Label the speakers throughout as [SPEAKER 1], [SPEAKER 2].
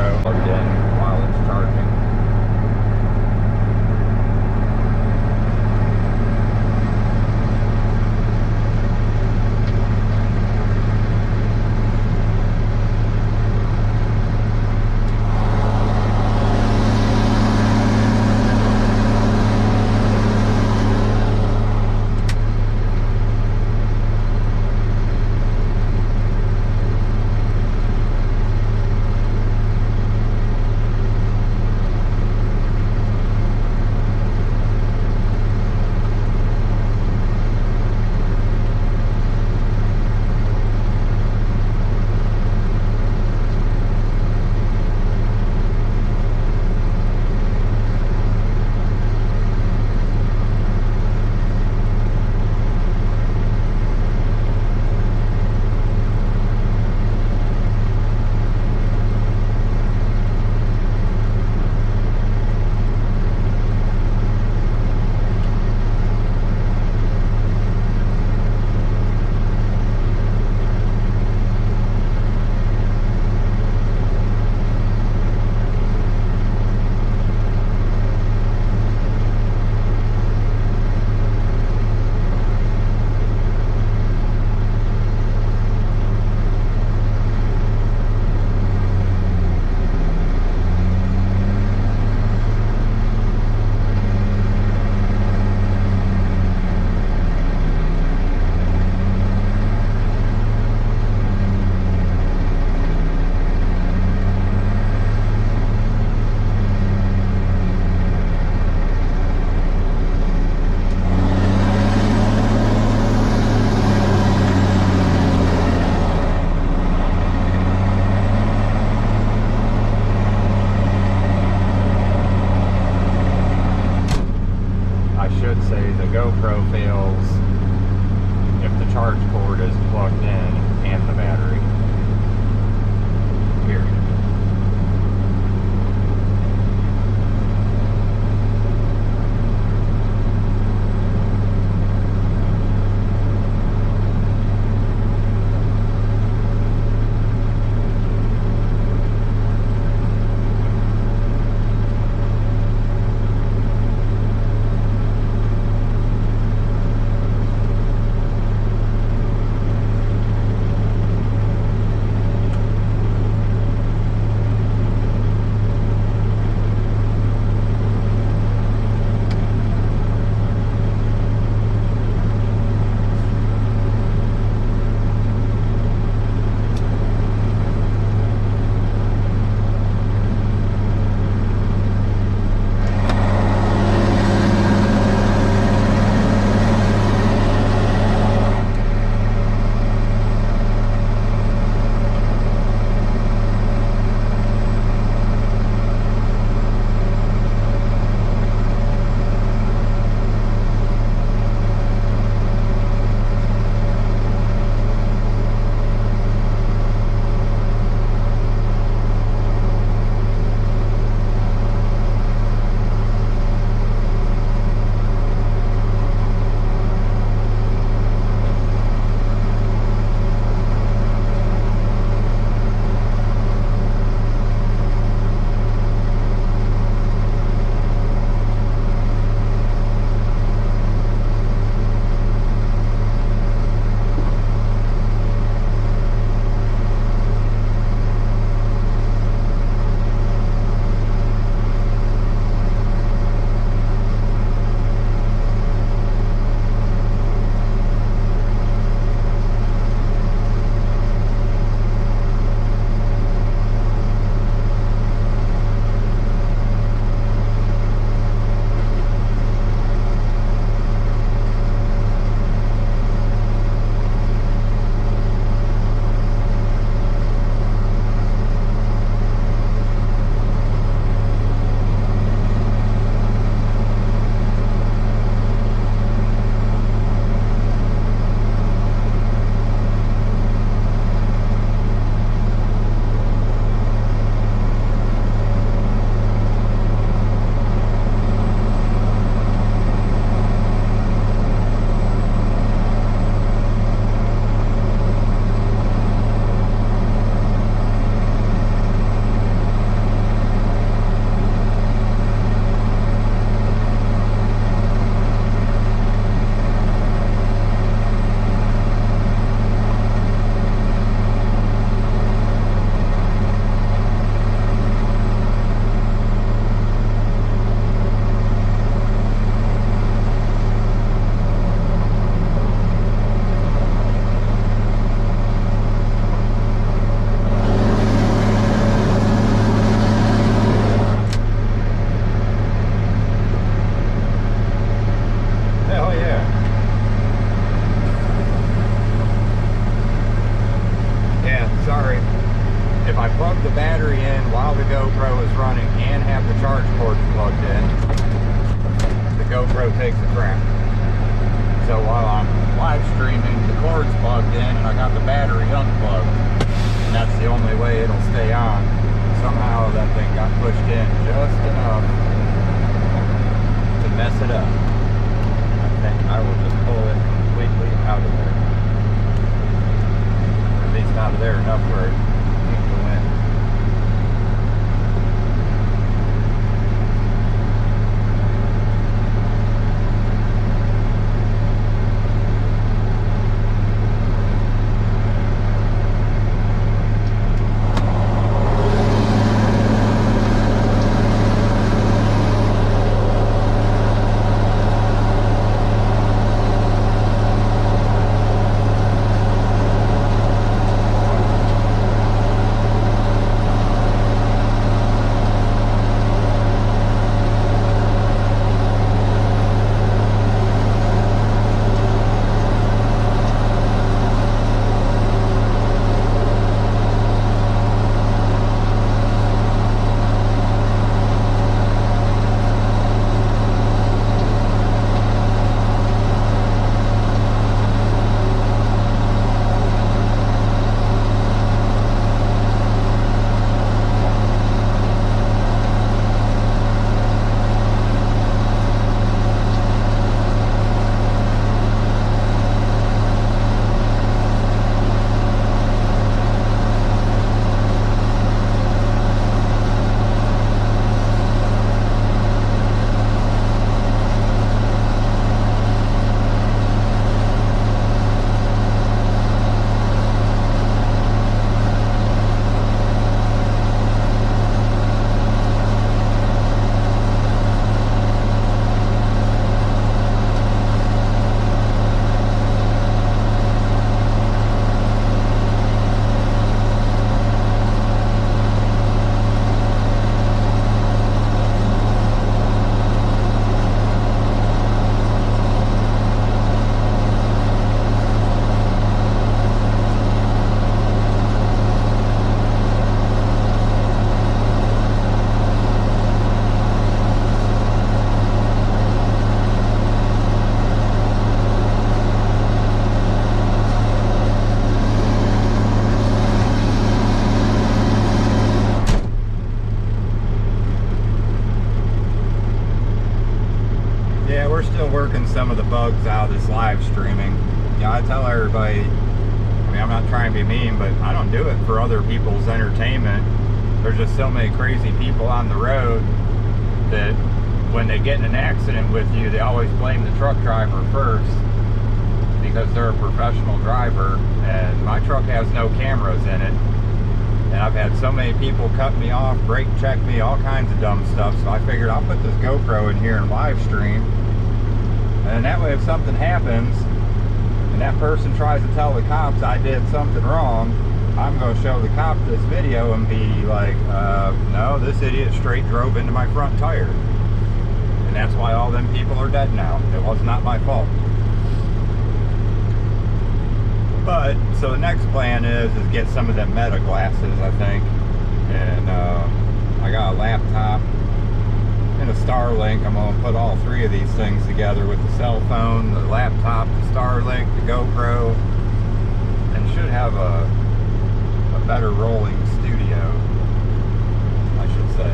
[SPEAKER 1] go.
[SPEAKER 2] Plugged in while it's charging. if I plug the battery in while the GoPro is running and have the charge cord plugged in, the GoPro takes a crap. So while I'm live streaming, the cord's plugged in and I got the battery unplugged. And that's the only way it'll stay on. Somehow that thing got pushed in just enough to mess it up. I think I will just pull it completely out of there. At least out of there enough where it can go in. Some of the bugs out of this live streaming. Yeah, I tell everybody, I mean, I'm not trying to be mean, but I don't do it for other people's entertainment. There's just so many crazy people on the road that when they get in an accident with you, they always blame the truck driver first because they're a professional driver, and my truck has no cameras in it. And I've had so many people cut me off, brake check me, all kinds of dumb stuff, so I figured I'll put this GoPro in here and live stream. And that way if something happens and that person tries to tell the cops I did something wrong, I'm going to show the cop this video and be like, no, this idiot straight drove into my front tire. And that's why all them people are dead now. It was not my fault. But, so the next plan is get some of them Meta glasses, I think. And I got a laptop and a Starlink. I'm going to put all three of these things together with the cell phone, the laptop, the Starlink, the GoPro, and should have a better rolling studio, I should say.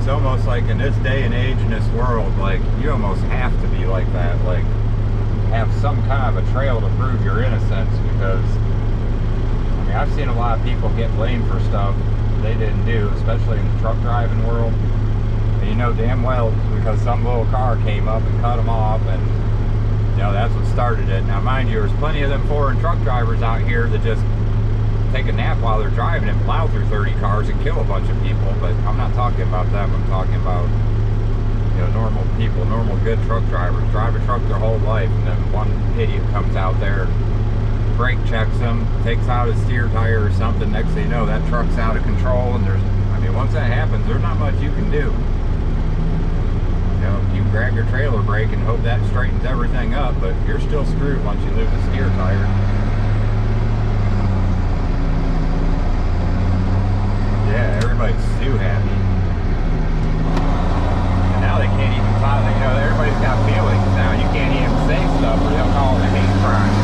[SPEAKER 2] Almost like in this day and age in this world, like you almost have to be like that, like have some kind of a trail to prove your innocence, because I mean I've seen a lot of people get blamed for stuff they didn't do, especially in the truck driving world. You know damn well because some little car came up and cut them off, and you know that's what started it. Now mind you, there's plenty of them foreign truck drivers out here that just take a nap while they're driving and plow through 30 cars and kill a bunch of people, but I'm not talking about them. I'm talking about, you know, normal people, normal good truck drivers, drive a truck their whole life, and then one idiot comes out there, brake checks them, takes out his steer tire or something. Next thing you know, that truck's out of control, and once that happens, there's not much you can do. You know, you can grab your trailer brake and hope that straightens everything up, but you're still screwed once you lose a steer tire. Yeah, everybody's too happy. And now they can't even talk, you know, everybody's got feelings now. You can't even say stuff or they'll call it a hate crime.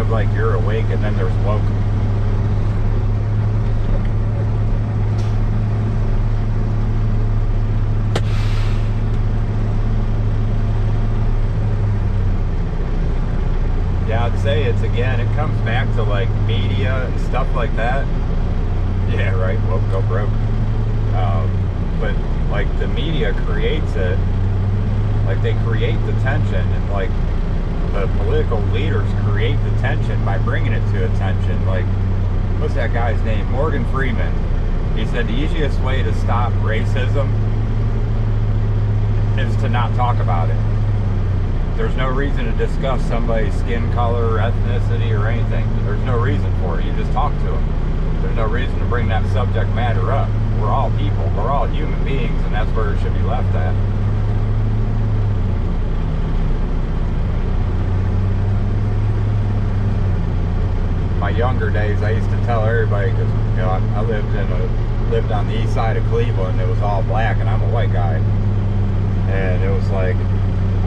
[SPEAKER 2] Like you're awake and then there's woke. Yeah, I'd say it comes back to like media and stuff like that. Yeah, right, woke, go broke. But like the media creates it, like they create the tension, and like the political leaders create the tension by bringing it to attention. Like, what's that guy's name? Morgan Freeman. He said the easiest way to stop racism is to not talk about it. There's no reason to discuss somebody's skin color or ethnicity or anything. There's no reason for it. You just talk to them. There's no reason to bring that subject matter up. We're all people. We're all human beings, and that's where it should be left at. My younger days, I used to tell everybody, because you know I lived on the east side of Cleveland. It was all black, and I'm a white guy, and it was like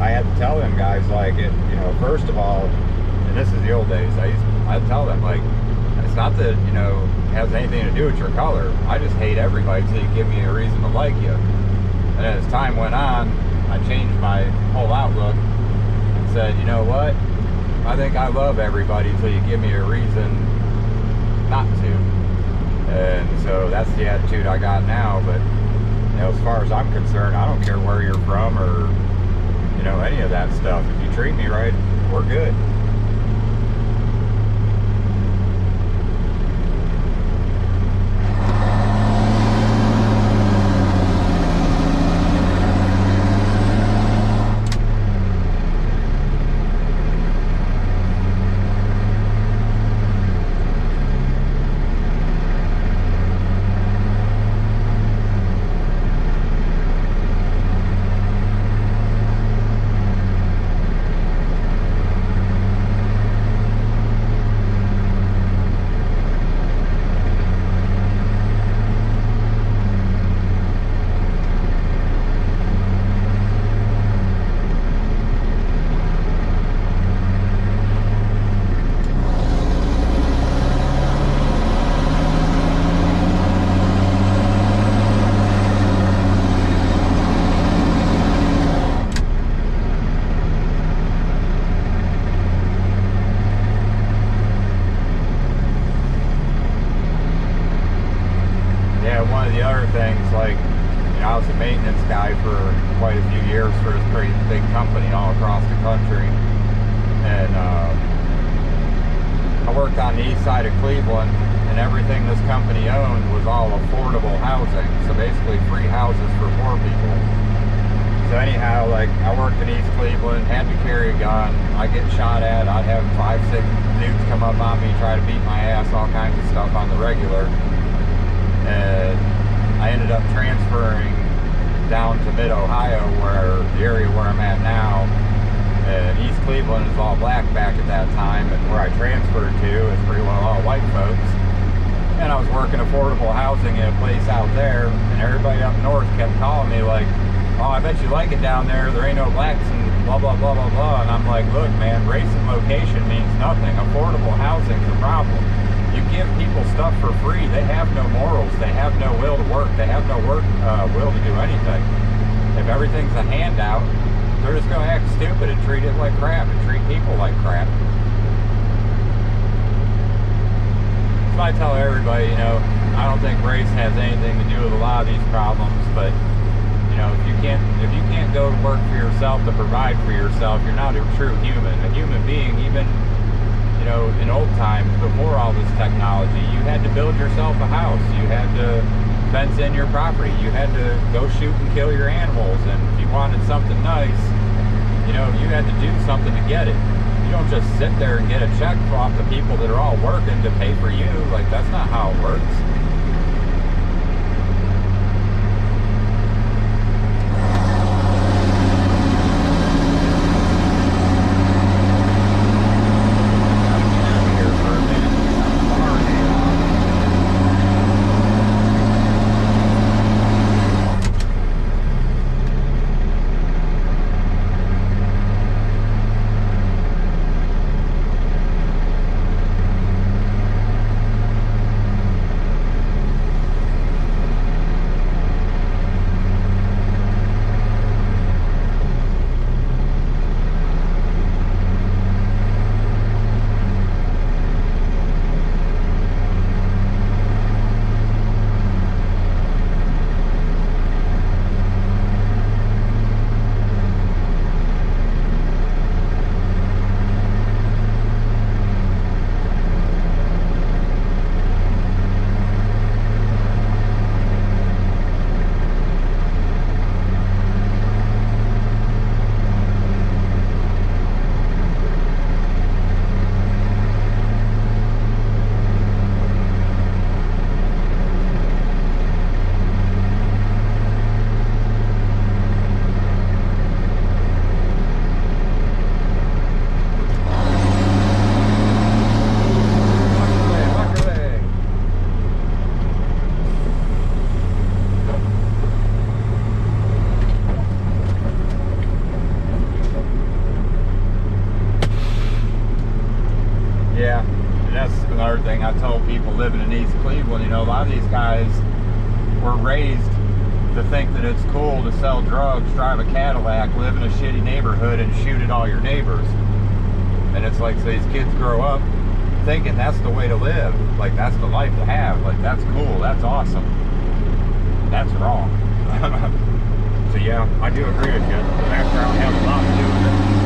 [SPEAKER 2] I had to tell them guys, like, you know, first of all, and this is the old days, I'd tell them, like, it's not that, you know, it has anything to do with your color. I just hate everybody until you give me a reason to like you. And as time went on, I changed my whole outlook and said, you know what? I think I love everybody until you give me a reason not to. And so that's the attitude I got now. But, you know, as far as I'm concerned, I don't care where you're from or, you know, any of that stuff. If you treat me right, we're good. yeah, one of the other things, like, I was a maintenance guy for quite a few years for this pretty big company all across the country. And I worked on the east side of Cleveland, and everything this company owned was all affordable housing. So basically free houses for poor people. So anyhow, like, I worked in East Cleveland, had to carry a gun. I'd get shot at. I'd have 5, 6 dudes come up on me, try to beat my ass, all kinds of stuff on the regular. And I ended up transferring down to mid-Ohio, where the area where I'm at now. And East Cleveland is all black back at that time, and where I transferred to is pretty well all white folks. And I was working affordable housing in a place out there, and everybody up north kept calling me like, oh, I bet you like it down there, there ain't no blacks and blah, blah, blah, blah, blah. And I'm like, look, man, race and location means nothing. Affordable housing's a problem. You give people stuff for free, they have no morals, they have no will to work, they have no will to do anything. If everything's a handout, they're just going to act stupid and treat it like crap and treat people like crap. So I tell everybody, I don't think race has anything to do with a lot of these problems, but if you can't go to work for yourself to provide for yourself, you're not a true human. A human being, even in old times, before all this technology, you had to build yourself a house. You had to fence in your property. You had to go shoot and kill your animals. And if you wanted something nice, you had to do something to get it. You don't just sit there and get a check off the people that are all working to pay for you. Like, that's not how it works. Thing I told people living in East Cleveland, a lot of these guys were raised to think that it's cool to sell drugs, drive a Cadillac, live in a shitty neighborhood, and shoot at all your neighbors. And it's like, so these kids grow up thinking that's the way to live, like that's the life to have, like that's cool, that's awesome. That's wrong. So yeah, I do agree with you. The background has a lot to do with it.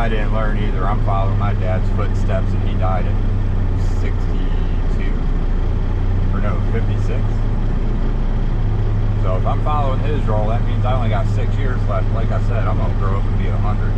[SPEAKER 2] I didn't learn either. I'm following my dad's footsteps, and he died at 62, or no, 56. So if I'm following his role, that means I only got 6 years left. Like I said, I'm gonna grow up and be 100.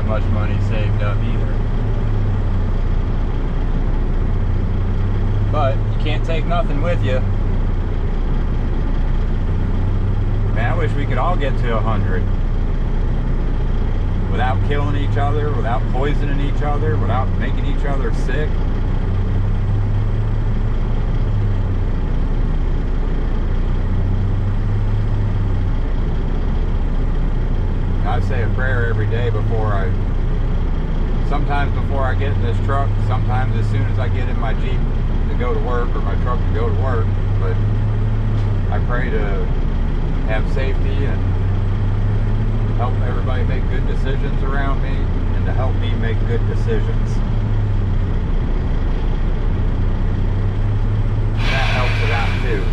[SPEAKER 2] Much money saved up either. But you can't take nothing with you. Man, I wish we could all get to 100 without killing each other, without poisoning each other, without making each other sick. I say a prayer every day sometimes before I get in this truck, sometimes as soon as I get in my Jeep to go to work, or my truck to go to work. But I pray to have safety and help everybody make good decisions around me, and to help me make good decisions. And that helps it out too.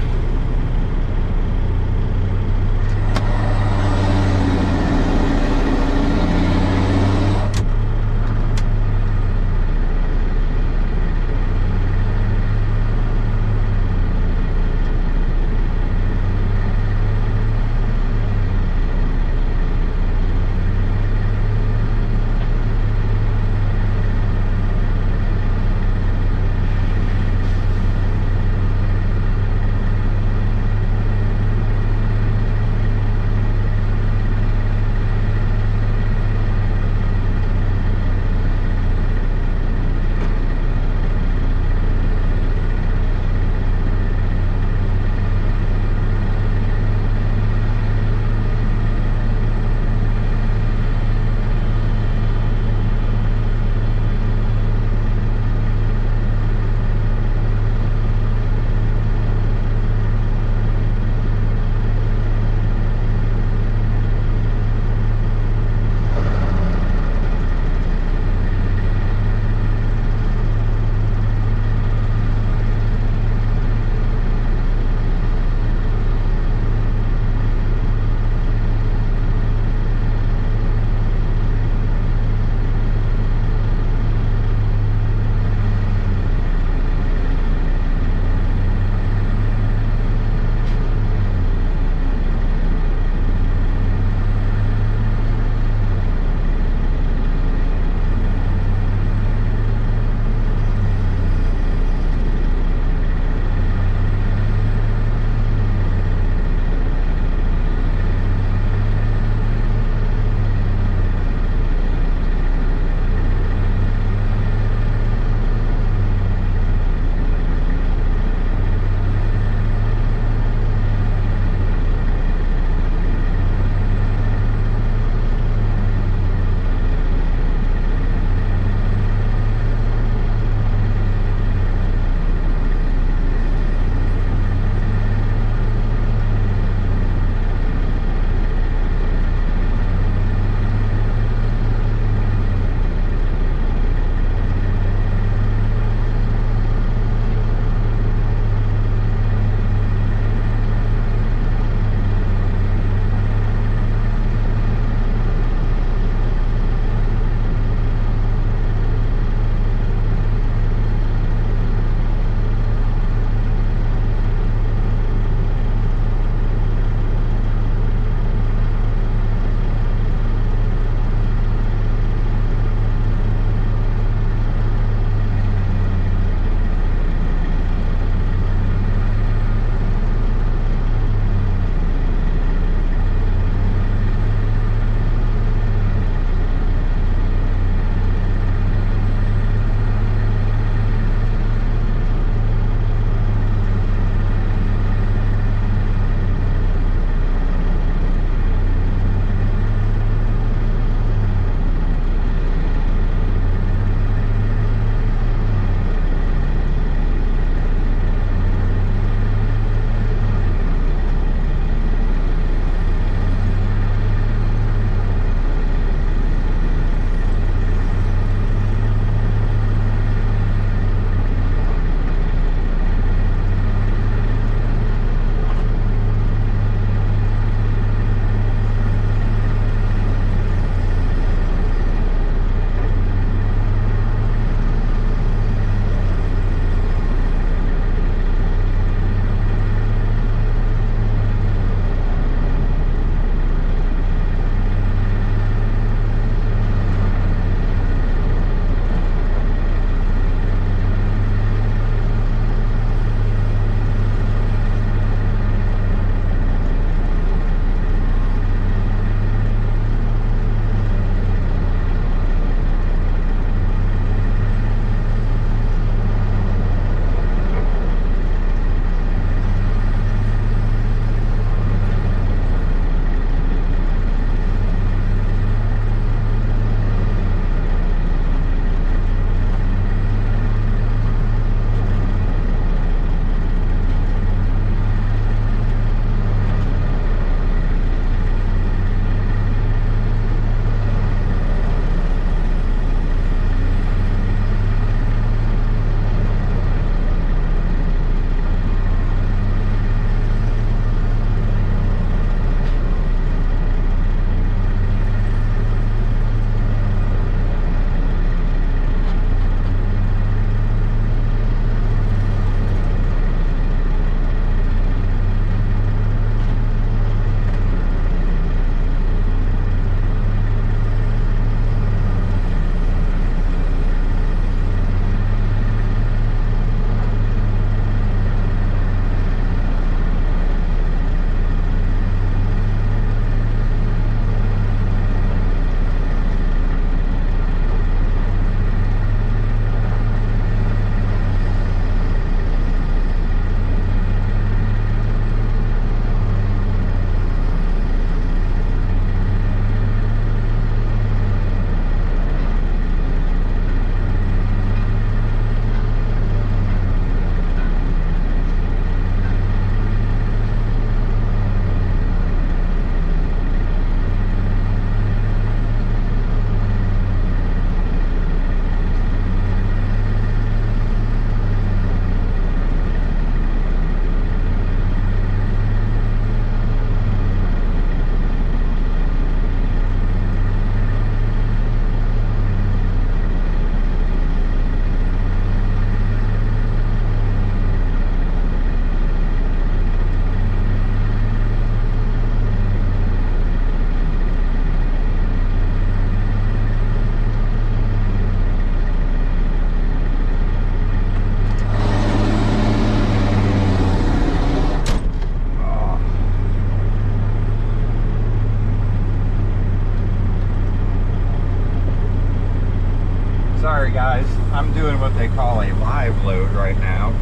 [SPEAKER 2] Sorry guys, I'm doing what they call a live load right now.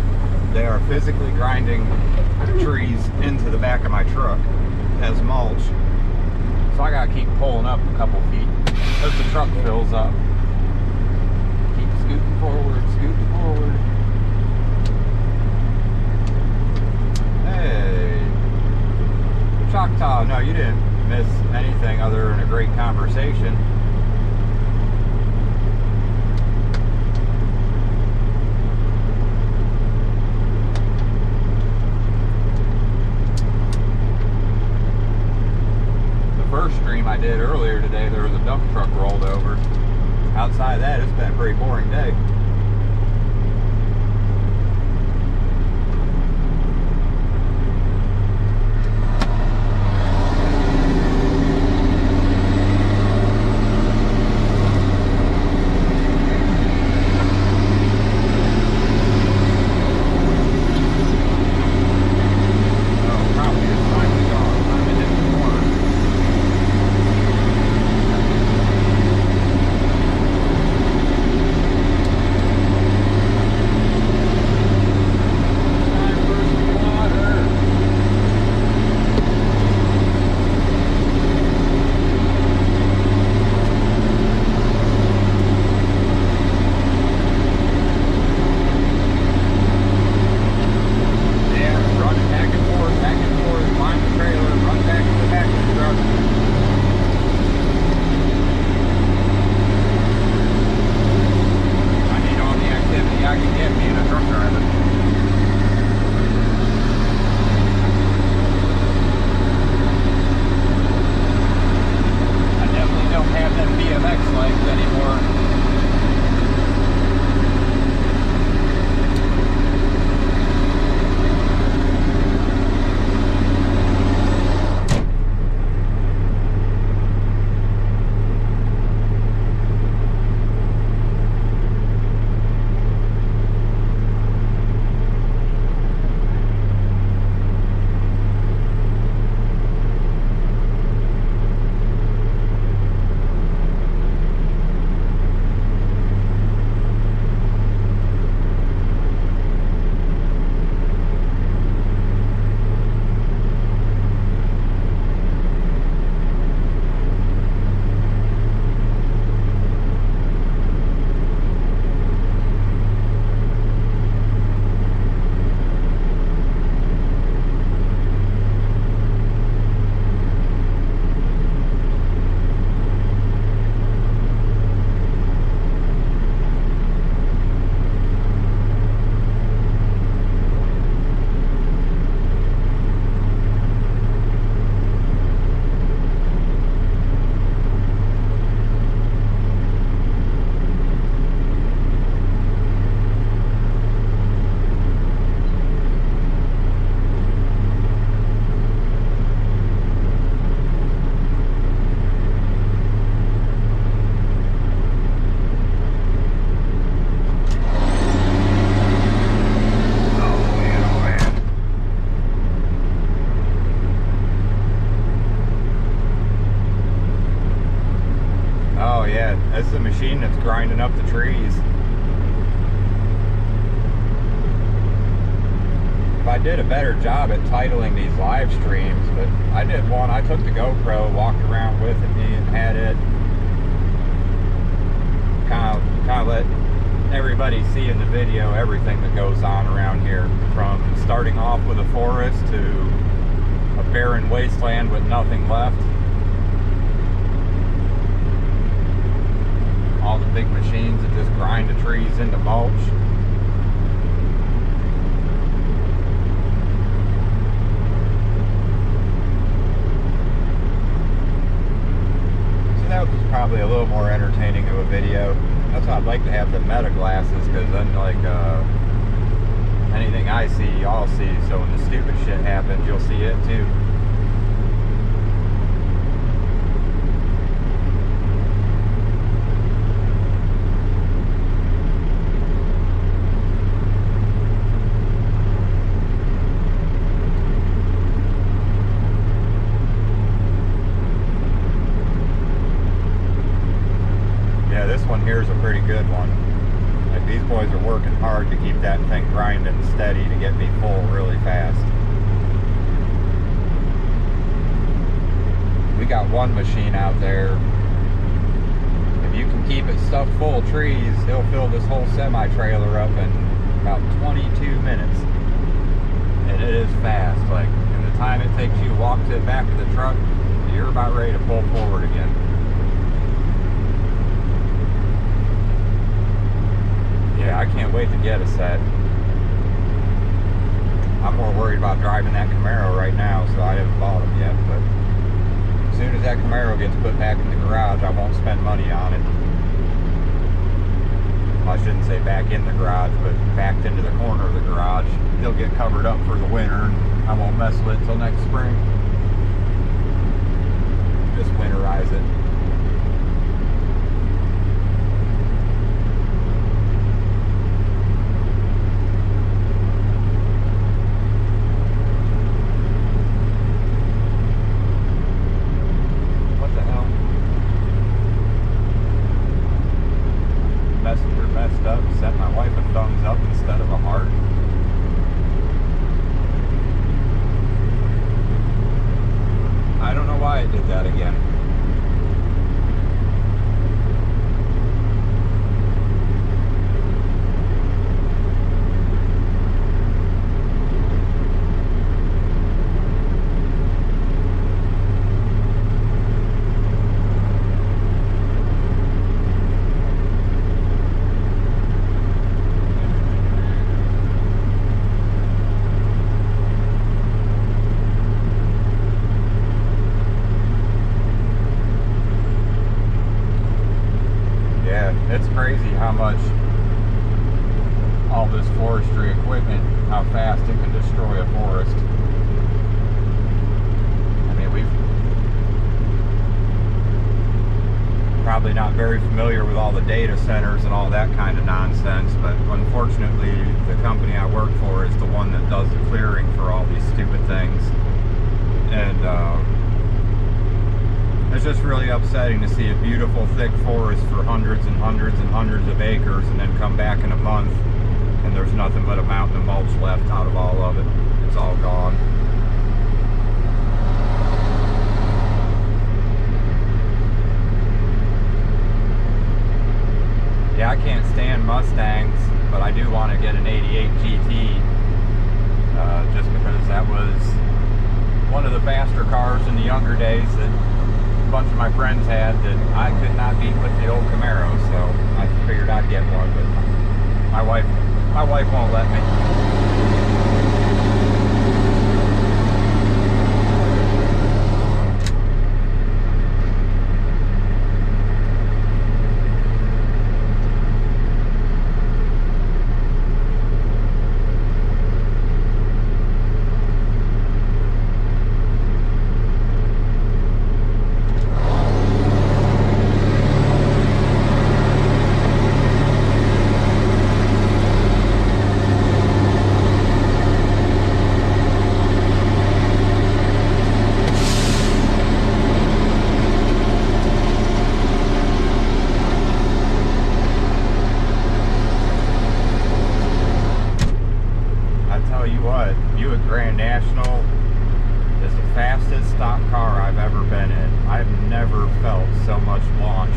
[SPEAKER 2] They are physically grinding trees into the back of my truck as mulch. So I gotta keep pulling up a couple feet as the truck fills up. Keep scooting forward, scooting forward. Hey, Choctaw, no, you didn't miss anything other than a great conversation. First stream I did earlier today, there was a dump truck rolled over. Outside of that, it's been a pretty boring day. That's the machine that's grinding up the trees. If I did a better job at titling these live streams, but I did one. I took the GoPro, walked around with it, and had it kind of let everybody see in the video everything that goes on around here, from starting off with a forest to a barren wasteland with nothing left. All the big machines that just grind the trees into mulch. So that was probably a little more entertaining of a video. That's why I'd like to have the meta glasses, because then like anything I see, y'all see. So when the stupid shit happens, you'll see it too. this one here is a pretty good one. Like, these boys are working hard to keep that thing grinding steady to get me full really fast. We got one machine out there. If you can keep it stuffed full of trees, he'll fill this whole semi-trailer up in about 22 minutes. And it is fast. Like, in the time it takes you to walk to the back of the truck, you're about ready to pull forward again. Yeah, I can't wait to get a set. I'm more worried about driving that Camaro right now, so I haven't bought them yet, but as soon as that Camaro gets put back in the garage, I won't spend money on it. Well, I shouldn't say back in the garage, but backed into the corner of the garage. He'll get covered up for the winter, and I won't mess with it till next spring. Just winterize it. Set my wife a thumbs up instead of a heart. I don't know why I did that again. It's crazy how much all this forestry equipment, how fast it can destroy a forest. I mean, we've probably not very familiar with all the data centers and all that kind of nonsense, but unfortunately the company I work for is the one that does the clearing for all these stupid things. And it's just really upsetting to see a beautiful thick forest for hundreds and hundreds and hundreds of acres and then come back in a month and there's nothing but a mountain of mulch left out of all of it. It's all gone. Yeah, I can't stand Mustangs, but I do want to get an 88 GT just because that was one of the faster cars in the younger days that a bunch of my friends had that I could not beat with the old Camaro, so I figured I'd get one, but my wife won't let me. Buick Grand National is the fastest stock car I've ever been in. I've never felt so much launch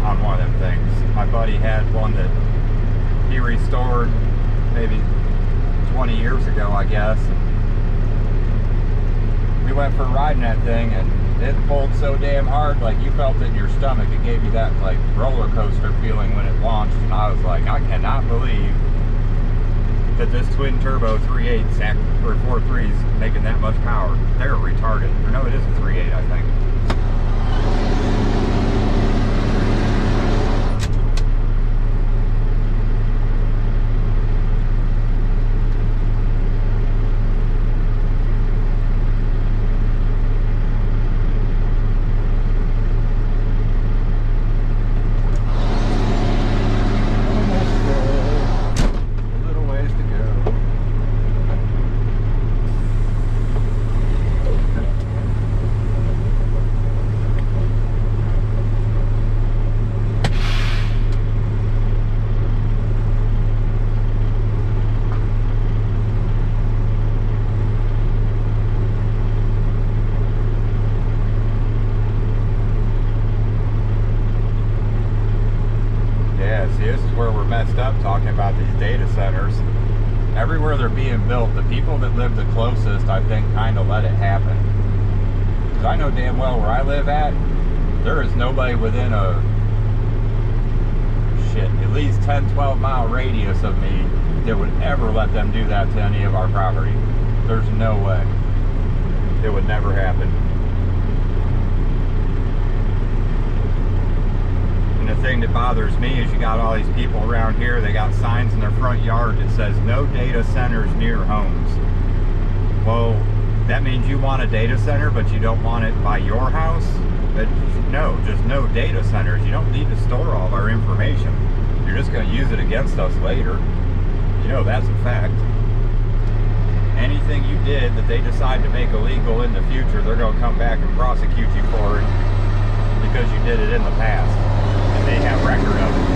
[SPEAKER 2] on one of them things. My buddy had one that he restored maybe 20 years ago, I guess. We went for a ride in that thing and it pulled so damn hard, like you felt it in your stomach. It gave you that like roller coaster feeling when it launched, and I was like, I cannot believe that this twin turbo 3.8 or 4.3 is making that much power. They're retarded. Or no, it is a 3.8, I think. Yeah, see, this is where we're messed up talking about these data centers. Everywhere they're being built, the people that live the closest, I think, kind of let it happen. Because I know damn well where I live at, there is nobody within a, at least 10-12 mile radius of me that would ever let them do that to any of our property. There's no way. It would never happen. And the thing that bothers me is you got all these people around here, they got signs in their front yard that says no data centers near homes. Well, that means you want a data center, but you don't want it by your house? But no, just no data centers. You don't need to store all of our information. You're just going to use it against us later. You know, that's a fact. Anything you did that they decide to make illegal in the future, they're going to come back and prosecute you for it because you did it in the past. And they have record of it.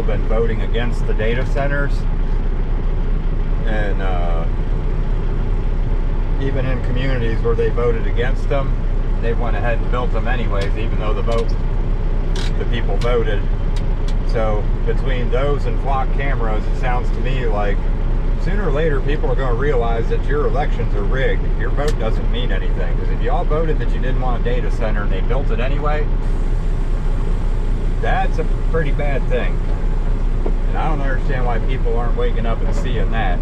[SPEAKER 1] been voting against the data centers, and even in communities where they voted against them, they went ahead and built them anyways, even though the people voted. So between those and flock cameras, it sounds to me like sooner or later people are going to realize that your elections are rigged. Your vote doesn't mean anything, because if you all voted that you didn't want a data center and they built it anyway, that's a pretty bad thing. And I don't understand why people aren't waking up and seeing that.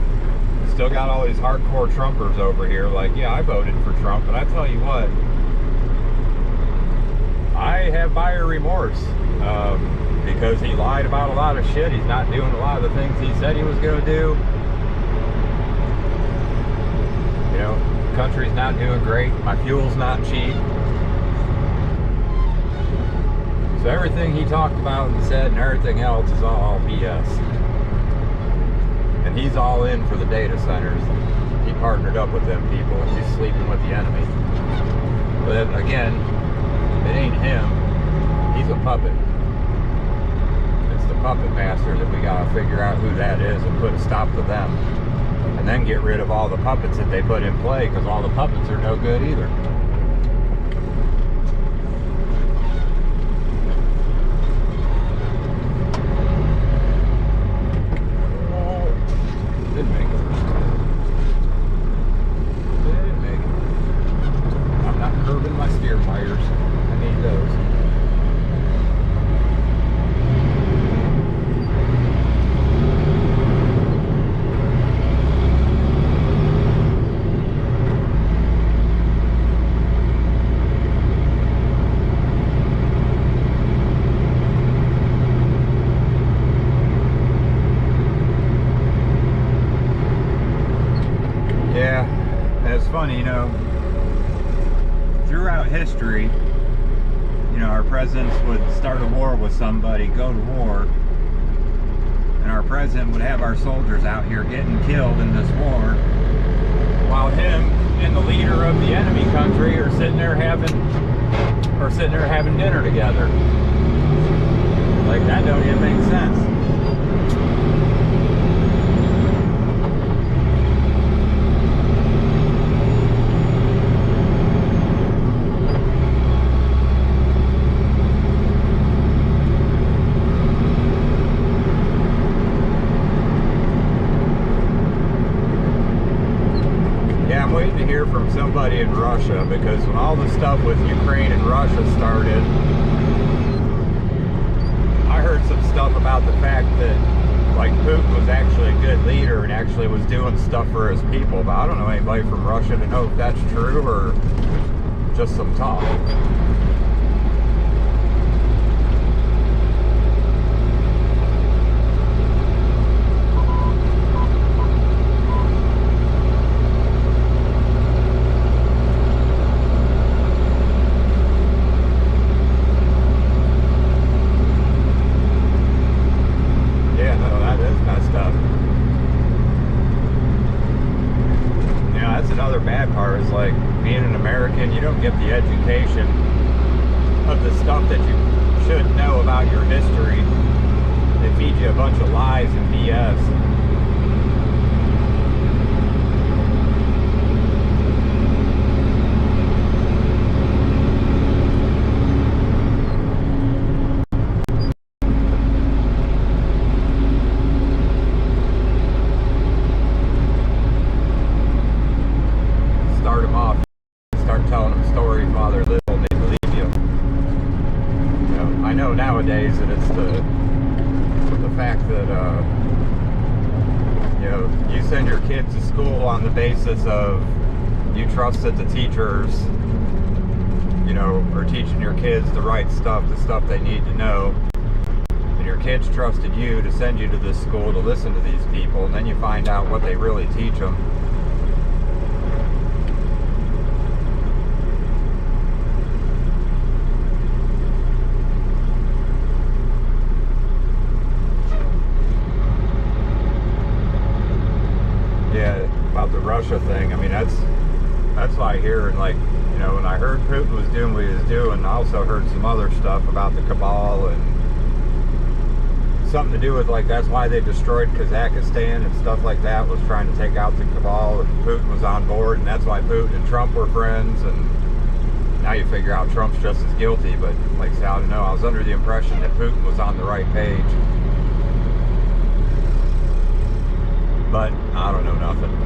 [SPEAKER 1] Still got all these hardcore Trumpers over here like, yeah, I voted for Trump, but I tell you what, I have buyer remorse because he lied about a lot of shit. He's not doing a lot of the things he said he was going to do. You know, country's not doing great. My fuel's not cheap. So everything he talked about and said and everything else is all BS. And he's all in for the data centers. He partnered up with them people. He's sleeping with the enemy. But again, it ain't him. He's a puppet. It's the puppet master that we gotta figure out who that is and put a stop to them. And then get rid of all the puppets that they put in play, because all the puppets are no good either. Didn't make it. Didn't make it. I'm not curving my steer wires. I need those. Yeah, and it's funny, you know, throughout history, you know, our presidents would start a war with somebody, go to war, and our president would have our soldiers out here getting killed in this war, while him and the leader of the enemy country are sitting there having dinner together. Like, that don't even make sense. I'm waiting to hear from somebody in Russia, because when all the stuff with Ukraine and Russia started, I heard some stuff about the fact that, like, Putin was actually a good leader and actually was doing stuff for his people, but I don't know anybody from Russia to know if that's true or just some talk. Another bad part is, like, being an American, you don't get the education of the stuff that you should know about your history. They feed you a bunch of lies and BS. Nowadays, that it's the fact that you know, you send your kids to school on the basis of you trust that the teachers, you know, are teaching your kids the right stuff, the stuff they need to know, and your kids trusted you to send you to this school to listen to these people, and then you find out what they really teach them. About the Russia thing, I mean, that's why I hear, and, like, you know, when I heard Putin was doing what he was doing, I also heard some other stuff about the cabal and something to do with, like, that's why they destroyed Kazakhstan and stuff like that, was trying to take out the cabal, and Putin was on board, and that's why Putin and Trump were friends. And now you figure out Trump's just as guilty. But, like, I don't know, I was under the impression that Putin was on the right page, but I don't know nothing.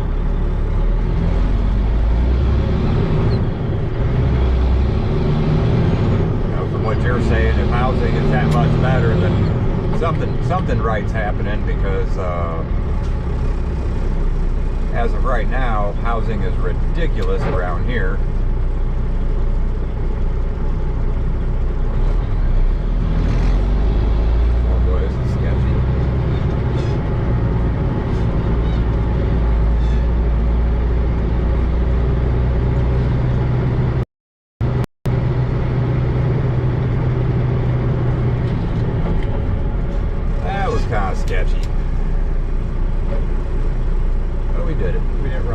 [SPEAKER 1] What you're saying, if housing is that much better, then something right's happening, because as of right now, housing is ridiculous around here. Oh boy, this is sketchy.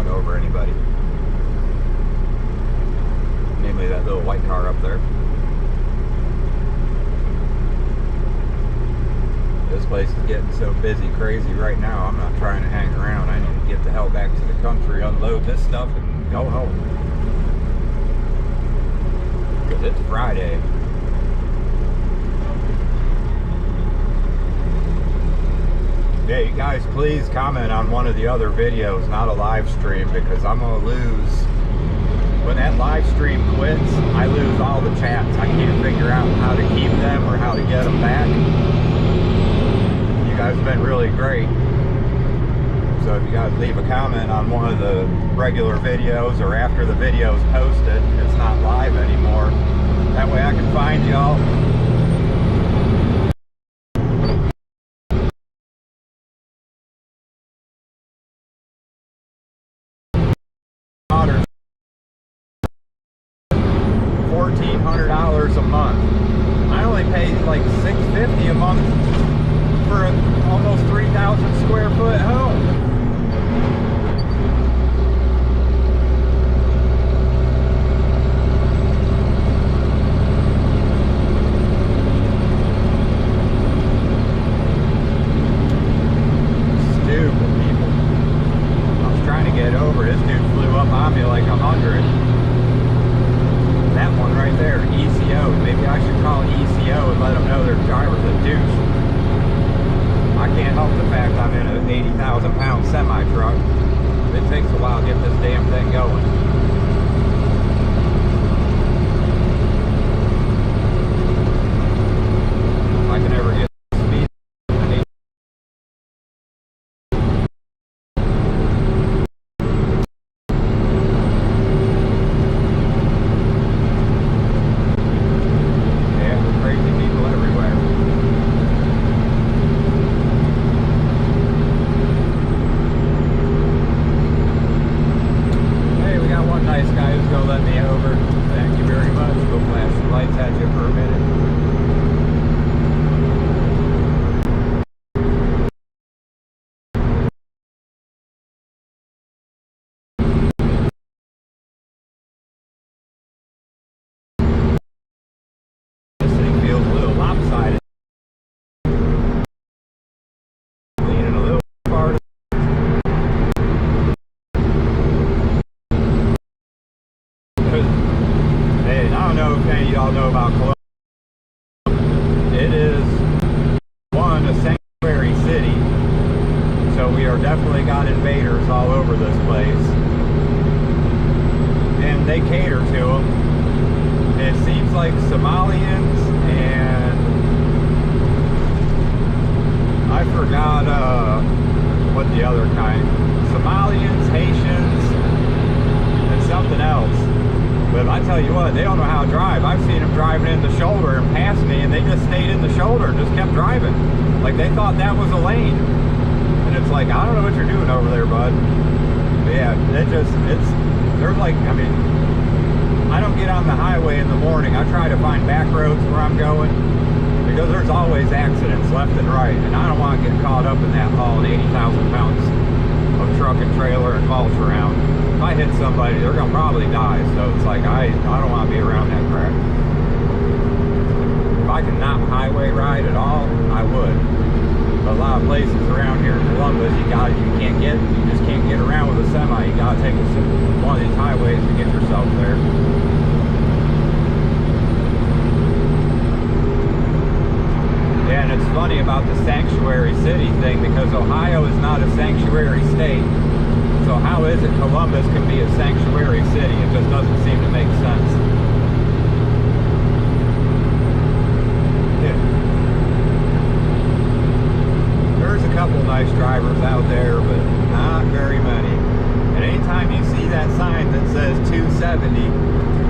[SPEAKER 2] run over anybody. Namely that little white car up there. This place is getting so busy, crazy right now. I'm not trying to hang around. I need to get the hell back to the country, unload this stuff, and go home. Because it's Friday. Yeah, you guys please comment on one of the other videos, not a live stream, because I'm going to lose. When that live stream quits, I lose all the chats. I can't figure out how to keep them or how to get them back. You guys have been really great. So if you guys leave a comment on one of the regular videos or after the video's posted, it's not live anymore. That way I can find y'all. $1,400 a month. I only pay like $650 a month for an almost 3,000 square foot home. Y'all know about Columbus. It is a sanctuary city, so we are definitely got invaders all over this place, and they cater to them. It seems like Somalians and I forgot what the other kind. Somalians, Haitians, and something else. But I tell you what, they don't know how to drive. I've seen them driving in the shoulder and past me, and they just stayed in the shoulder and just kept driving. Like they thought that was a lane. And it's like, I don't know what you're doing over there, bud. But yeah, there's like, I mean, I don't get on the highway in the morning. I try to find back roads where I'm going, because there's always accidents left and right. And I don't want to get caught up in that hauling 80,000 pounds of truck and trailer and mulch around. If I hit somebody, they're gonna probably die. So it's like I don't want to be around that crap. If I can not highway ride at all, I would. But a lot of places around here in Columbus, you just can't get around with a semi. You gotta take one of these highways to get yourself there. Yeah, and it's funny about the sanctuary city thing, because Ohio is not a sanctuary state. So how is it Columbus can be a sanctuary city? It just doesn't seem to make sense. Yeah. There's a couple nice drivers out there, but not very many. And anytime you see that sign that says 270,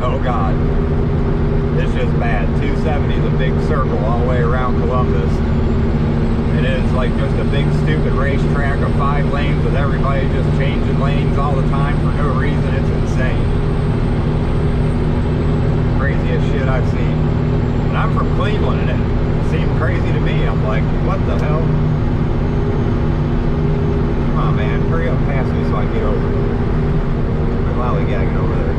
[SPEAKER 2] oh God, it's just bad. 270 is a big circle all the way around Columbus. It is like just a big stupid racetrack of 5 lanes with everybody just changing lanes all the time for no reason. It's insane. Craziest shit I've seen. And I'm from Cleveland, and it seemed crazy to me. I'm like, what the hell? Come on, man, hurry up past me so I can get over. lollygagging over there.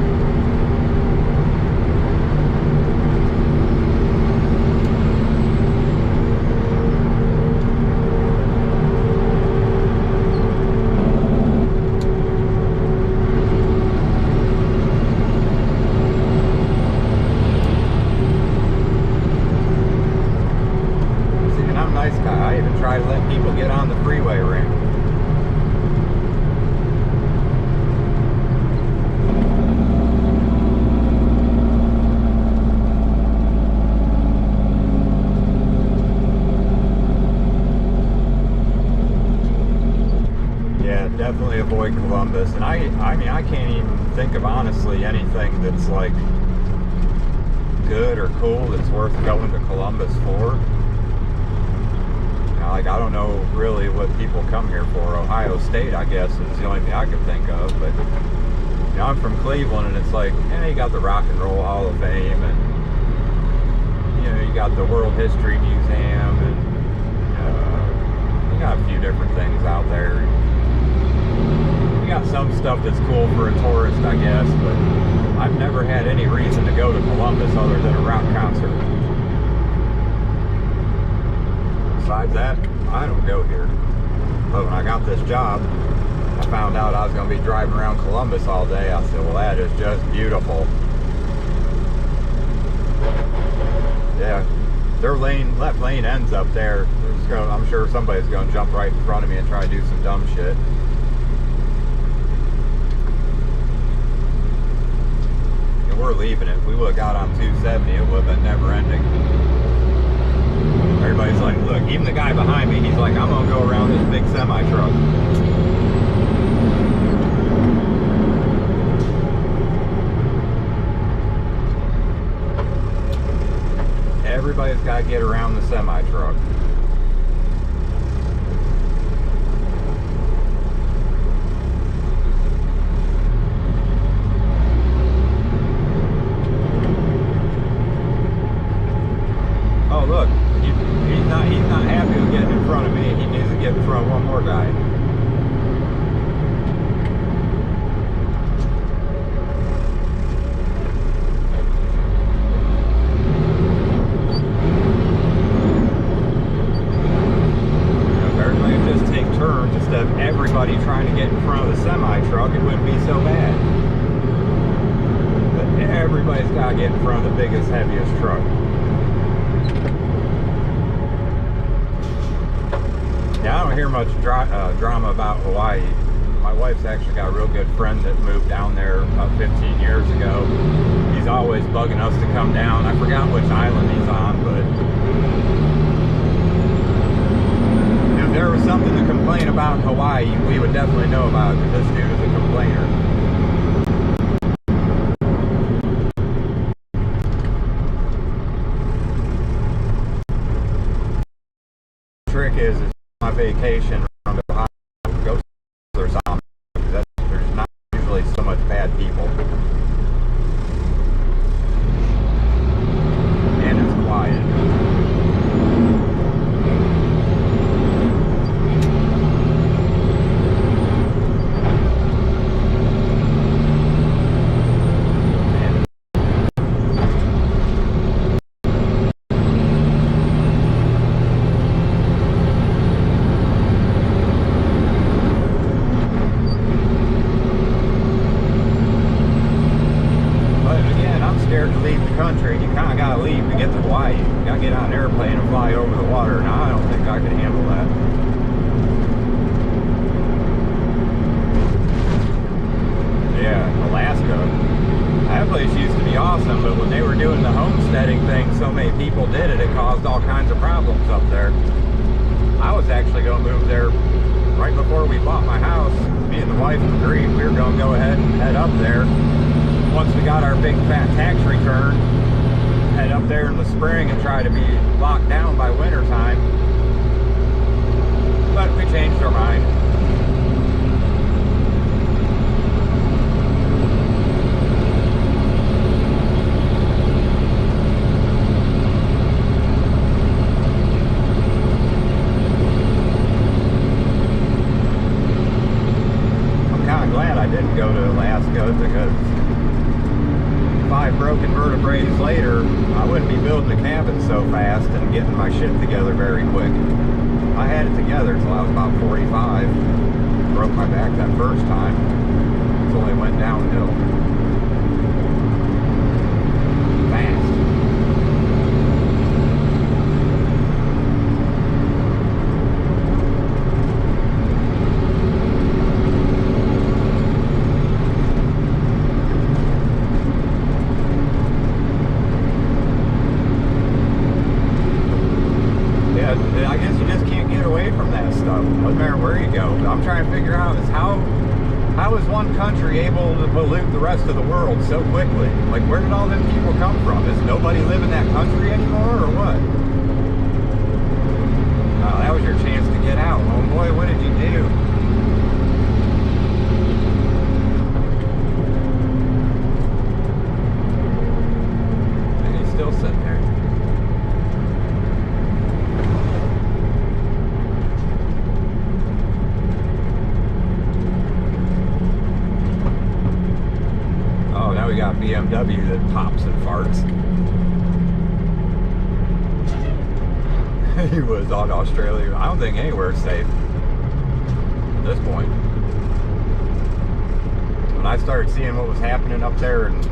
[SPEAKER 2] I even try to let people get on the freeway ring. Yeah, definitely avoid Columbus. And I mean, I can't even think of honestly anything that's like good or cool that's worth going to Columbus for. Like, I don't know really what people come here for. Ohio State, I guess, is the only thing I could think of. But, you know, I'm from Cleveland, and it's like, you got the Rock and Roll Hall of Fame, and, you know, you got the World History Museum, and you got a few different things out there. You got some stuff that's cool for a tourist, I guess, but I've never had any reason to go to Columbus other than a rock concert. Besides that, I don't go here. But when I got this job, I found out I was going to be driving around Columbus all day. I said, well, that is just beautiful. Yeah, their left lane ends up there. I'm sure somebody's going to jump right in front of me and try to do some dumb shit. And we're leaving it. If we would have got on 270, it would have been never ending. Everybody's like, look, even the guy behind me, he's like, I'm gonna go around this big semi-truck. Everybody's gotta get around the semi-truck. Oh, look. He's not happy with getting in front of me. He needs to get in front of one more guy. If everybody would just take turns instead of everybody trying to get in front of the semi-truck, it wouldn't be so bad. But everybody's got to get in front of the biggest, heaviest truck. Yeah, I don't hear much drama about Hawaii. My wife's actually got a real good friend that moved down there about 15 years ago. He's always bugging us to come down. I forgot which island he's on, but if there was something to complain about in Hawaii, we would definitely know about it, because this dude is a complainer. The trick is my vacation around Ohio, go or something, because there's not usually so much bad people, and it's quiet. Country, you kind of got to leave to get to Hawaii. You got to get on an airplane and fly over the water. Now, I don't think I could handle that. Yeah, Alaska. That place used to be awesome, but when they were doing the homesteading thing, so many people did it, it caused all kinds of problems up there. I was actually going to move there right before we bought my house. Me and the wife agreed we were going to go ahead and head up there. Once we got our big fat tax return, head up there in the spring and try to be locked down by winter time. But we changed our mind. I'm kind of glad I didn't go to
[SPEAKER 1] Alaska, because 5 broken vertebrae later, I wouldn't be building a cabin so fast and getting my shit together very quick. I had it together until I was about 45. Broke my back that first time. It only went downhill. Fast. I guess you just can't get away from that stuff. Doesn't matter where you go. I'm trying to figure out is how is one country able to pollute the rest of the world so quickly? Like, where did all them people come from? Does nobody live in that country anymore, or what? Oh, that was your chance to get out. Oh boy, what did you do? And he's still sitting there. Now we got BMW that pops and farts. He was on Australia. I don't think anywhere's safe at this point. When I started seeing what was happening up there, and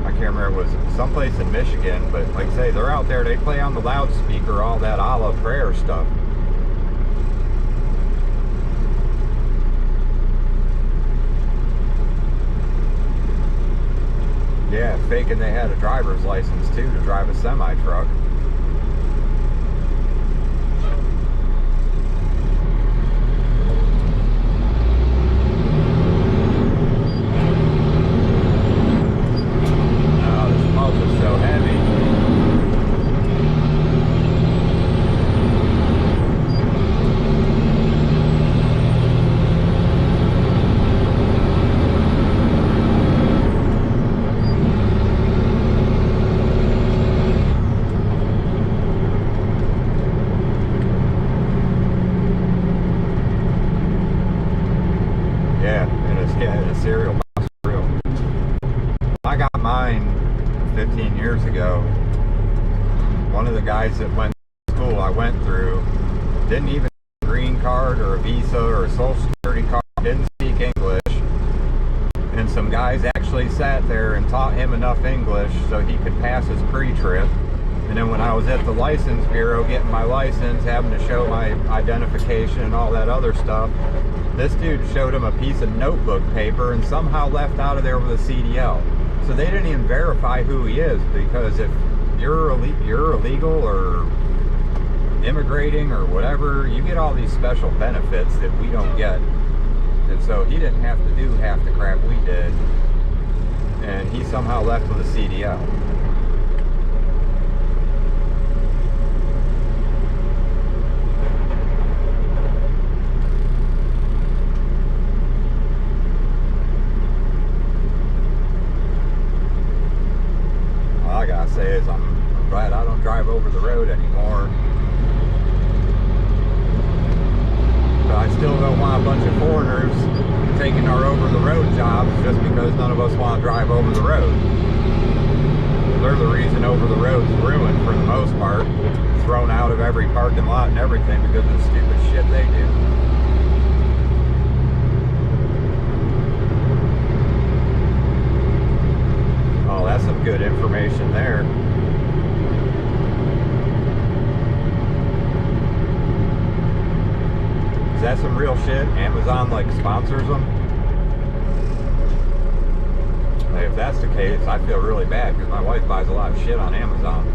[SPEAKER 1] I can't remember, it was someplace in Michigan, but like I say, they're out there, they play on the loudspeaker all that Allah prayer stuff. Yeah, faking they had a driver's license too to drive a semi-truck. Oh, the smoke is so heavy. Cereal box grill. I got mine 15 years ago. One of the guys that went to school I went through didn't even have a green card or a visa or a social security card, didn't speak English, and some guys actually sat there and taught him enough English so he could pass his pre-trip. And then when I was at the license bureau getting my license, having to show my identification and all that other stuff, this dude showed him a piece of notebook paper and somehow left out of there with a CDL. So they didn't even verify who he is, because if you're illegal or immigrating or whatever, you get all these special benefits that we don't get. And so he didn't have to do half the crap we did, and he somehow left with a CDL. All I gotta say is I'm glad I don't drive over the road anymore. But I still don't want a bunch of foreigners taking our over-the-road jobs just because none of us want to drive over the road. They're the reason over the road's ruined for the most part. Thrown out of every parking lot and everything because of the stupid shit they do. Oh, that's some good information there. Is that some real shit? Amazon like sponsors them? Like, if that's the case, I feel really bad because my wife buys a lot of shit on Amazon.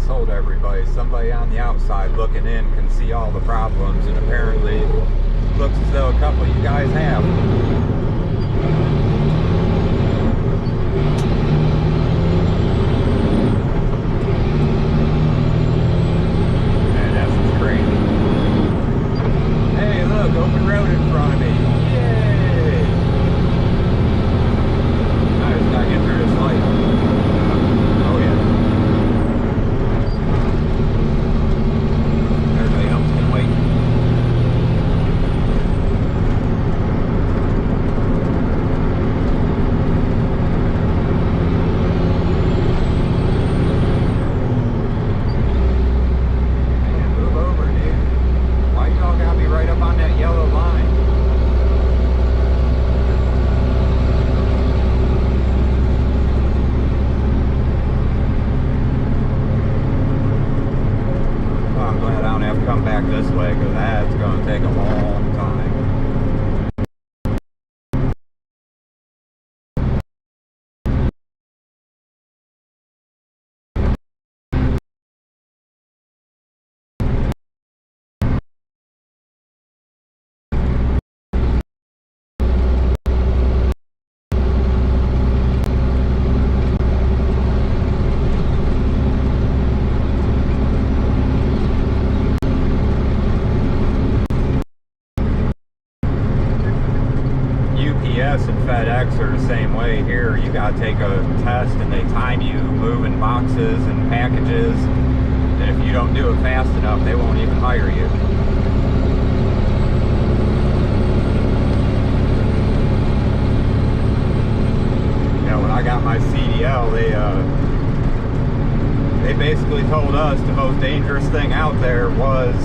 [SPEAKER 1] Told everybody, somebody on the outside looking in can see all the problems, and apparently
[SPEAKER 2] looks as though a couple of you guys have. Man, that's just crazy. Hey, look, open road in front of me. Yay! I just gotta get through this light. Oh yeah. Everybody else can wait. Man, move over, dude. Why y'all gotta be right up on that yellow line? Well, I'm glad I don't have to come back this way because that's going to take a long time. UPS and FedEx are the same way here. You got to take a test and they time you moving boxes and packages. And if you don't do it fast enough, they won't even hire you. You know, when I got my CDL, they basically told us the most dangerous thing out there was,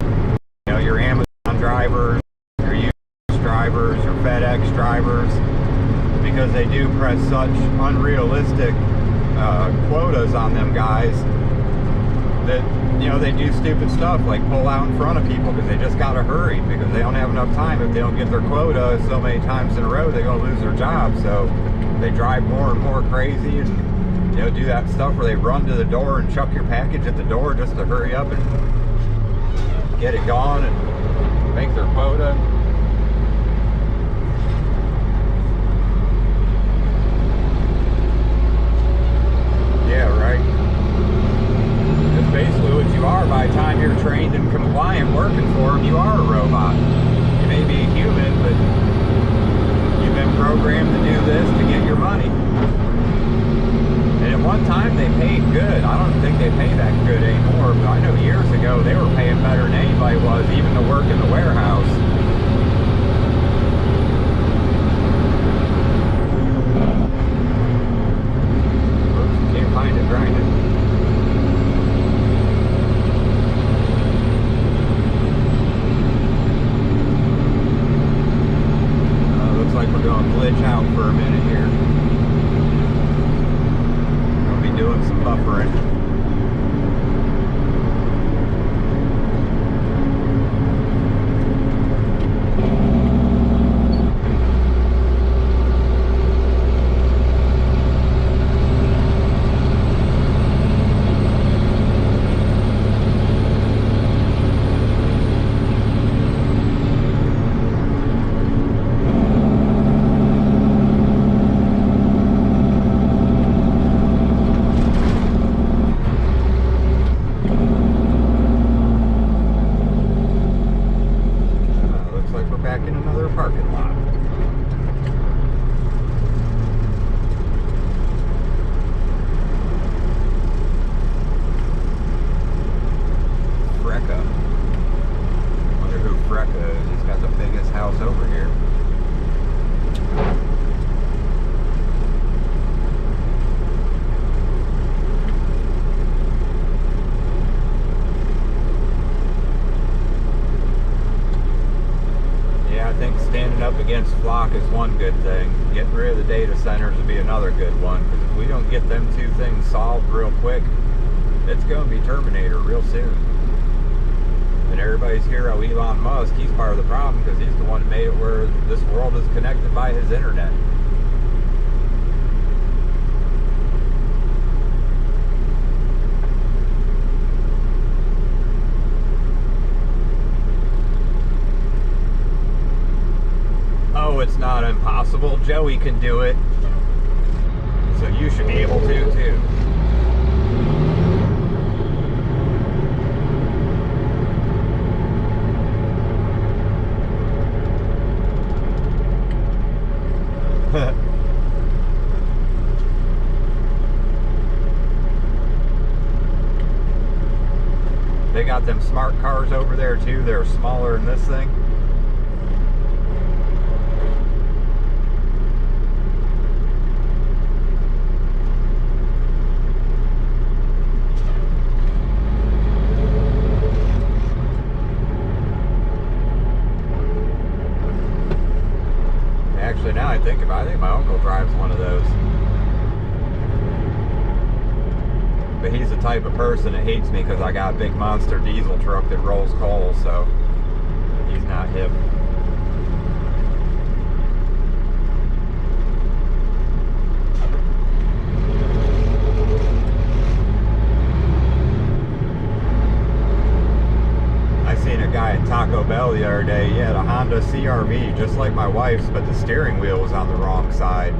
[SPEAKER 2] you know, your Amazon drivers, your UPS drivers, your FedEx drivers, because they do press such unrealistic quotas on them guys that, you know, they do stupid stuff like pull out in front of people because they just got to hurry because they don't have enough time. If they don't get their quota so many times in a row, they're going to lose their job. So they drive more and more crazy and, you know, do that stuff where they run to the door and chuck your package at the door just to hurry up and get it gone and make their quota. Yeah, right. That's basically what you are by the time you're trained and compliant working for them. You are a robot. You may be a human, but you've been programmed to do this to get your money. And at one time they paid good. I don't think they pay that good anymore, but I know years ago they were paying better than anybody was, even to work in the warehouse. Find it, grind it. Looks like we're going to glitch out for a minute here. We'll be doing some buffering. Against Flock is one good thing. Getting rid of the data centers would be another good one, because if we don't get them two things solved real quick, it's going to be Terminator real soon. And everybody's hero Elon Musk, he's part of the problem because he's the one that made it where this world is connected by his internet.
[SPEAKER 1] know it's not impossible. Joey can do it. So you should be able to too. They got them smart cars over there too. They're smaller than this thing. Actually, now I think about it, I think my uncle drives one of those. But he's the type of person that hates me because I got a big monster diesel truck that rolls coal, so he's not hip. I seen a guy at Taco Bell the other day. He had a Honda CR-V just like my wife's, but the steering wheel was on the wrong side.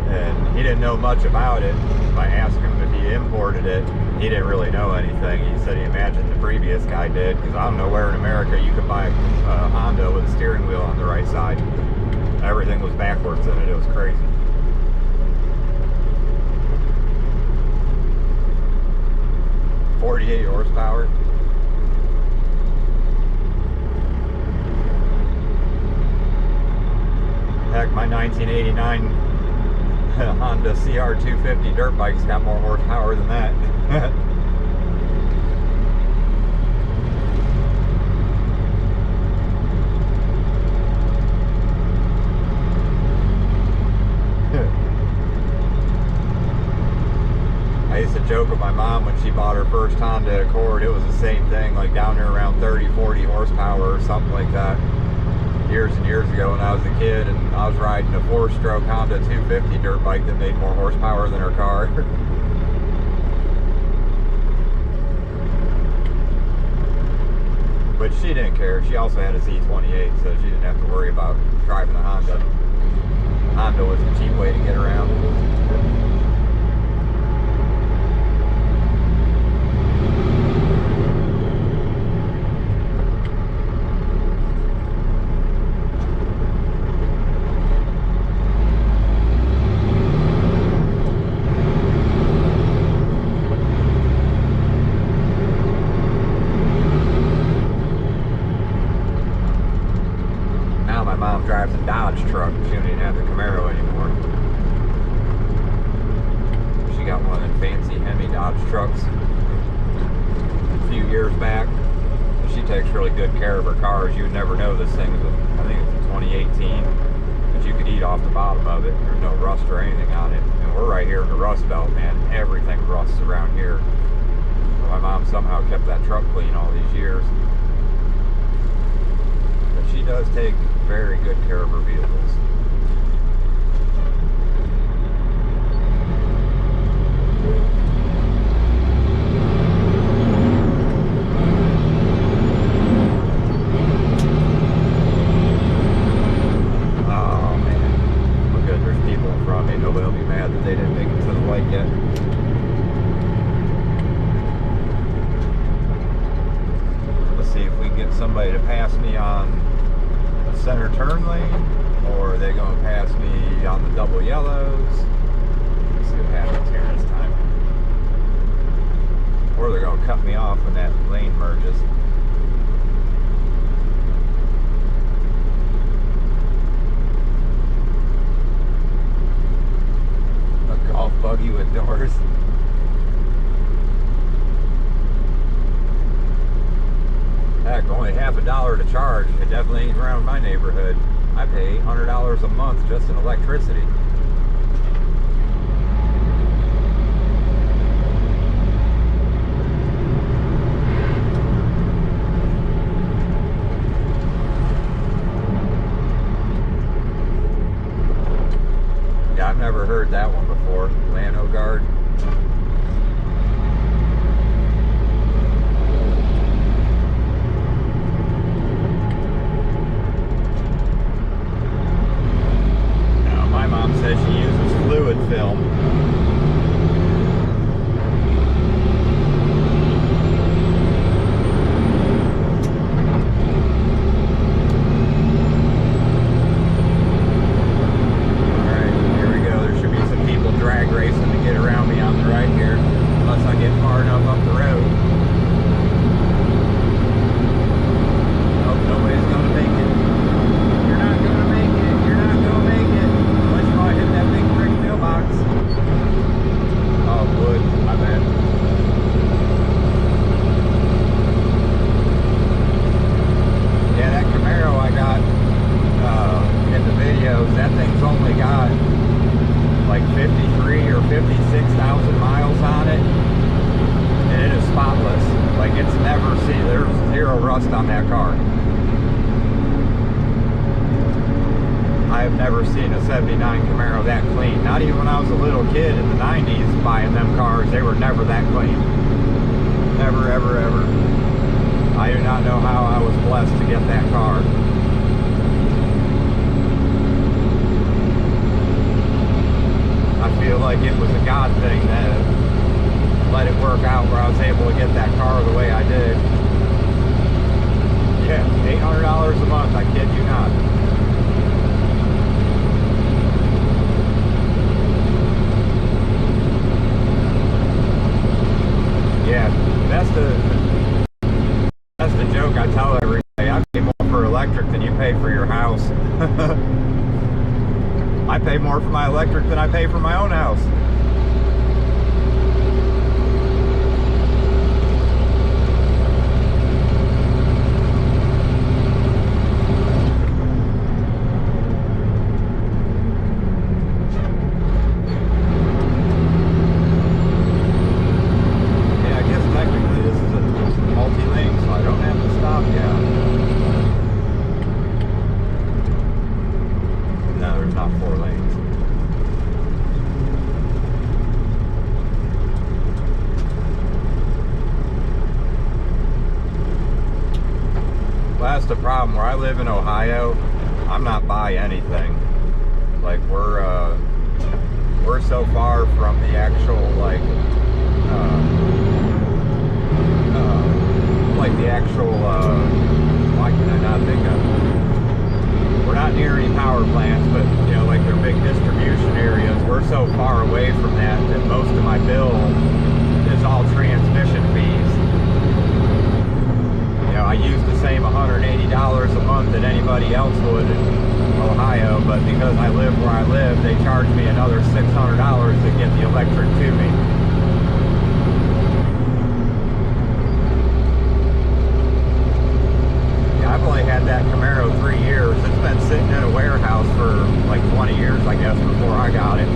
[SPEAKER 1] And he didn't know much about it. I asked him if he imported it. He didn't really know anything. He said he imagined the previous guy did, because I don't know where in America you could buy a Honda with a steering wheel on the right side. Everything was backwards in it. It was crazy. .48 horsepower. Heck, my 1989 Honda CR250 dirt bike's got more horsepower than that. I used to joke with my mom when she bought her first Honda Accord. It was the same thing, like down there around 30-40 horsepower or something like that. Years and years ago when I was a kid, and I was riding a 4-stroke Honda 250 dirt bike that made more horsepower than her car. But she didn't care. She also had a Z28, so she didn't have to worry about driving a Honda. Honda was a cheap way to get around. Drives a Dodge truck. She don't even have the Camaro anymore. She got one of them fancy Hemi Dodge trucks a few years back. She takes really good care of her cars. You would never know this thing was I think it's a 2018, but you could eat off the bottom of it. There's no rust or anything on it. And we're right here in the Rust Belt, man. Everything rusts around here. So my mom somehow kept that truck clean all these years. But she does take very good care of her vehicles. Oh man, look good, there's people in front of me. Nobody will be mad that they didn't make it to the light yet. Let's see if we can get somebody to pass me on center turn lane, or are they going to pass me on the double yellows? Let's see what happens here this time. Or they're going to cut me off when that lane merges. A golf buggy with doors. Heck, only $50 to charge. It definitely ain't around my neighborhood. I pay $800 a month just in electricity. Yeah, I've never heard that one before. Lano Guard.
[SPEAKER 2] zero rust on that car. I have never seen a 79 Camaro that clean. Not even when I was a little kid in the 90s buying them cars, they were never that clean. Never, ever, ever. I do not know how I was blessed to get that car. I feel like it was a God thing that let it work out where I was able to get that car the way I did. Yeah, $800 a month, I kid you not. Yeah, that's the joke I tell every day. I pay more for electric than you pay for your house. I pay more for my electric than I pay for my own house. That's the problem. Where I live in Ohio, I'm not by anything. Like we're so far from the actual like the actual why can I not think of? We're not near any power plants, but you know, like their big distribution areas. We're so far away from that most of my bill is all transmission fees. You know, I use the same $180 a month that anybody else would in Ohio, but because I live where I live, they charge me another $600 to get the electric to me. Yeah, I've only had that Camaro 3 years. It's been sitting in a warehouse for like 20 years, I guess, before I got it.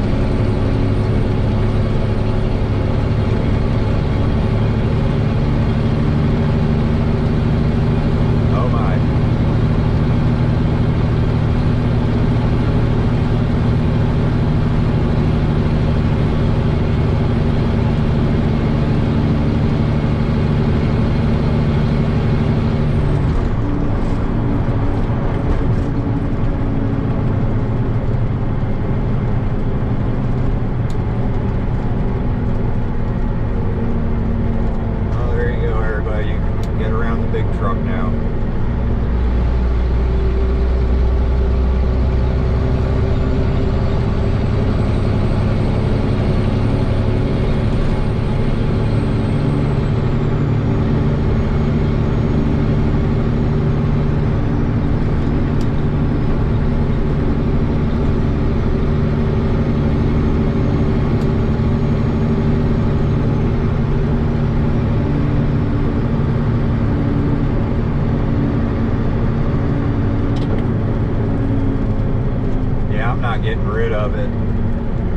[SPEAKER 2] Getting rid of it.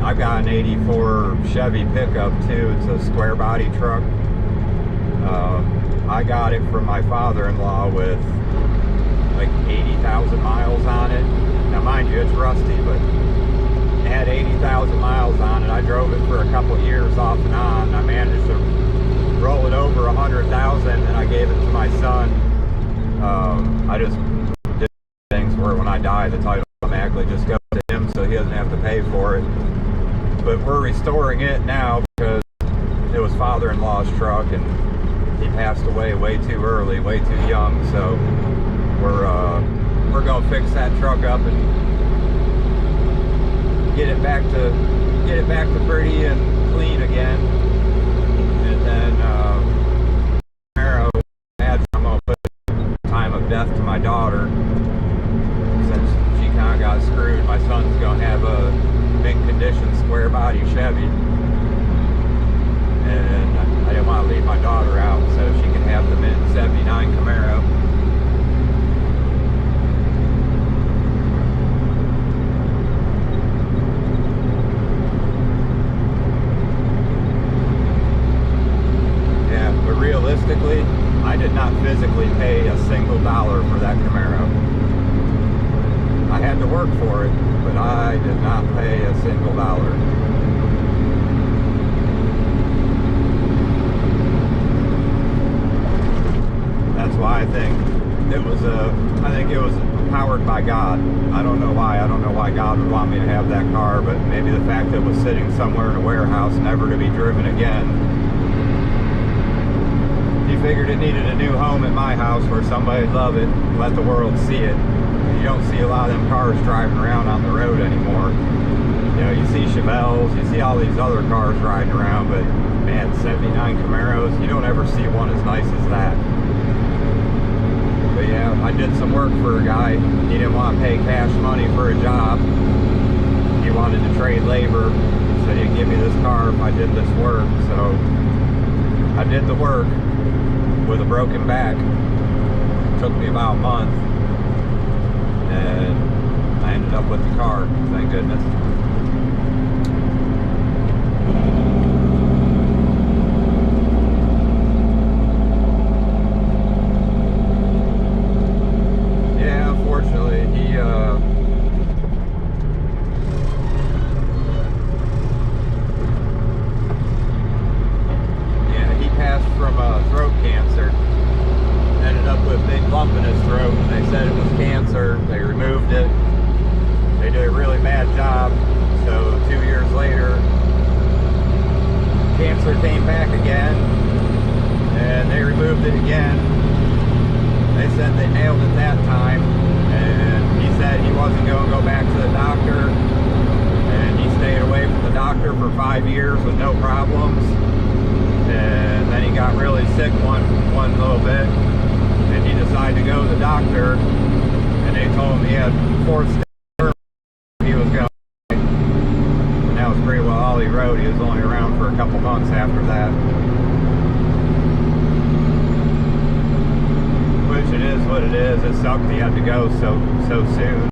[SPEAKER 2] I've got an 84 Chevy pickup too. It's a square body truck. I got it from my father-in-law with like 80,000 miles on it. Now mind you, it's rusty, but it had 80,000 miles on it. I drove it for a couple years off and on. I managed to roll it over 100,000 and I gave it to my son. I just did things where when I die, the title automatically just goes to him, so he doesn't have to pay for it. But we're restoring it now because it was father-in-law's truck and he passed away way too early, way too young. So we're gonna fix that truck up and get it back to pretty and clean again. And then Camaro, I'm gonna put time of death to my daughter. I got screwed. My son's gonna have a mint condition square body Chevy, and I didn't want to leave my daughter out, so she can have the mint 79 Camaro. Yeah, but realistically, I did not physically pay had to work for it, but I did not pay a single dollar. That's why I think it was powered by God. I don't know why. I don't know why God would want me to have that car, but maybe the fact that it was sitting somewhere in a warehouse, never to be driven again. He figured it needed a new home at my house where somebody'd love it, let the world see it. You don't see a lot of them cars driving around on the road anymore. You know, you see Chevelles, you see all these other cars riding around, but man, 79 Camaros, you don't ever see one as nice as that. But yeah, I did some work for a guy. He didn't want to pay cash money for a job. He wanted to trade labor. He said he'd give me this car if I did this work. So I did the work with a broken back. It took me about a month. And I ended up with the car, thank goodness. Came back again, and they removed it again. They said they nailed it that time, and he said he wasn't going to go back to the doctor, and he stayed away from the doctor for 5 years with no problems. And then he got really sick one little bit, and he decided to go to the doctor, and they told him he had 4 stage he was going. And that was pretty well all he wrote. He was only around for a couple months after that. Which it is what it is. It sucked he had to go so soon.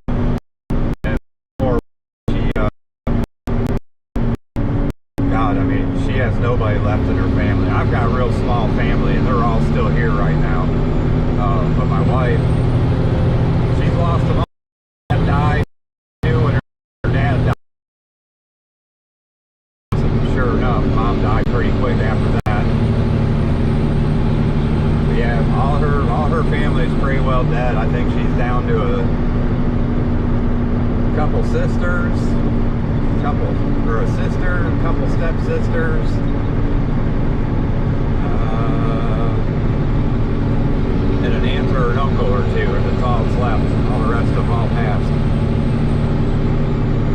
[SPEAKER 2] And before she, God, I mean, she has nobody left in her family. I've got a real small family, and they're all still here right now. But my wife, she's lost a mom. Dad died. Sure enough, Mom died pretty quick after that. But yeah, all her family's pretty well dead. I think she's down to a couple sisters, a sister, a couple stepsisters, and an aunt or an uncle or two, and that's all that's left. All the rest of them all passed.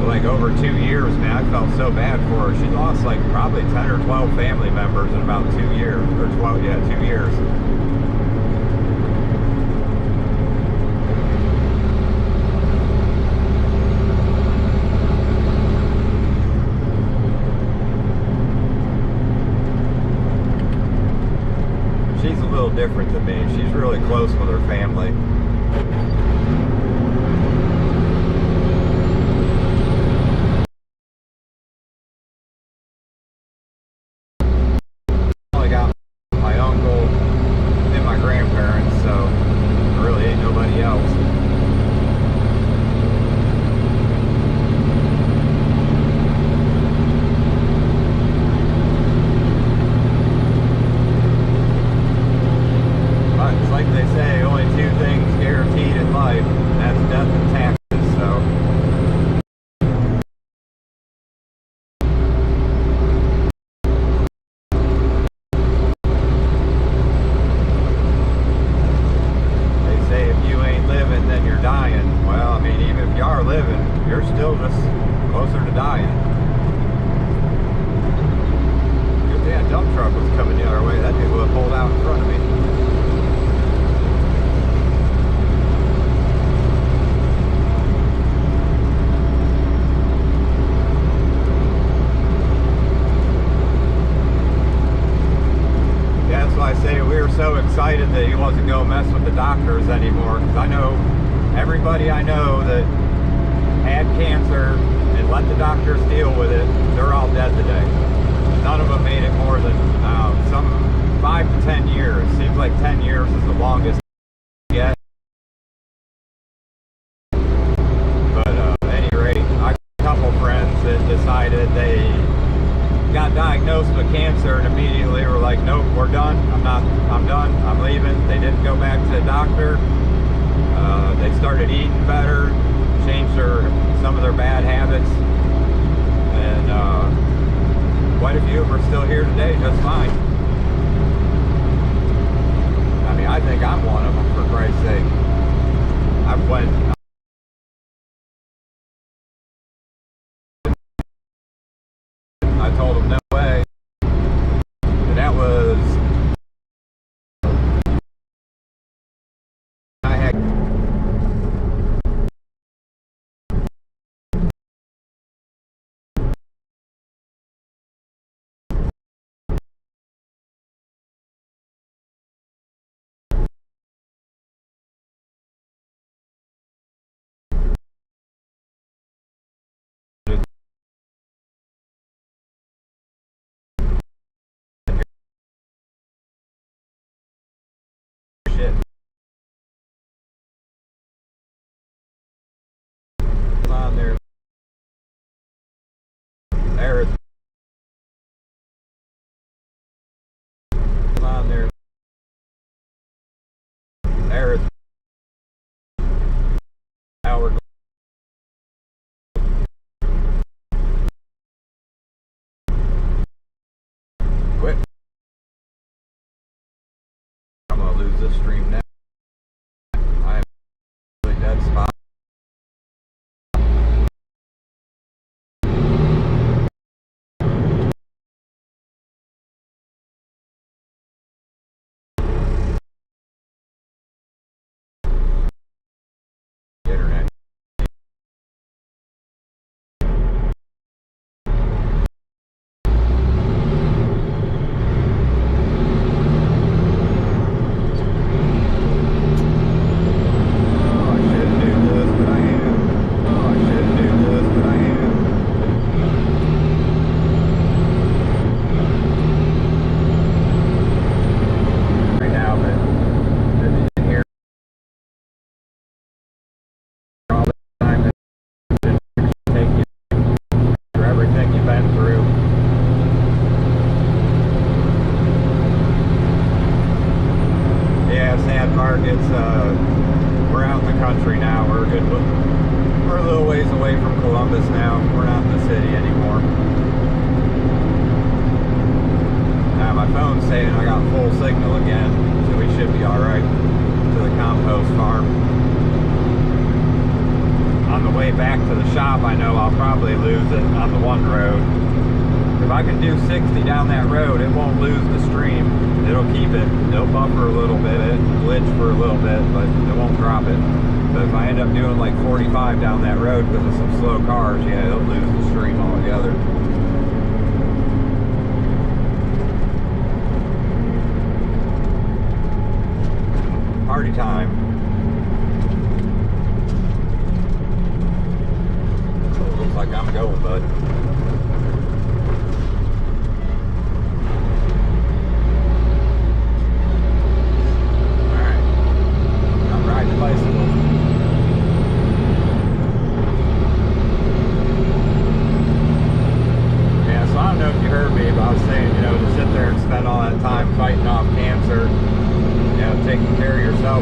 [SPEAKER 2] Like over 2 years, man, I felt so bad for her. She lost like probably 10 or 12 family members in about 2 years, or 12, yeah, 2 years. She's a little different than me. She's really close with her family. So excited that he wasn't going to mess with the doctors anymore, because I know everybody I know that had cancer and let the doctors deal with it, they're all dead today. None of them made it more than some 5 to 10 years. Seems like 10 years is the longest yet. But
[SPEAKER 1] they got diagnosed with cancer and immediately were like, nope, we're done. I'm done. I'm leaving. They didn't go back to the doctor. They started eating better, changed some of their bad habits, and quite a few of them are still here today just fine. I mean, I think I'm one of them, for Christ's sake. I told them no way, and that was I had shit on there. There on there. There. Now we're quit. I'm gonna lose this stream now. I am really dead spot. Internet. We're out in the country now. We're a little ways away from Columbus now. We're not in the city anymore. My phone's saying I got full signal again, so we should be alright to the compost farm. On the way back to the shop, I know I'll probably lose it on the one road. If I can do 60 down that road, it won't lose the stream. It'll keep it. It'll buffer a little bit, it'll glitch for a little bit, but it won't drop it. But if I end up doing like 45 down that road because of some slow cars, yeah, it'll lose the stream altogether. Party time. So it looks like I'm going, bud.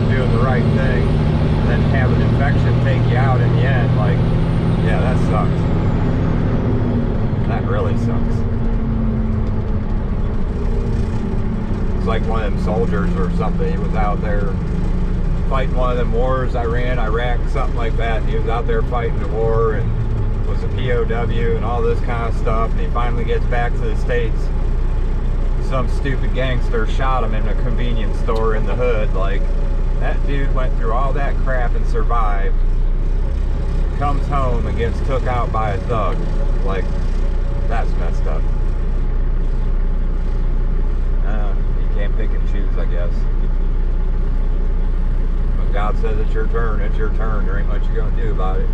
[SPEAKER 1] Doing the right thing, and then have an infection take you out in the end. Like, yeah, that sucks. That really sucks. It's like one of them soldiers or something. He was out there fighting one of them wars, Iran, Iraq, something like that. He was out there fighting the war and was a POW and all this kind of stuff. And he finally gets back to the States. Some stupid gangster shot him in a convenience store in the hood. Like, that dude went through all that crap and survived, comes home and gets took out by a thug. Like, that's messed up. You can't pick and choose, I guess. When God says it's your turn, it's your turn. There ain't much you're gonna do about it.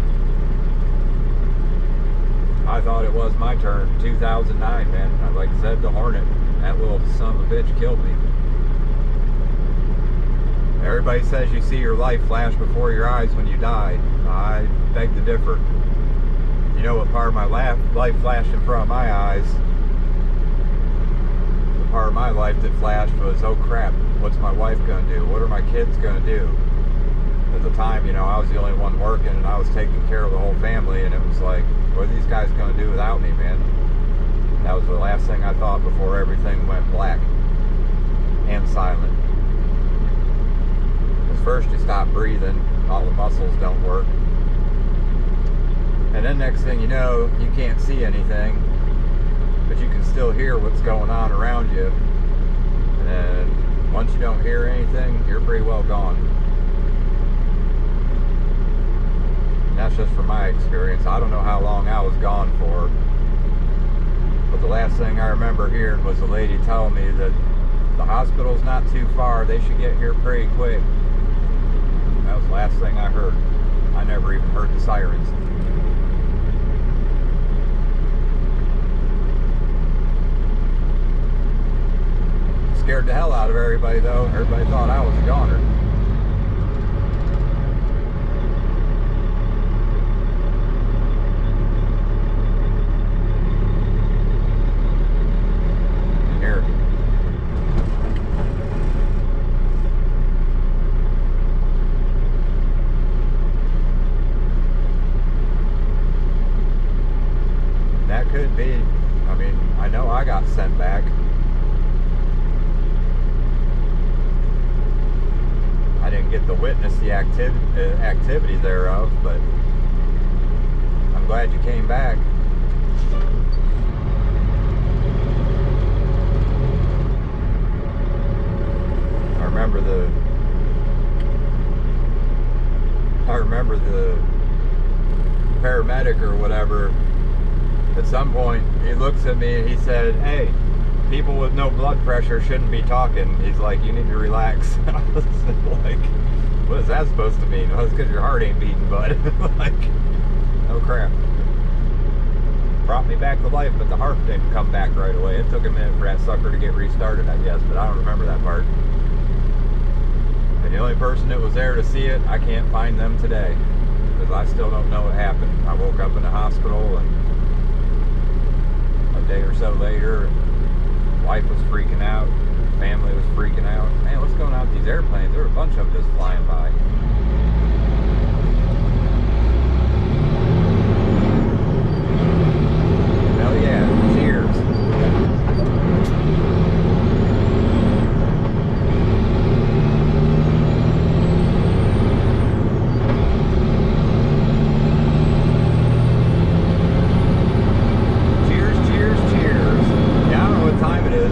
[SPEAKER 1] I thought it was my turn. 2009, man. Like I said, the Hornet, that little son of a bitch killed me. Everybody says you see your life flash before your eyes when you die. I beg to differ.
[SPEAKER 2] You know what part of my life flashed in front of my eyes? The part of my life that flashed was, oh crap, what's my wife gonna do? What are my kids gonna do? At the time, you know, I was the only one working and I was taking care of the whole family, and it was like, what are these guys gonna do without me, man? That was the last thing I thought before everything went black and silent. Because first you stop breathing, all the muscles don't work. And then next thing you know, you can't see anything, but you can still hear what's going on around you. And then once you don't hear anything, you're pretty well gone. And that's just from my experience. I don't know how long I was gone for, but the last thing I remember hearing was a lady telling me that the hospital's not too far, they should get here pretty quick. That was the last thing I heard. I never even heard the sirens. Scared the hell out of everybody though. Everybody thought I was a goner. Here. That could be. I mean, I know I got sent back. I didn't get to witness the activity thereof, but I'm glad you came back. I remember the paramedic or whatever, at some point he looks at me and he said, "Hey, people with no blood pressure shouldn't be talking." He's like, "You need to relax." I was like, what is that supposed to mean? Well, it's because your heart ain't beating, bud. Like, oh crap. Brought me back to life, but the heart didn't come back right away. It took a minute for that sucker to get restarted, I guess, but I don't remember that part. And the only person that was there to see it, I can't find them today, because I still don't know what happened. I woke up in the hospital, and a day or so later, wife was freaking out, family was freaking out. Man, what's going on with these airplanes? There were a bunch of them just flying by. Hell yeah, cheers.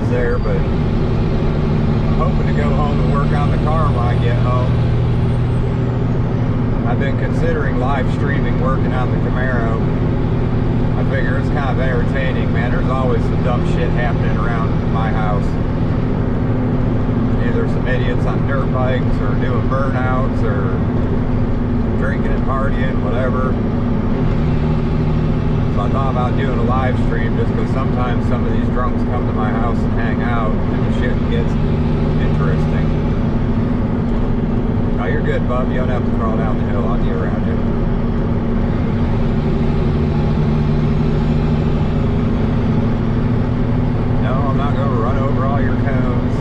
[SPEAKER 2] There, but I'm hoping to go home and work on the car when I get home. I've been considering live streaming working on the Camaro. I figure it's kind of entertaining, man. There's always some dumb shit happening around my house. Either some idiots on dirt bikes or doing burnouts or drinking and partying, whatever. So I thought about doing a live stream just because sometimes some of these drunks come to my house and hang out and the shit gets interesting. Oh, you're good, bub. You don't have to crawl down the hill. I'll get around you. No, I'm not going to run over all your cones.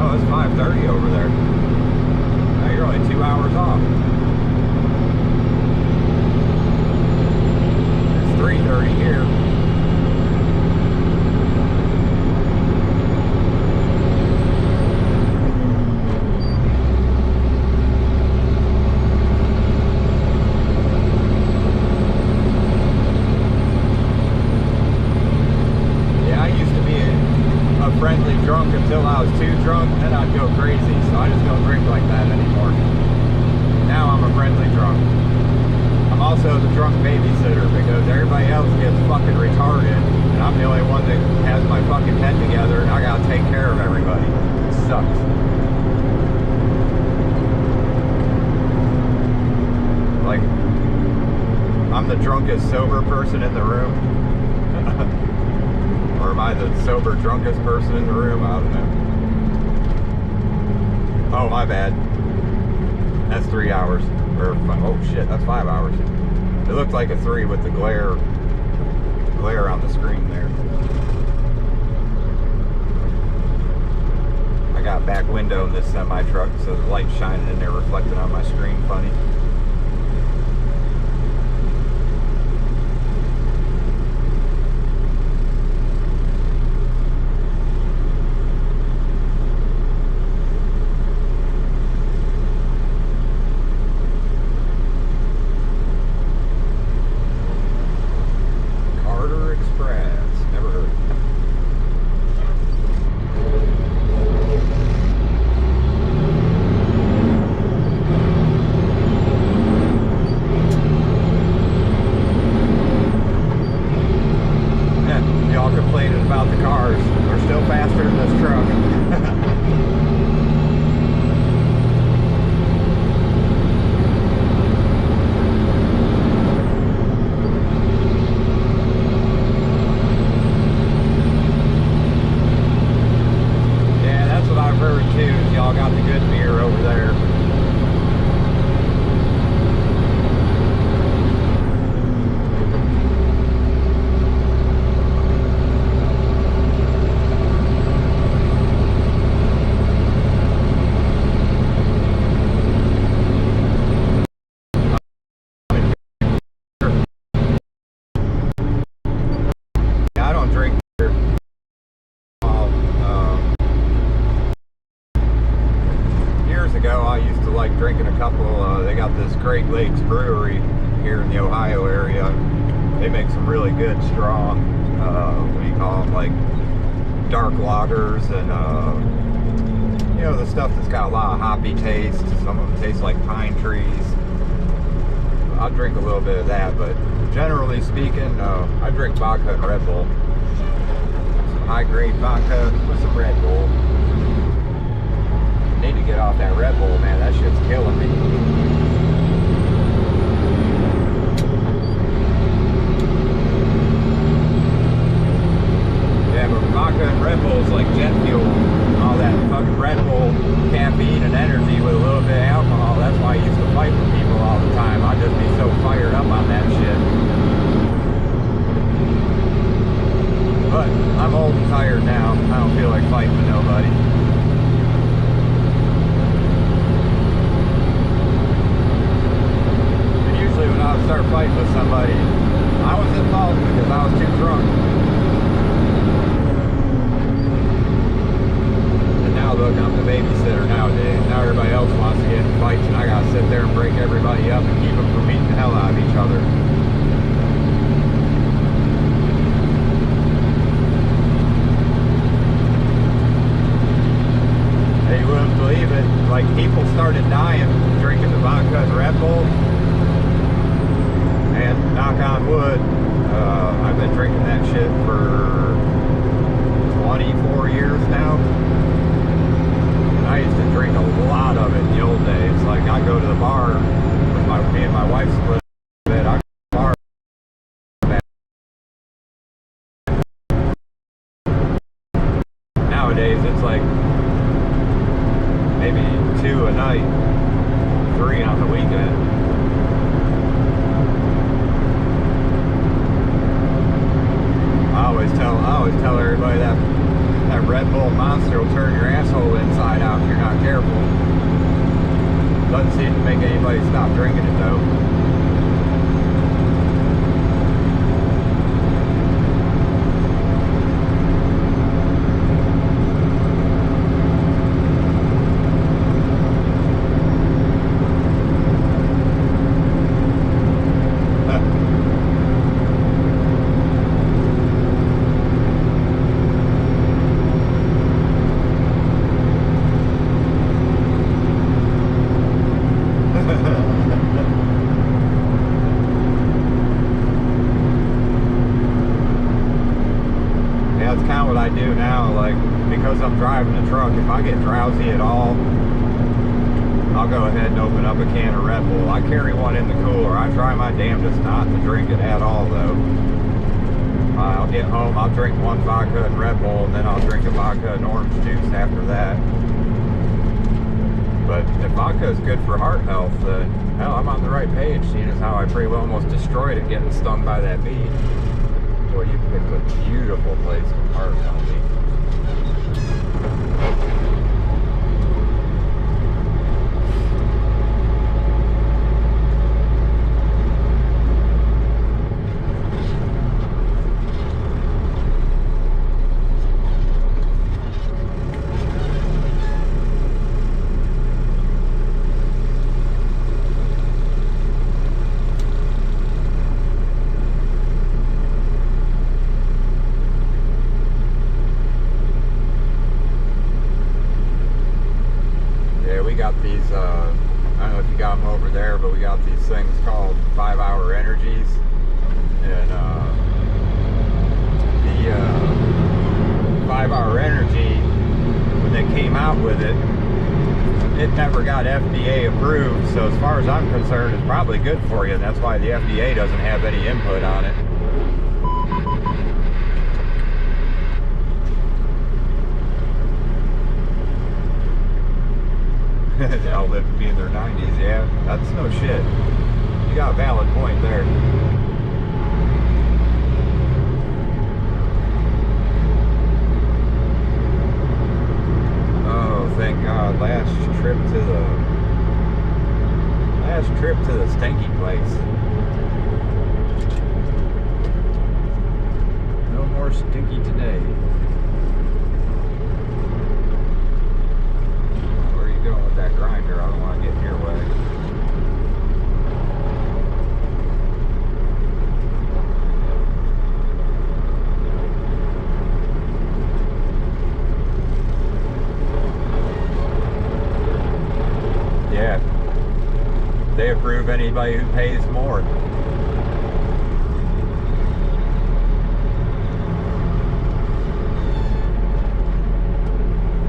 [SPEAKER 2] Oh, it's 5:30 over there. Now you're only 2 hours off. 3:30 here. Yeah, I used to be a friendly drunk until I was too drunk, then I'd go crazy, so I just don't drink like that anymore. Now I'm a friendly drunk. I'm also the drunk babysitter because everybody else gets fucking retarded and I'm the only one that has my fucking head together and I gotta take care of everybody. It sucks. Like, I'm the drunkest sober person in the room. Or am I the sober drunkest person in the room? I don't know. Oh, my bad. That's 3 hours. Oh shit, that's 5 hours. It looked like a 3 with the glare on the screen there. I got back window in this semi truck, so the light's shining in there, reflecting on my screen funny. About the cars. They're still faster than this truck. Yeah, that's what I've heard too. Y'all got the good beer over there. I used to like drinking a couple, they got this Great Lakes brewery here in the Ohio area. They make some really good strong, what do you call them, like dark lagers and, you know, the stuff that's got a lot of hoppy taste. Some of them taste like pine trees. I'll drink a little bit of that, but generally speaking, I drink vodka and Red Bull. Some high-grade vodka with some Red Bull. Need to get off that Red Bull, man. That shit's killing me. Yeah, but vodka and Red Bull is like jet fuel. All that fucking Red Bull, caffeine and energy with a little bit of alcohol. That's why I used to fight with people all the time. I'd just be so fired up on that shit. But I'm old and tired now. I don't feel like fighting with nobody. When I would start fighting with somebody, I was at fault because I was too drunk. And now look, I'm the babysitter nowadays. Now everybody else wants to get in fights and I gotta sit there and break everybody up and keep them from beating the hell out of each other. Hey, you wouldn't believe it. Like, people started dying drinking the vodka and Red Bull. And knock on wood, I've been drinking that shit for 24 years now. And I used to drink a lot of it in the old days. Like, I'd go to the bar with me and my wife split bed. I'd go to the bar. Nowadays, it's like maybe 2 a night, 3 on the weekend. I always tell everybody that Red Bull Monster will turn your asshole inside out if you're not careful. Doesn't seem to make anybody stop drinking it though. I do now, like, because I'm driving a truck, if I get drowsy at all, I'll go ahead and open up a can of Red Bull. I carry one in the cooler. I try my damnedest not to drink it at all, though. I'll get home, I'll drink one vodka and Red Bull, and then I'll drink a vodka and orange juice after that. But if vodka is good for heart health, hell, I'm on the right page, seeing as how I pretty well almost destroyed it getting stung by that bee. Boy, you picked a beautiful place to park, LB. I don't know if you got them over there, but we got these things called 5-hour energies, and the 5-hour energy, when they came out with it, it never got FDA approved, so as far as I'm concerned, it's probably good for you, and that's why the FDA doesn't have any input on it. They'll live to be in their 90s, yeah. That's no shit. You got a valid point there. Oh, thank God. Last trip to the stinky place. No more stinky today. That grinder, I don't want to get in your way. Yeah, they approve anybody who pays more.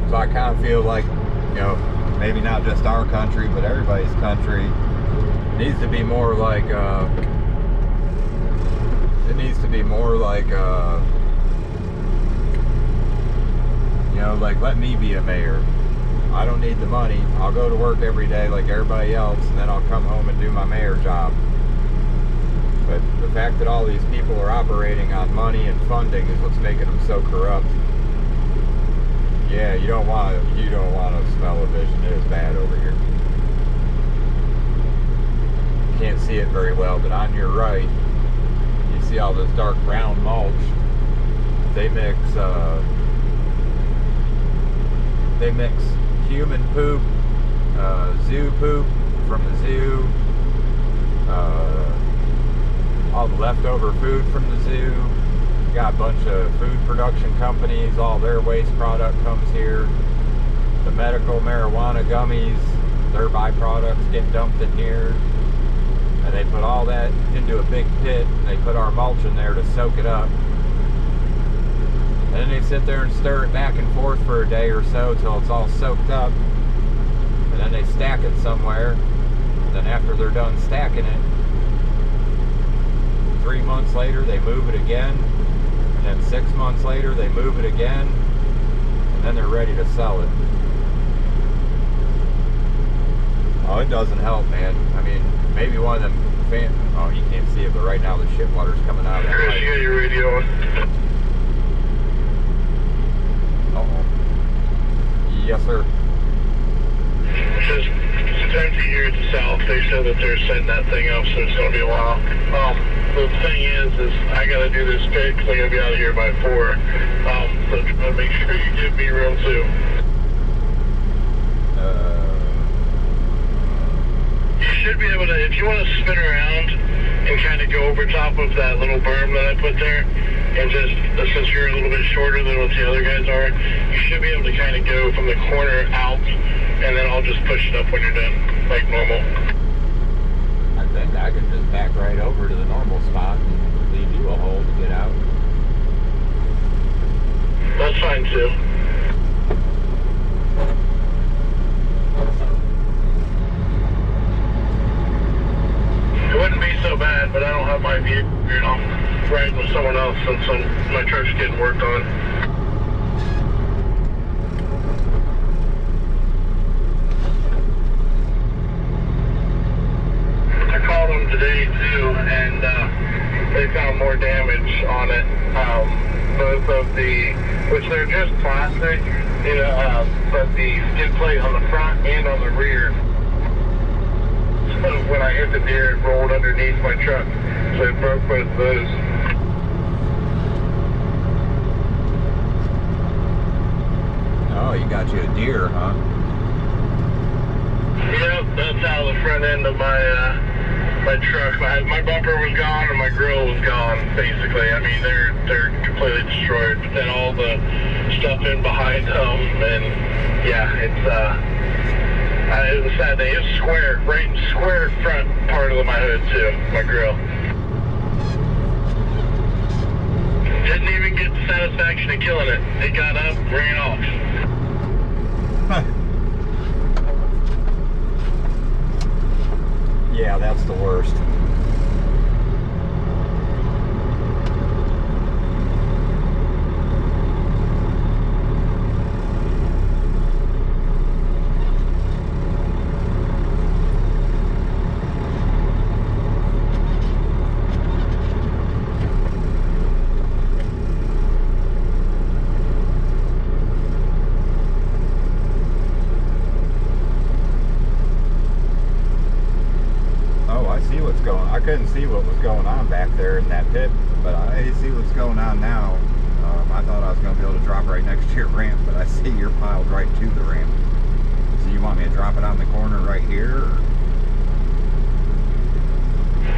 [SPEAKER 2] So I kind of feel like, you know, maybe not just our country, but everybody's country needs to be more like, you know, like, let me be a mayor. I don't need the money. I'll go to work every day like everybody else, and then I'll come home and do my mayor job. But the fact that all these people are operating on money and funding is what's making them so corrupt. Yeah, you don't want to smell a vision. It is bad over here. Can't see it very well, but on your right, you see all this dark brown mulch. They mix human poop, zoo poop from the zoo, all the leftover food from the zoo. Got a bunch of food production companies, all their waste product comes here. The medical marijuana gummies, their byproducts get dumped in here. And they put all that into a big pit, and they put our mulch in there to soak it up. And then they sit there and stir it back and forth for a day or so till it's all soaked up. And then they stack it somewhere. And then after they're done stacking it, 3 months later they move it again. And 6 months later they move it again, and then they're ready to sell it. Oh, it doesn't help, man. I mean, maybe one of them oh, you can't see it, but right now the shit water's coming out of
[SPEAKER 3] Chris, you got your radio on.
[SPEAKER 2] Uh-oh. Yes, sir.
[SPEAKER 3] It's empty here at the south. They said that they're setting that thing up, so it's going to be a while. The thing is I got to do this pit because I got to be out of here by 4. So try to make sure you give me room too. You should be able to, if you want to spin around and kind of go over top of that little berm that I put there, and just, since you're a little bit shorter than what the other guys are, you should be able to kind of go from the corner out, and then I'll just push it up when you're done, like normal.
[SPEAKER 2] I think I could just back right over to the normal spot and leave you a hole to get out.
[SPEAKER 3] That's fine too. It wouldn't be so bad, but I don't have my vehicle, you know, riding with someone else since my truck's getting worked on. them today too, and they found more damage on it. Both of the, which they're just plastic, you know, but the skid plate on the front and on the rear. So when I hit the deer, it rolled underneath my truck, so it broke both of those.
[SPEAKER 2] Oh, you got you a deer, huh?
[SPEAKER 3] Yep, that's how the front end of my my truck. My bumper was gone and my grill was gone. Basically, I mean they're completely destroyed. But then all the stuff in behind them, and yeah, it was a sad day. It was square, right square front part of my hood too, my grill. Didn't even get the satisfaction of killing it. It got up, ran off.
[SPEAKER 2] Yeah, that's the worst. I couldn't see what was going on back there in that pit, but I see what's going on now. I thought I was going to be able to drop right next to your ramp, but I see you're piled right to the ramp. So you want me to drop it on the corner right here? Or?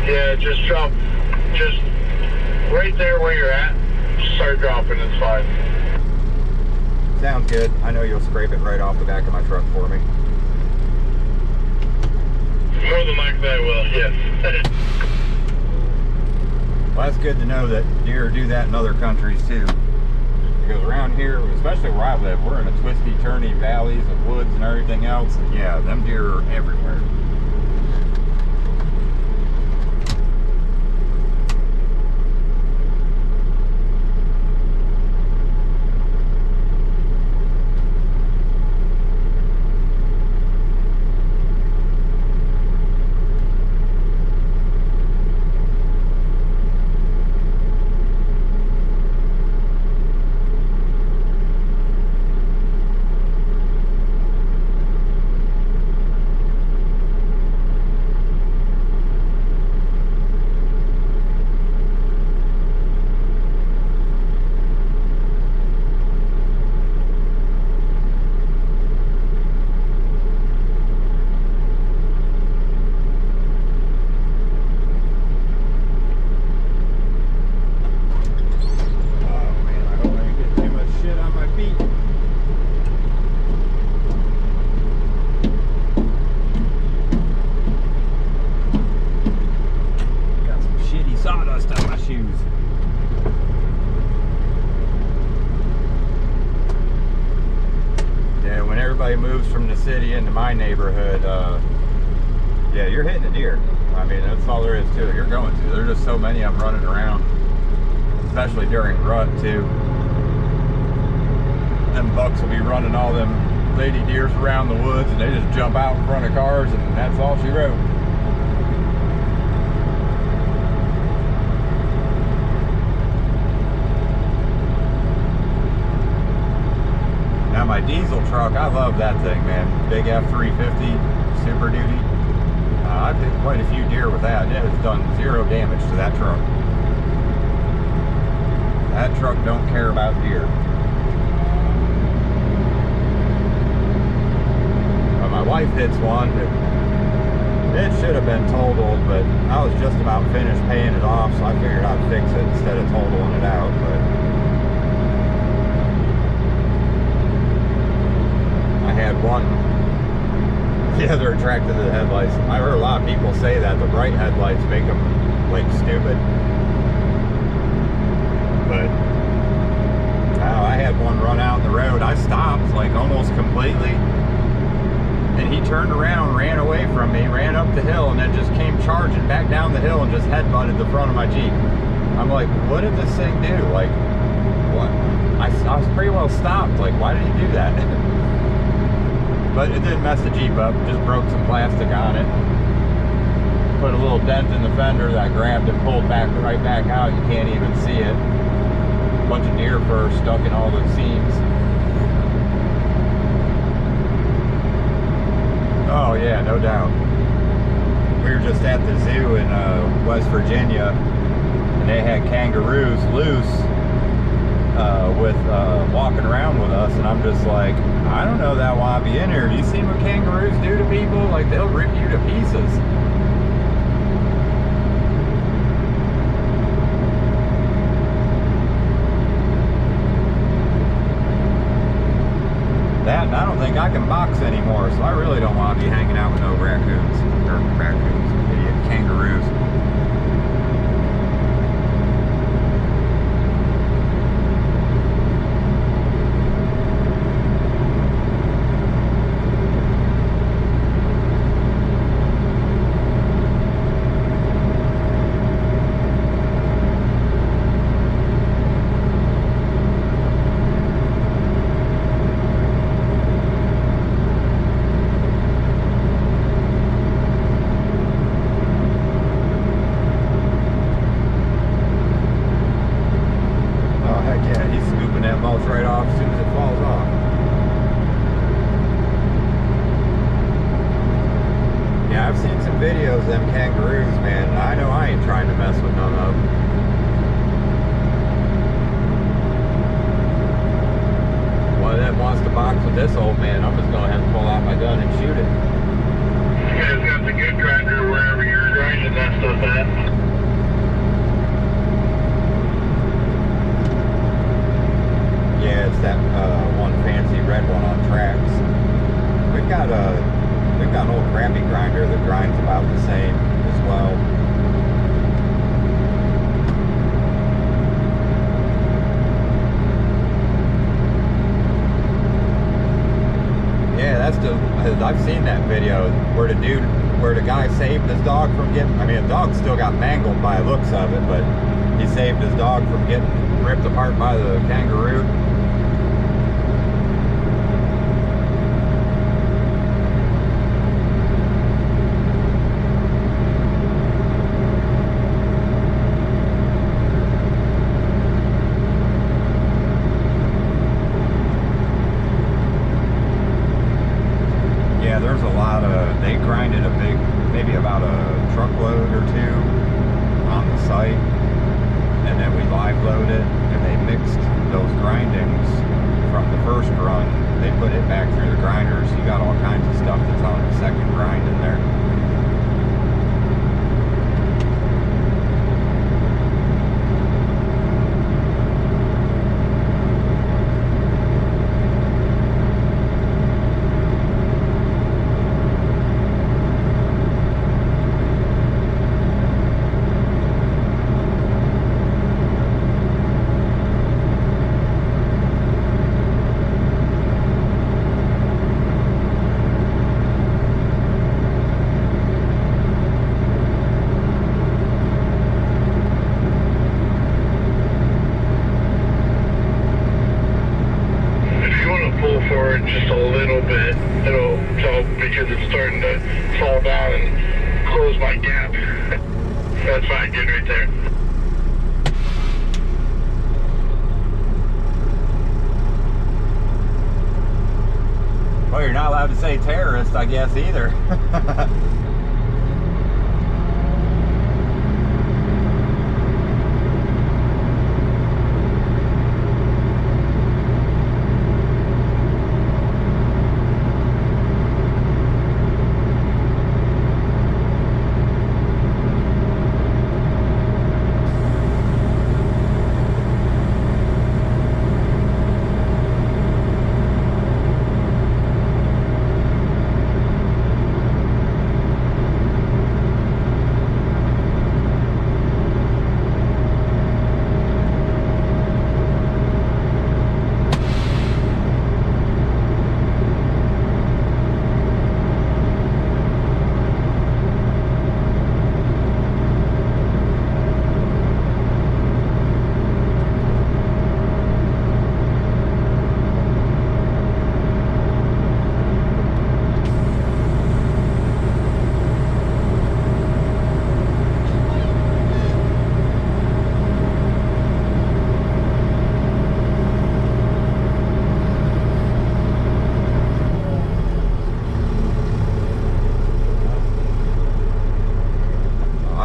[SPEAKER 3] Yeah, just drop, just right there where you're at. Start dropping, it's fine.
[SPEAKER 2] Sounds good. I know you'll scrape it right off the back of my truck for me.
[SPEAKER 3] More than likely I will, yes.
[SPEAKER 2] Well, that's good to know that deer do that in other countries too. Because around here, especially where I live, we're in a twisty, turny valleys of woods and everything else. And yeah, them deer are everywhere. Moves from the city into my neighborhood, yeah, you're hitting a deer. I mean, that's all there is to it. You're going to. There's just so many of them running around, especially during rut too. Them bucks will be running all them lady deers around the woods, and they just jump out in front of cars, and that's all she wrote. Now my diesel truck, I love that thing, man. Big F350 Super Duty. I've hit quite a few deer with that, and it has done zero damage to that truck. That truck don't care about deer. But my wife hits one. It should have been totaled, but I was just about finished paying it off, so I figured I'd fix it instead of totaling it out. But I had one, yeah, they're attracted to the headlights. I heard a lot of people say that the bright headlights make them like stupid. But I had one run out the road. I stopped like almost completely, and he turned around, ran away from me, ran up the hill, and then just came charging back down the hill and just headbutted the front of my Jeep. I'm like, what did this thing do? Like, what? I was pretty well stopped. Like, why did he do that? But it didn't mess the Jeep up, just broke some plastic on it.
[SPEAKER 1] put a little dent in the fender that I grabbed and pulled back right back out. You can't even see it. A bunch of deer fur stuck in all the seams. Oh yeah, no doubt. We were just at the zoo in West Virginia, and they had kangaroos loose with walking around with us, and I'm just like, I don't know that I want to be in here. Do you see what kangaroos do to people? Like, they'll rip you to pieces. That, and I don't think I can box anymore, so I really don't want to be hanging out with no raccoons, idiot kangaroos. Right off as soon as it falls off. Yeah, I've seen some videos of them kangaroos, man, and I know I ain't trying to mess with none of them. One of them wants to box with this old man, I'm just going to have to pull out my gun and shoot it.
[SPEAKER 3] You guys got the good grinder wherever you're grinding that stuff at.
[SPEAKER 1] Yeah, it's that one fancy red one on tracks. We've got an old crappy grinder that grinds about the same as well. Yeah, I've seen that video where the guy saved his dog from getting, I mean, the dog still got mangled by the looks of it, but he saved his dog from getting ripped apart by the kangaroo. There's a lot of, they grinded maybe about a truckload or two on the site, and then we live loaded, and they mixed those grindings from the first run. They put it back through the grinder, so you got all kinds of stuff that's on the second grind in there.
[SPEAKER 3] Just a little bit, it'll help because it's starting to fall down and close my gap. That's fine, good right there.
[SPEAKER 1] Well, you're not allowed to say terrorist, I guess, either.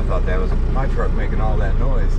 [SPEAKER 2] thought that was my truck making all that noise.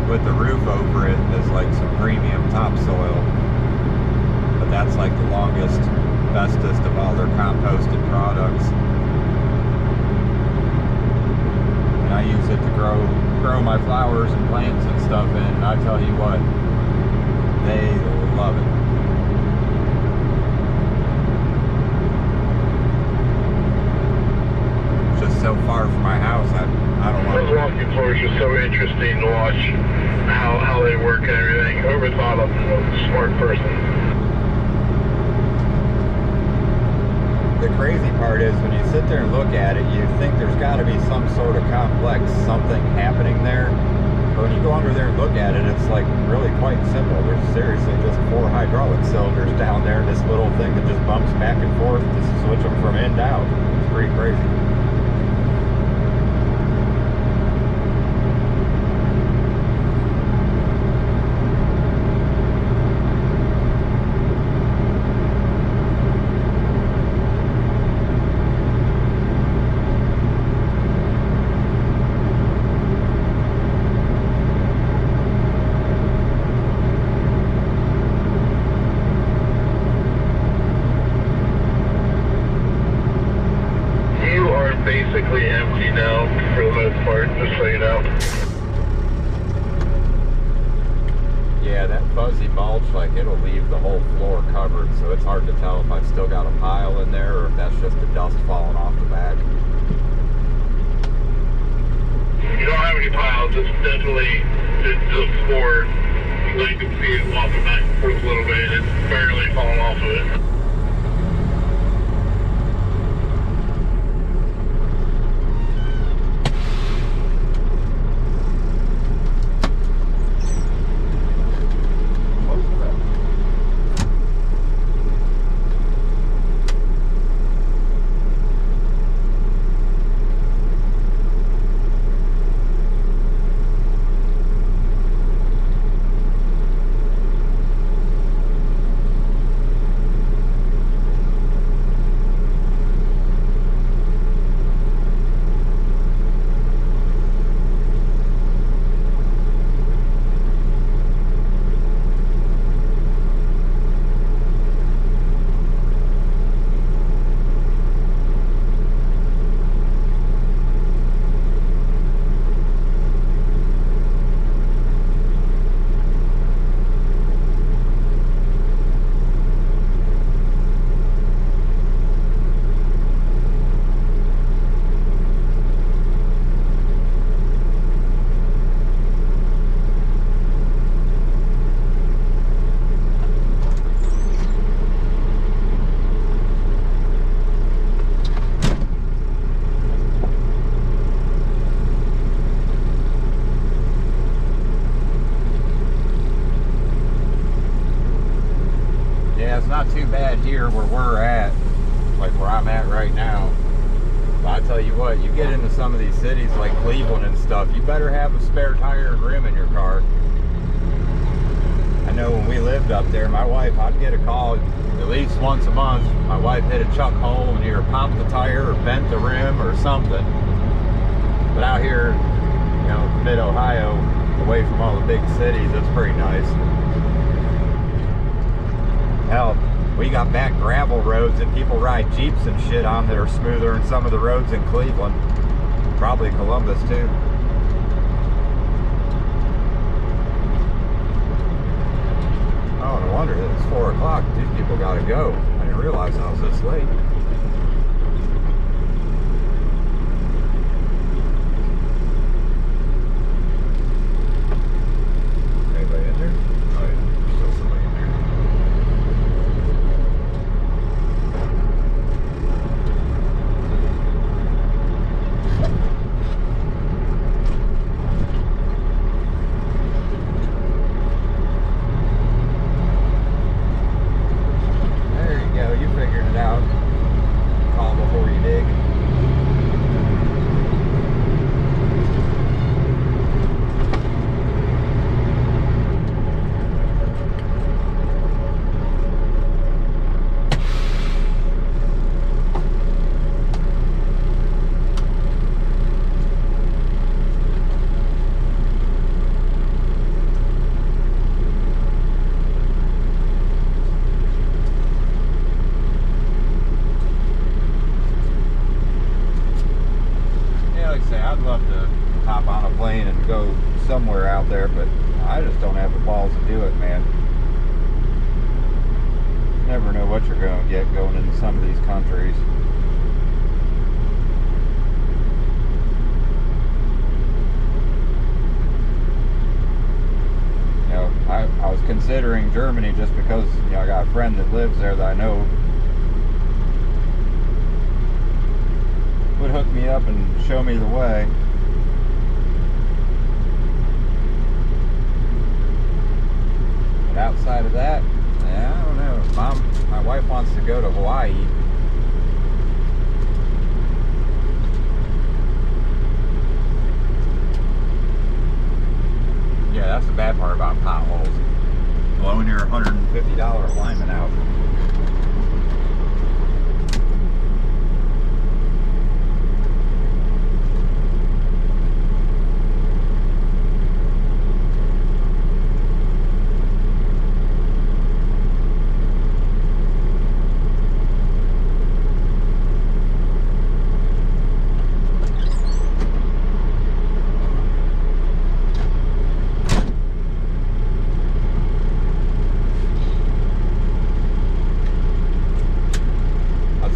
[SPEAKER 2] With the roof over it is like some premium topsoil, but that's like the longest, bestest of all their composted products. And I use it to grow my flowers and plants and stuff in, and I tell you what, they love it. It's just so far from my house, I don't want
[SPEAKER 3] Those
[SPEAKER 2] to.
[SPEAKER 3] walking floors are so interesting to watch how they work and everything. Whoever thought of a smart person.
[SPEAKER 2] The crazy part is when you sit there and look at it, you think there's got to be some sort of complex something happening there. But when you go under there and look at it, it's like really quite simple. There's seriously just 4 hydraulic cylinders down there, and this little thing that just bumps back and forth to switch them from in to out. It's pretty crazy.
[SPEAKER 3] Basically empty now for the most part, just so you know.
[SPEAKER 2] Yeah, that fuzzy mulch, like it'll leave the whole floor covered, so it's hard to tell if I've still got a pile in there or if that's just the dust falling off the back.
[SPEAKER 3] You don't have any piles, it's definitely just more, you can see it walking back and forth a little bit, it's barely falling off of it. Not too bad here where we're at, like where I'm at right now. But
[SPEAKER 1] tell you what, you get into some of these cities like Cleveland and stuff, you better have a spare tire and rim in your car. I know when we lived up there, my wife, I'd get a call at least once a month. My wife hit a chuck hole and either popped the tire or bent the rim or something. But out here, you know, mid-Ohio, away from all the big cities, that's pretty nice. Hell, we got back gravel roads that people ride Jeeps and shit on that are smoother than some of the roads in Cleveland. Probably Columbus too. Oh, no wonder that it's 4 o'clock. These people gotta go. I didn't realize I was this late. Anybody in there? Oh yeah, there's still somebody in there. There you go, you figured it out. Call before you dig. Yeah, like I say, I'd love to hop on a plane and go somewhere out there, but I just don't have the balls to do it, man. Never know what you're going to get going into some of these countries. You know, I was considering Germany just because, you know, I got a friend that lives there that I know would hook me up and show me the way. But outside of that, yeah, I don't know. My wife wants to go to Hawaii. Yeah, that's the bad part about potholes. Blowing your $150 alignment out.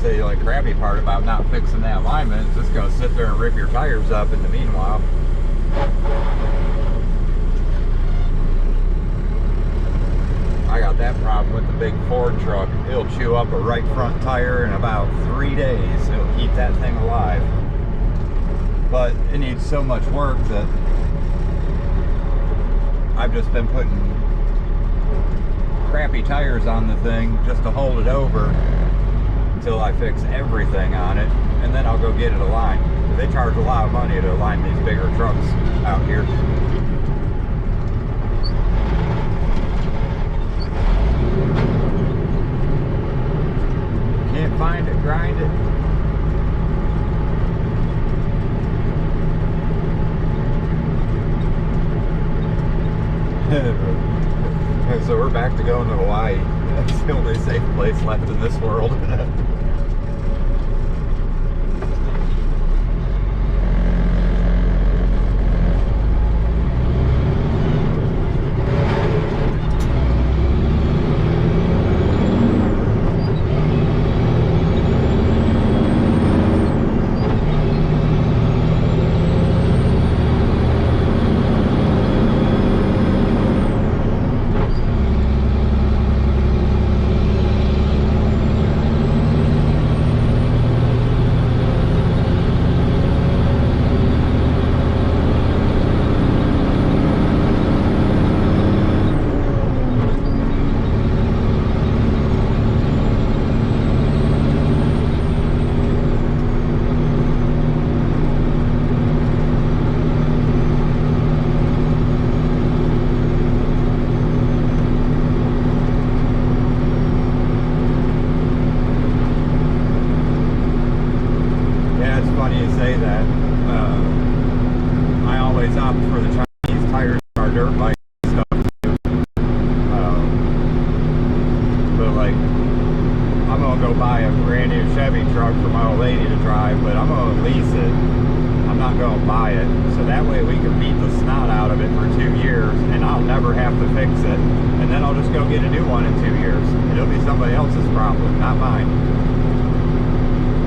[SPEAKER 1] The like crappy part about not fixing that alignment is just going to sit there and rip your tires up in the meanwhile. I got that problem with the big Ford truck. It'll chew up a right front tire in about 3 days. It'll keep that thing alive. But it needs so much work that I've just been putting crappy tires on the thing just to hold it over until I fix everything on it, and then I'll go get it aligned. They charge a lot of money to align these bigger trucks out here. Can't find it, grind it. So we're back to going to Hawaii. That's the only safe place left in this world.
[SPEAKER 2] always say that I always opt for the Chinese tires for our dirt bike stuff too. But like, I'm gonna go buy a brand new Chevy truck for my old lady to drive, but I'm gonna lease it. I'm not gonna buy it, so that way we can beat the snot out of it for 2 years, and I'll never have to fix it. And then I'll just go get a new one in 2 years. It'll be somebody else's problem, not mine.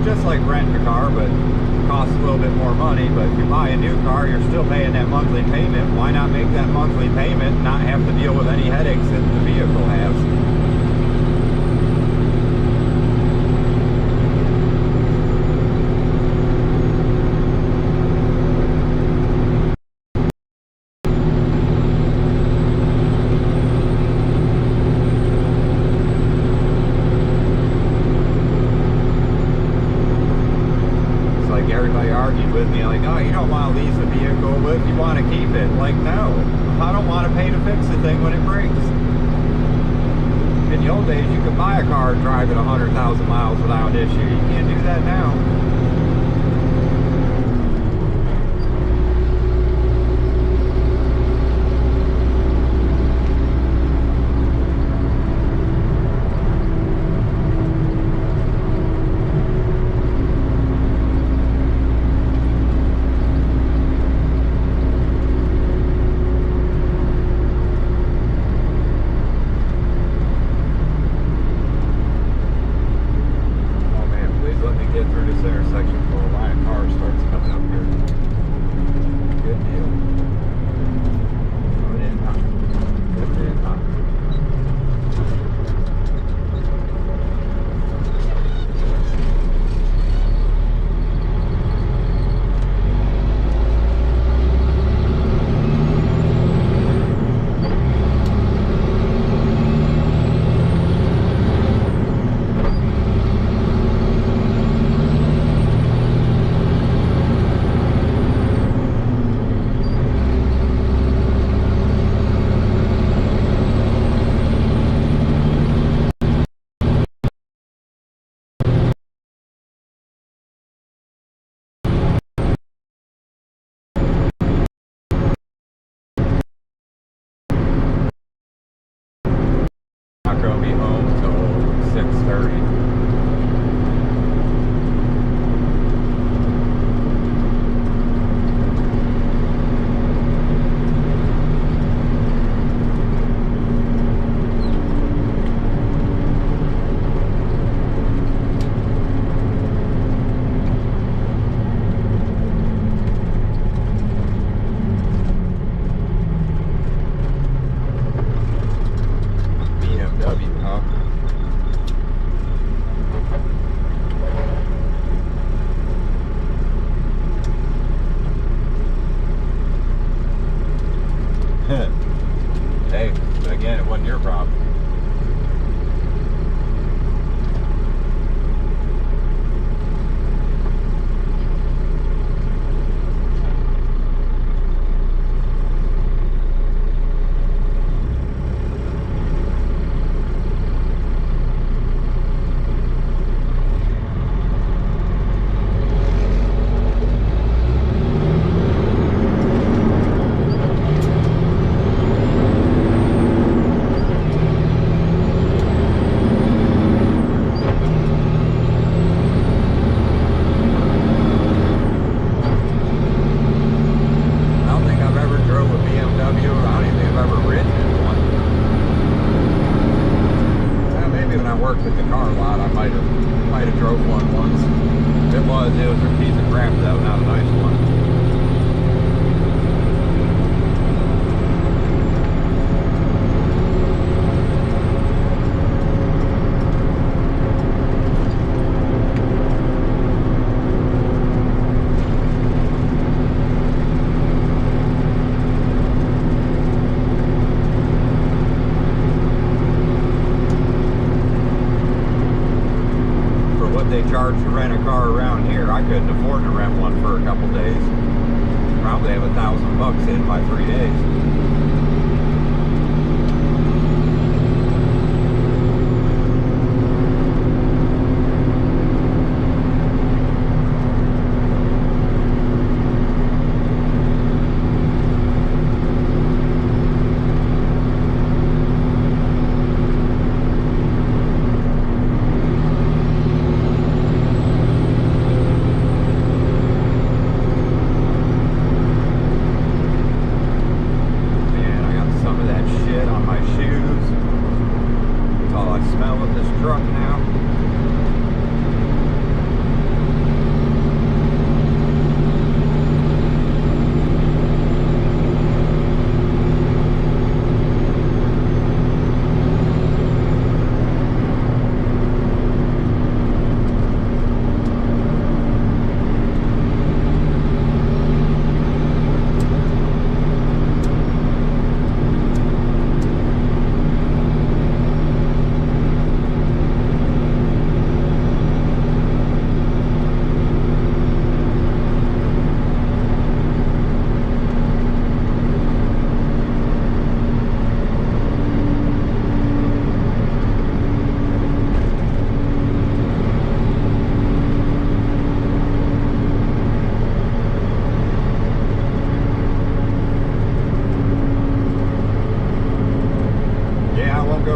[SPEAKER 2] Just like renting a car, but it costs a little bit more money. But if you buy a new car, you're still paying that monthly payment. Why not make that monthly payment and not have to deal with any headaches that the vehicle has? Everybody argued with me like, oh, you don't want to lease a vehicle, but if you want to keep it, like, no, I don't want to pay to fix the thing when it breaks. In the old days, you could buy a car and drive it 100,000 miles without an issue. You can't do that now. Not going to be home till 6:30. Hey, again, it wasn't your problem. Worked at the car lot, I might have drove one once. It was a piece of crap though, not a nice one. They charge to rent a car around here. I couldn't afford to rent one for a couple days. Probably have $1,000 in by 3 days.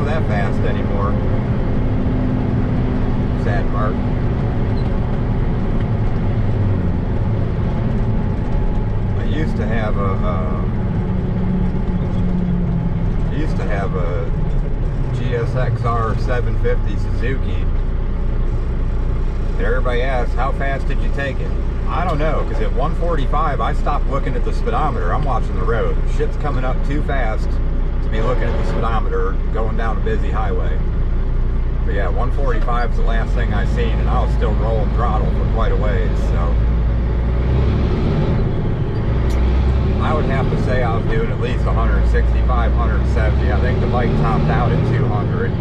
[SPEAKER 2] go that fast anymore. Sad part. I used to have a GSXR 750 Suzuki. And everybody asks, how fast did you take it? I don't know, because at 145 I stopped looking at the speedometer. I'm watching the road. Shit's coming up too fast to be looking at the speedometer going down a busy highway. But yeah, 145 is the last thing I seen, and I was still rolling throttle for quite a ways, so I would have to say I was doing at least 165, 170. I think the bike topped out at 200.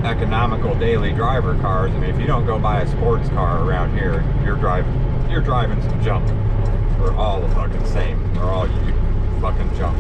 [SPEAKER 2] Economical daily driver cars. I mean, if you don't go buy a sports car around here, you're driving some junk. They're all the fucking same. They're all fucking junk.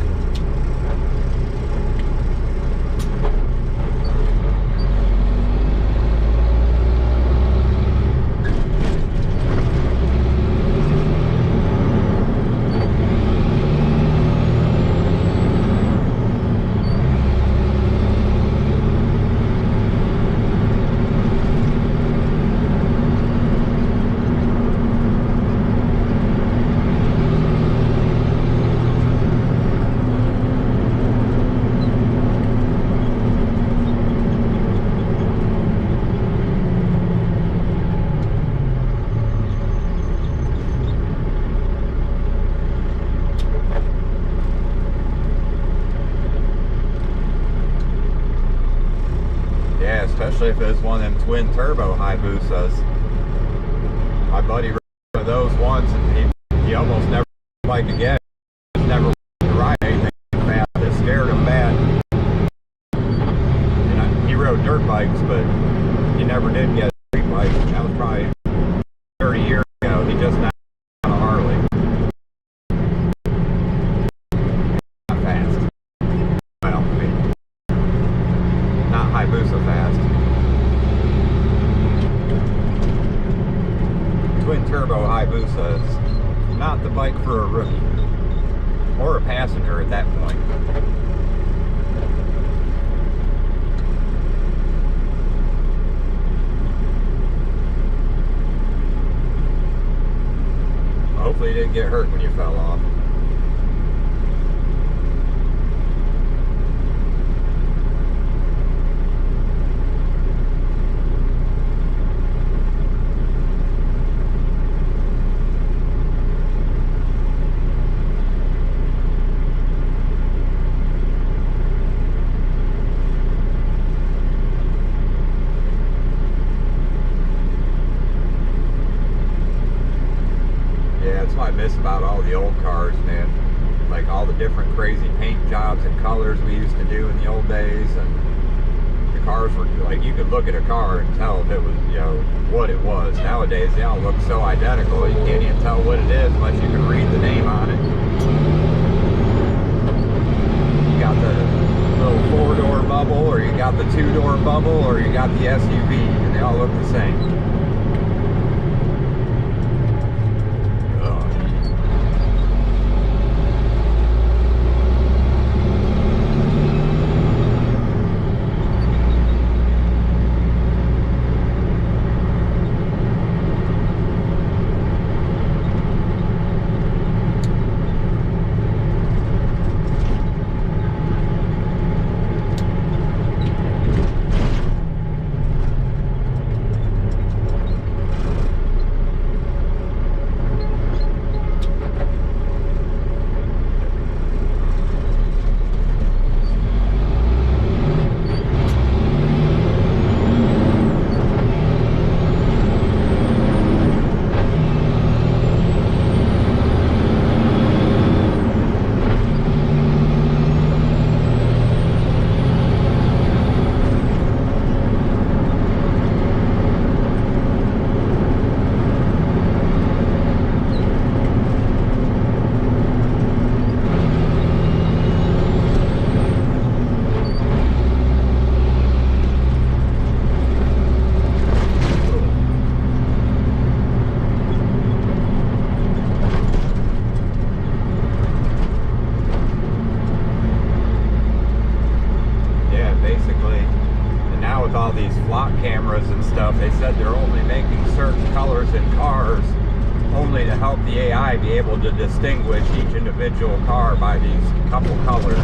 [SPEAKER 2] Especially if it's one of them twin turbo Hayabusas. My buddy rode one of those once, and he almost never liked to get it. He never liked to ride anything fast. It scared him bad. And he rode dirt bikes, but he never did get a street bike. That was probably 30 years ago. He just now got a Harley. Not fast. Well, I mean, not Hayabusa fast. Twin turbo Hayabusa is not the bike for a rookie or a passenger at that point. Hopefully you didn't get hurt when you fell off. I miss about all the old cars, man. Like all the different crazy paint jobs and colors we used to do in the old days, and the cars were like, you could look at a car and tell if it was, you know, what it was. Nowadays they all look so identical, you can't even tell what it is unless you can read the name on it. You got the little 4-door bubble, or you got the 2-door bubble, or you got the SUV, and they all look the same.
[SPEAKER 1] cameras and stuff, they said they're only making certain colors in cars only to help the AI be able to distinguish each individual car by these couple colors.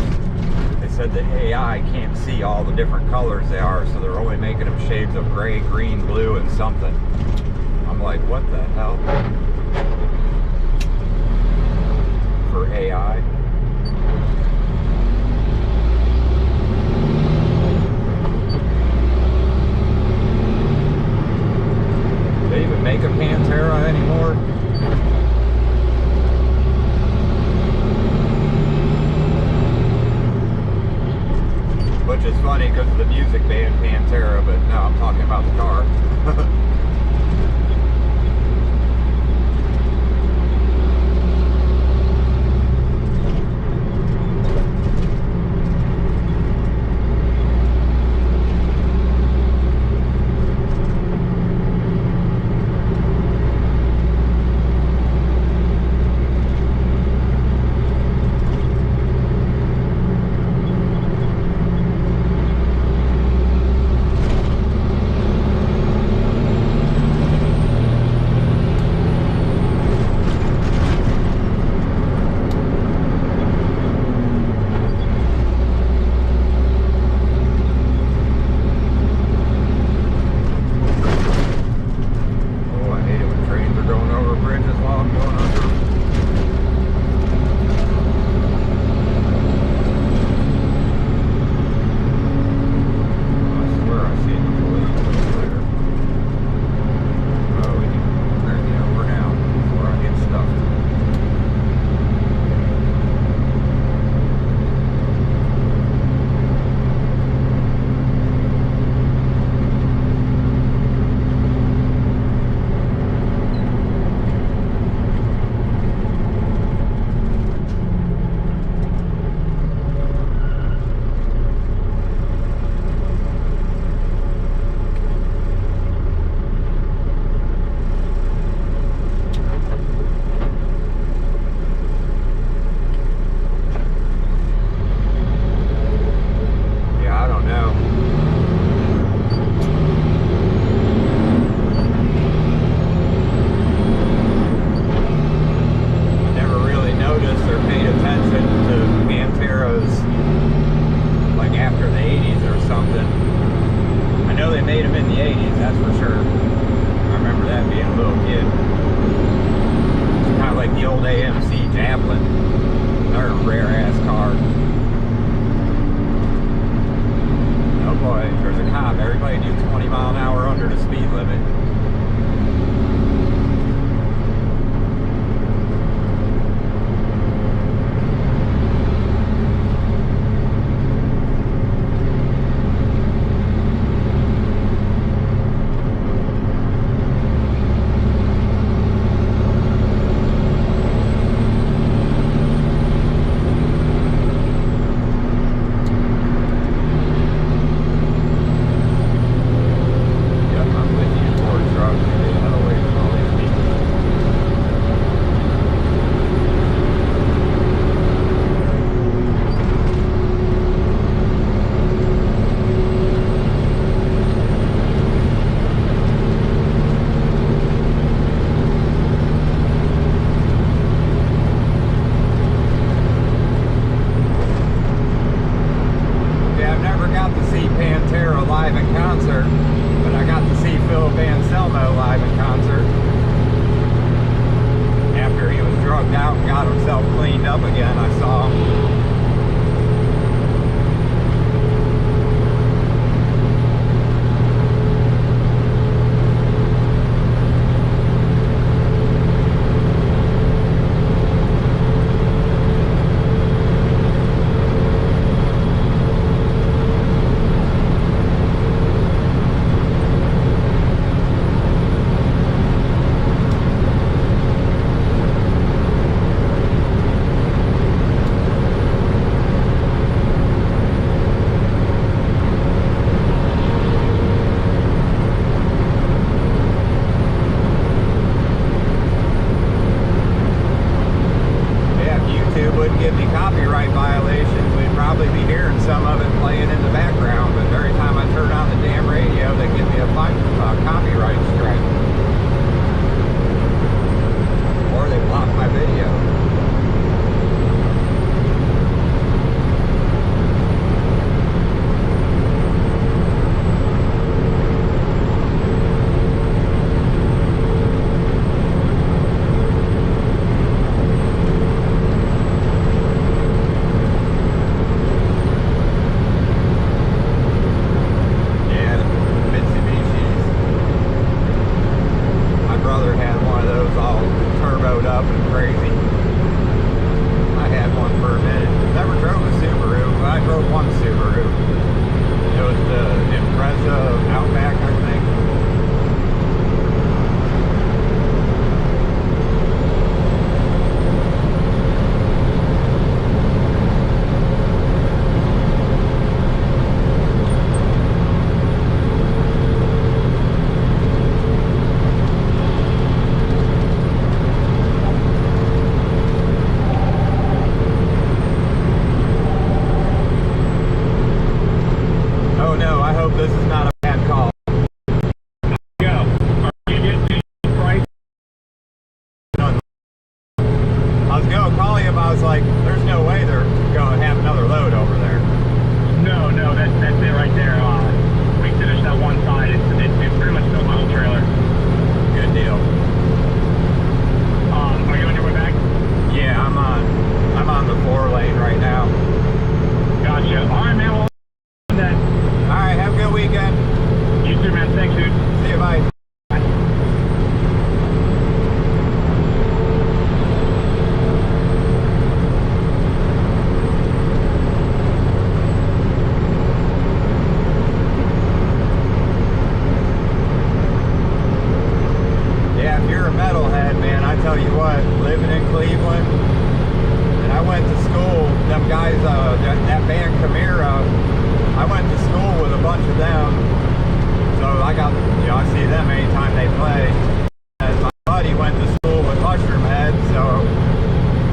[SPEAKER 1] They said the AI can't see all the different colors they are, so they're only making them shades of gray, green, blue, and something. I'm like, what the hell? For AI? Do they even make a Pantera anymore? Which is funny because of the music band Pantera, but no, I'm talking about the car.
[SPEAKER 2] up and crazy. I had one for a minute. Never drove a Subaru. Well, I drove one Subaru. It was the Impreza Outback, I think. This is not a bad call.
[SPEAKER 4] Go. Are you getting the price?
[SPEAKER 2] I was going to call you, but I was like, there's no way they're going to have another load over there.
[SPEAKER 4] No, that's it right there. We finished that one side. It's pretty much filled my whole trailer.
[SPEAKER 2] Good deal.
[SPEAKER 4] Are you on your way back?
[SPEAKER 2] Yeah, I'm on the 4 lane right now.
[SPEAKER 4] Gotcha. All right, man. Well,
[SPEAKER 2] Alright, have a good weekend.
[SPEAKER 4] you too, man. Thanks, dude.
[SPEAKER 2] See you, bye. Yeah, if you're a metalhead, man, I tell you what, living in Cleveland, and I went to school, them guys, that band Chimera, I went to school with a bunch of them, so I got, I see them anytime they play. And my buddy went to school with Mushroom Head, so,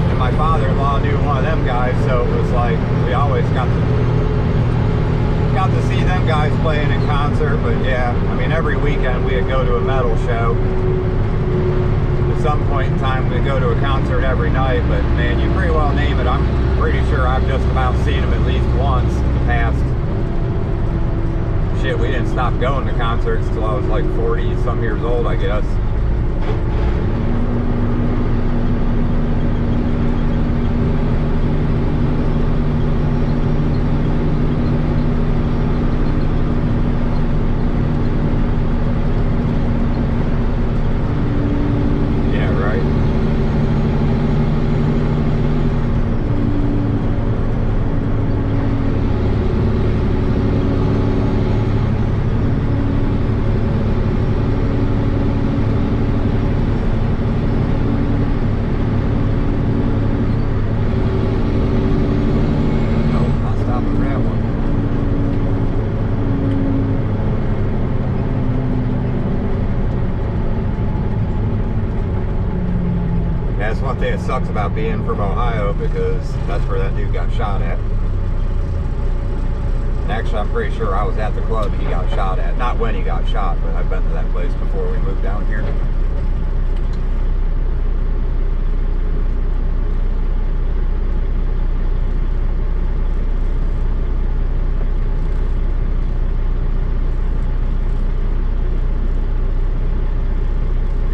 [SPEAKER 2] and my father-in-law knew one of them guys, so it was like, we always got to see them guys playing in concert. But yeah, I mean, every weekend we'd go to a metal show. At some point in time, we'd go to a concert every night, but man, you pretty well name it, I'm pretty sure I've just about seen them at least once in the past. Shit, we didn't stop going to concerts till I was like 40 some years old, I guess. Yeah, right. That's one thing that sucks about being from Ohio, because that's where that dude got shot at. And actually, I'm pretty sure I was at the club he got shot at. Not when he got shot, but I've been to that place before we moved down here.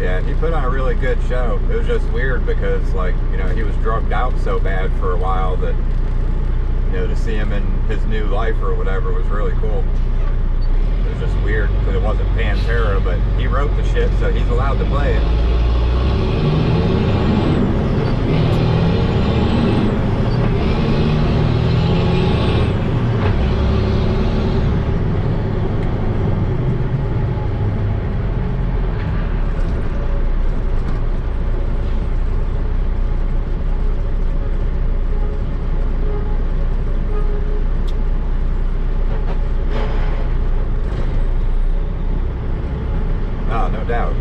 [SPEAKER 2] Yeah, he put on a really good show. It was just weird because, like, he was drugged out so bad for a while that, to see him in his new life or whatever was really cool. It was just weird because it wasn't Pantera, but he wrote the shit, so he's allowed to play it. No doubt.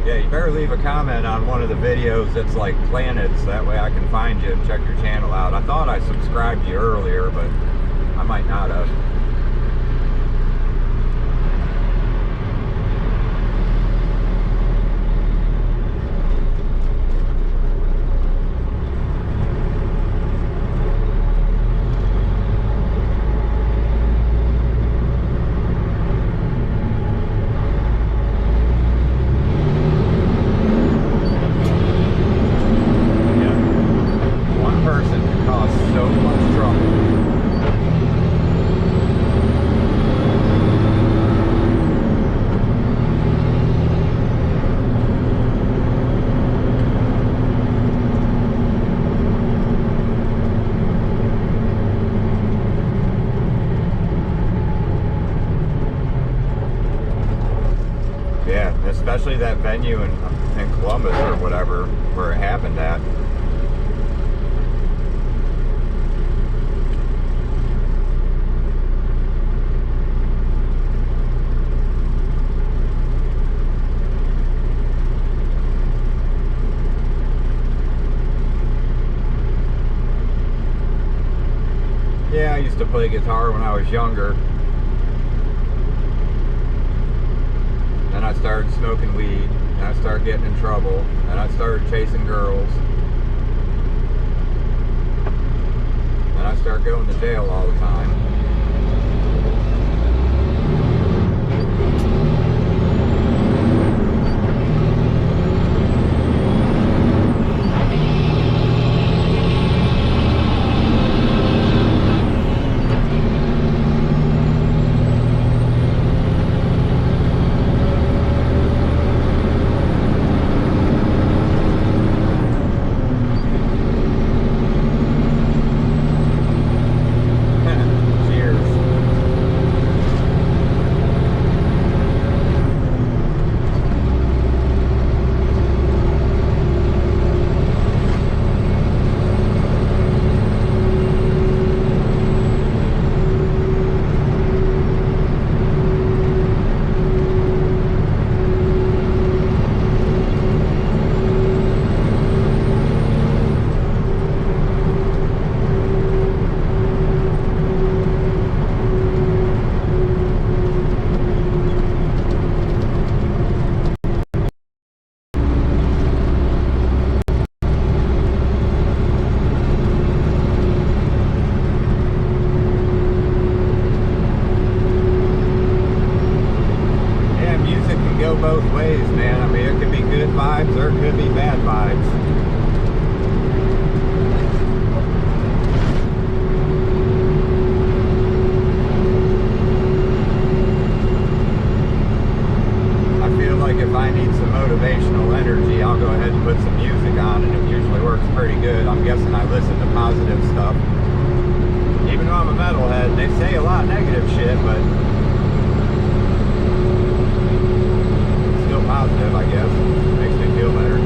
[SPEAKER 2] Yeah, you better leave a comment on one of the videos that's like planets, that way I can find you and check your channel out. I thought I subscribed to you earlier, but I might not have. especially that venue in Columbus or whatever where it happened at. Yeah, I used to play guitar when I was younger. Then I started smoking weed, and I started getting in trouble, and I started chasing girls. And I started going to jail all the time. Both ways, man. I mean, it could be good vibes or it could be bad vibes. I feel like if I need some motivational energy, I'll go ahead and put some music on, and it usually works pretty good. I'm guessing I listen to positive stuff. Even though I'm a metalhead, they say a lot of negative shit, but positive, I guess. Makes me feel better.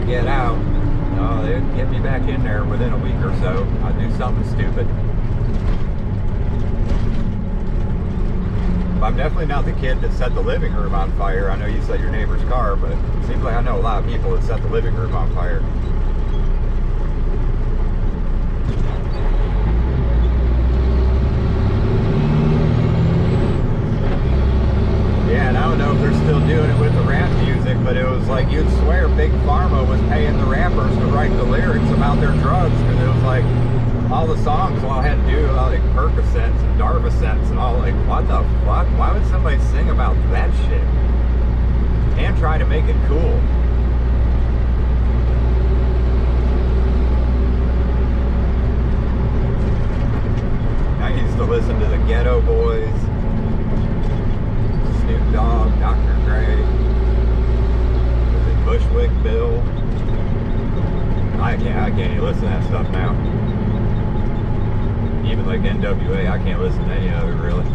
[SPEAKER 2] Get out, oh, they'd get me back in there within a week or so. I'd do something stupid. But I'm definitely not the kid that set the living room on fire. I know you set your neighbor's car, but it seems like I know a lot of people that set the living room on fire. Yeah, and I don't know if they're still doing it with the rap music, but it was like you'd swear Big Pharma was paying the rappers to write the lyrics about their drugs, because it was like all the songs all had to do with like Percocets and Darvocets and all. Like, what the fuck? Why would somebody sing about that shit and try to make it cool? I used to listen to the Ghetto Boys, Snoop Dogg, Dr. Dre, Bushwick Bill. I can't even listen to that stuff now. Even like NWA, I can't listen to any of it really.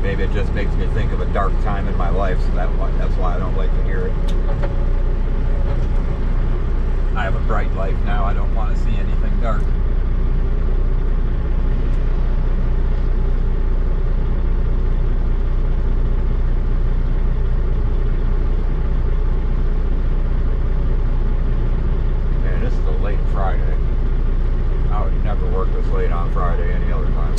[SPEAKER 2] Maybe it just makes me think of a dark time in my life, so that's why I don't like to hear it. have a bright life now. I don't want to see anything dark.
[SPEAKER 1] Man, this is a late Friday. I would never work this late on Friday any other time.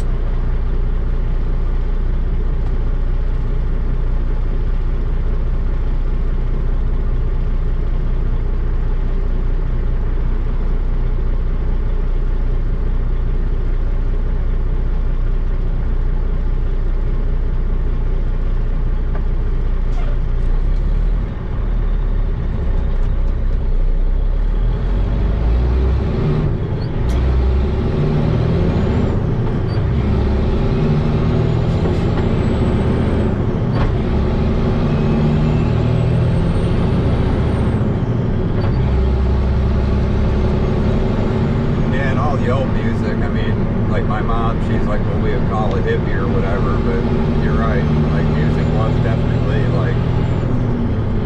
[SPEAKER 1] Hippie or whatever, but you're right, like music was definitely like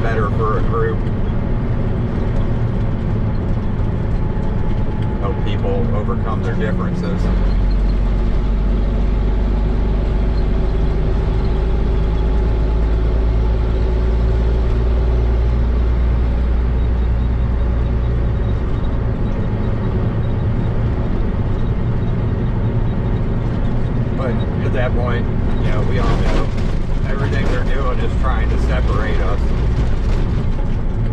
[SPEAKER 1] better for a group. Help people overcome their differences. At that point, you know, we all know everything they're doing is trying to separate us.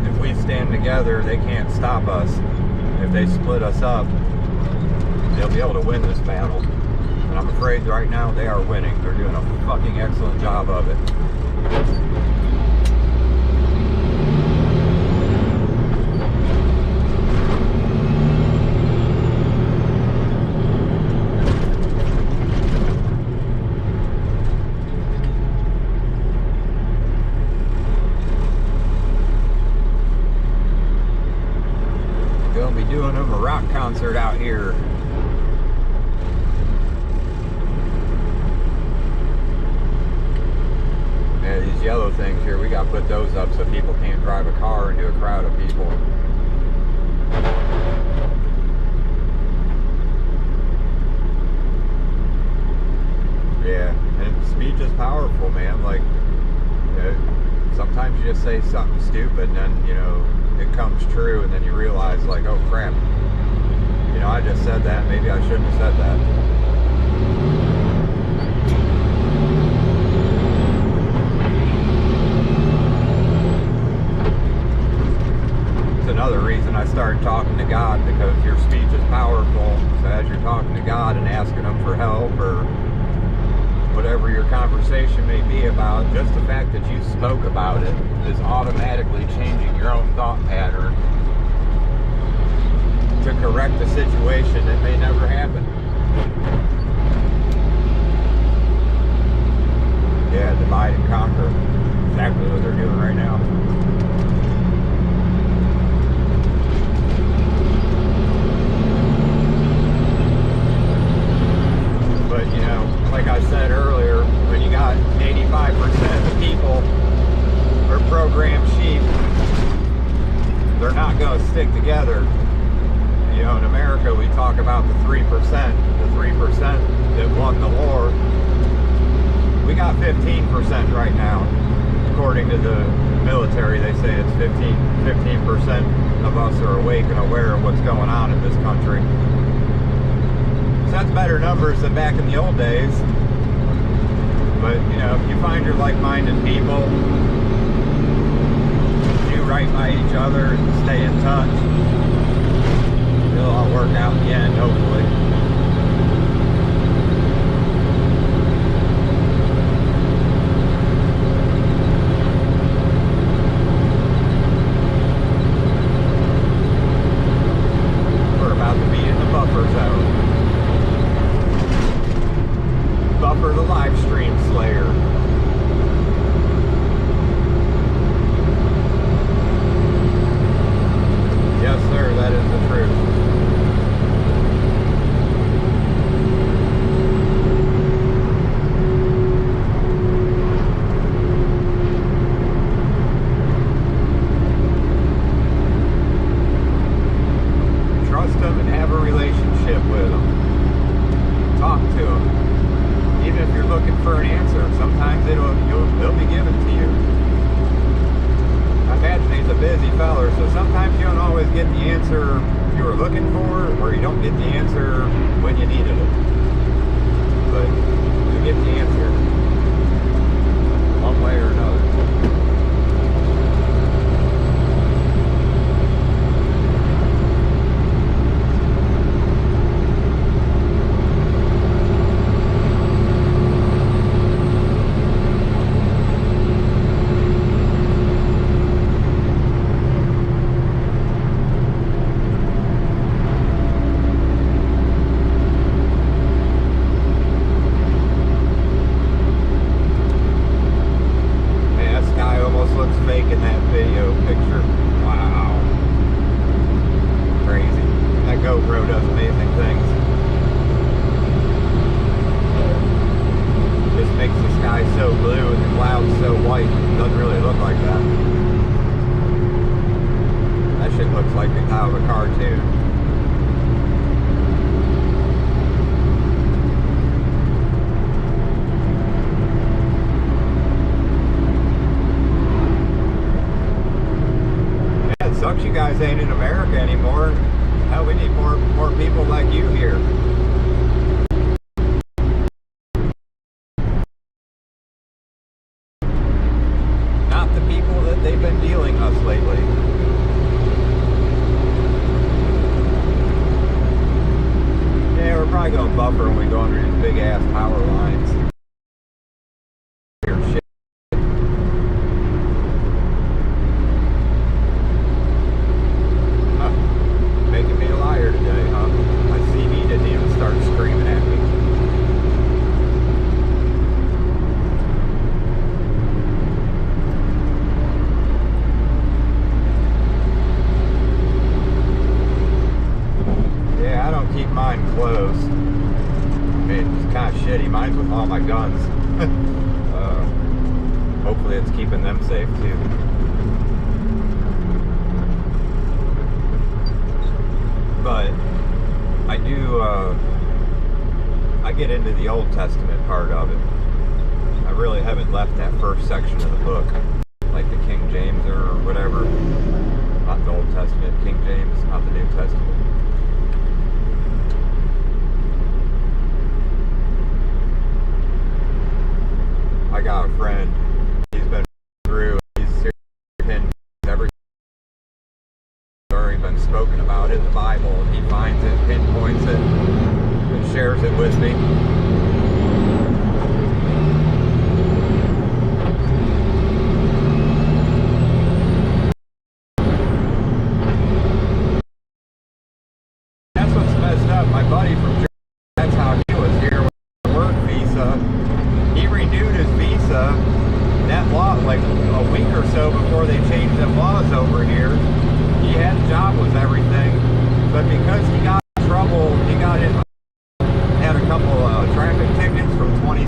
[SPEAKER 1] If we stand together, they can't stop us. If they split us up, they'll be able to win this battle. And I'm afraid right now they are winning. They're doing a fucking excellent job of it. Doing them a rock concert out here. Yeah, these yellow things here, we gotta put those up so people can't drive a car into a crowd of people. Yeah, and speech is powerful, man. Like, you know, sometimes you just say something stupid and then, you know, it comes true, and then you realize, like, oh crap, you know, I just said that, maybe I shouldn't have said that. It's another reason I started talking to God, because your speech is powerful. So as you're talking to God and asking Him for help, or whatever your conversation may be about, just the fact that you spoke about it is automatically changing your own thought pattern to correct a situation that may never happen. Yeah, divide and conquer. Exactly what they're doing right now. But, you know, like I said earlier, when you got 85% of the people are programmed sheep, they're not going to stick together. You know, in America, we talk about the 3% that won the war. We got 15% right now. According to the military, they say it's 15% of us are awake and aware of what's going on in this country. So that's better numbers than back in the old days. But, you know, if you find your like-minded people, do right by each other and stay in touch, it'll all work out in the end, hopefully. We're about to be in the buffer zone. Buffer the live stream slayer. Yes, sir, that is the truth.
[SPEAKER 2] you were looking for, or you don't get the answer when you needed it. But you get the answer one way or another. You guys ain't in America anymore. Hell, we need more people like you here. Not the people that they've been dealing us lately. Yeah, we're probably gonna buffer when we go under these big ass power lines. Weird shit. Making me a liar today, huh? My CV didn't even start screaming at me. Yeah, I don't keep mine closed. I mean, it's kind of shitty. Mine's with all my guns. Hopefully it's keeping them safe too. But I do, I get into the Old Testament part of it. I really haven't left that first section of the book, like the King James or whatever. Not the Old Testament, King James, not the New Testament. I got a friend, he's been through, he's pinned everything already been spoken about in the Bible, and he finds it, pinpoints it, and shares it with me. That's what's messed up. My buddy from Germany, that's how he was here with a work visa. He renewed his visa, that law, like a week or so before they changed the laws over here. He had a job with everything, but because he got in trouble, he got in, had a couple traffic tickets from 20.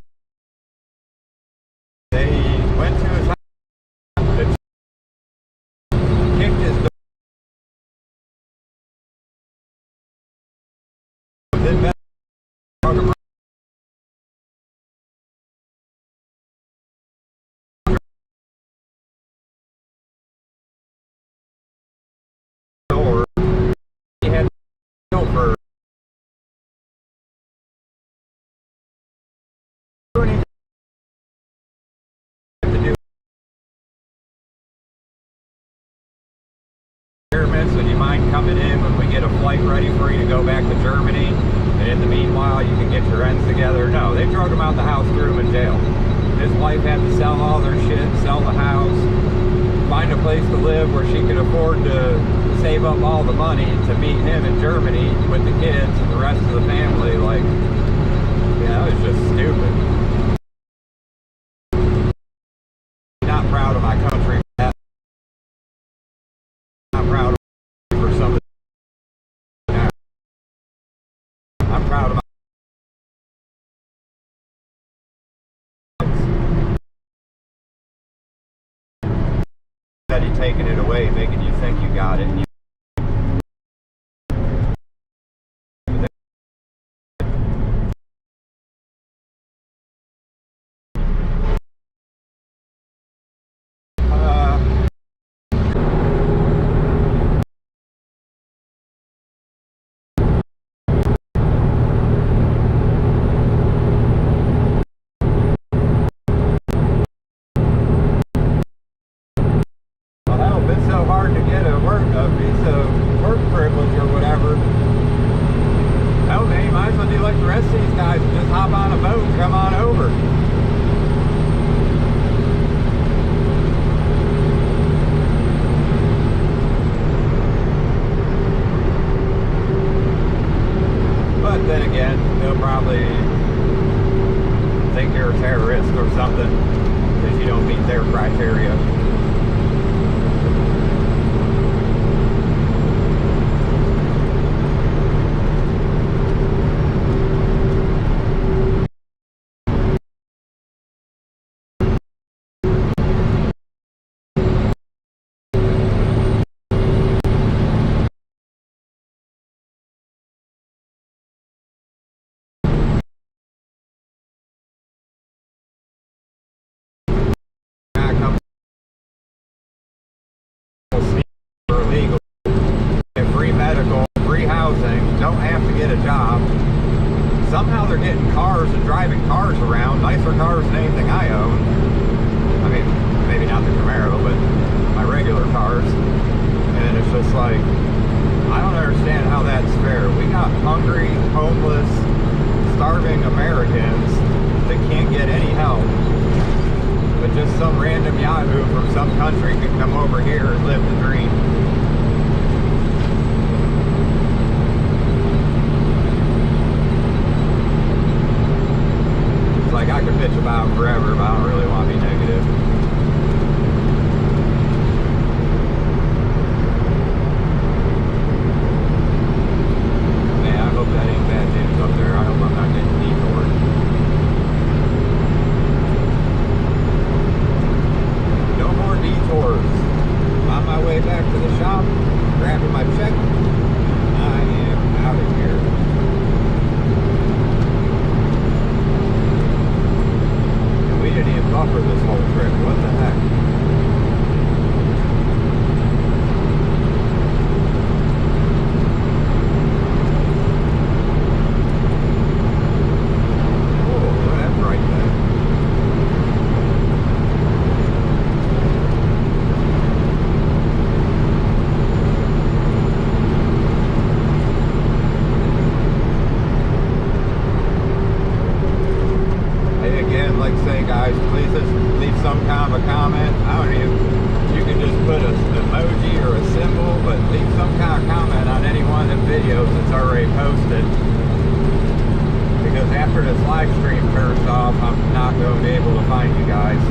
[SPEAKER 2] They went to his house, kicked his door. He had to go for anything to do. Would you mind coming in when we get a flight ready for you to go back to Germany? And in the meanwhile, you can get your ends together. No, they drug him out the house, threw him in jail. His wife had to sell all their shit, sell the house, find a place to live where she could afford to save up all the money to meet him in Germany with the kids and the rest of the family. Like, yeah, it was just stupid. Not proud of my country. Not proud of for some of the, I'm proud of my that he taking it away, making you think you got it. And you probably think you're a terrorist or something because you don't meet their criteria. Illegal. Get free medical, free housing, don't have to get a job. Somehow they're getting cars and driving cars around, nicer cars than anything I own. I mean, maybe not the Camaro, but my regular cars. And it's just like, I don't understand how that's fair. We got hungry, homeless, starving Americans that can't get any help. But just some random yahoo from some country can come over here and live the dream. It's like I could bitch about forever, but I don't really want to be negative. Man, I hope that ain't bad news up there. I hope I'm not getting detoured. No more detours. On my way back to the shop, grabbing my check. I am out of here. And we didn't even buffer this whole trip. What the heck? Guys, please just leave some kind of a comment. I don't even, you can just put an emoji or a symbol, but leave some kind of comment on any one of the videos that's already posted. Because after this live stream turns off, I'm not going to be able to find you guys.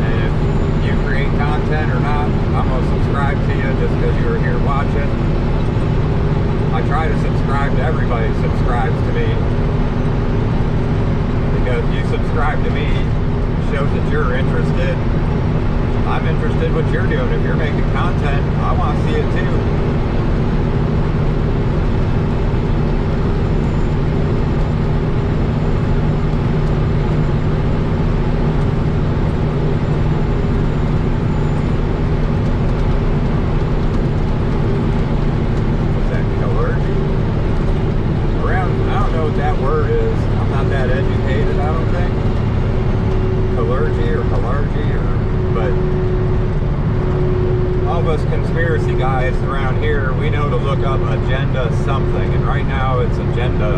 [SPEAKER 2] And if you create content or not, I'm going to subscribe to you just because you were here watching. I try to subscribe to everybody who subscribes to me. Because you subscribe to me, shows that you're interested. I'm interested in what you're doing. If you're making content, I want to see it too. What's that, Calurgy? I don't know what that word is. I'm not that educated, I don't think. Calurgy or but all of us conspiracy guys around here, we know to look up Agenda something, and right now it's Agenda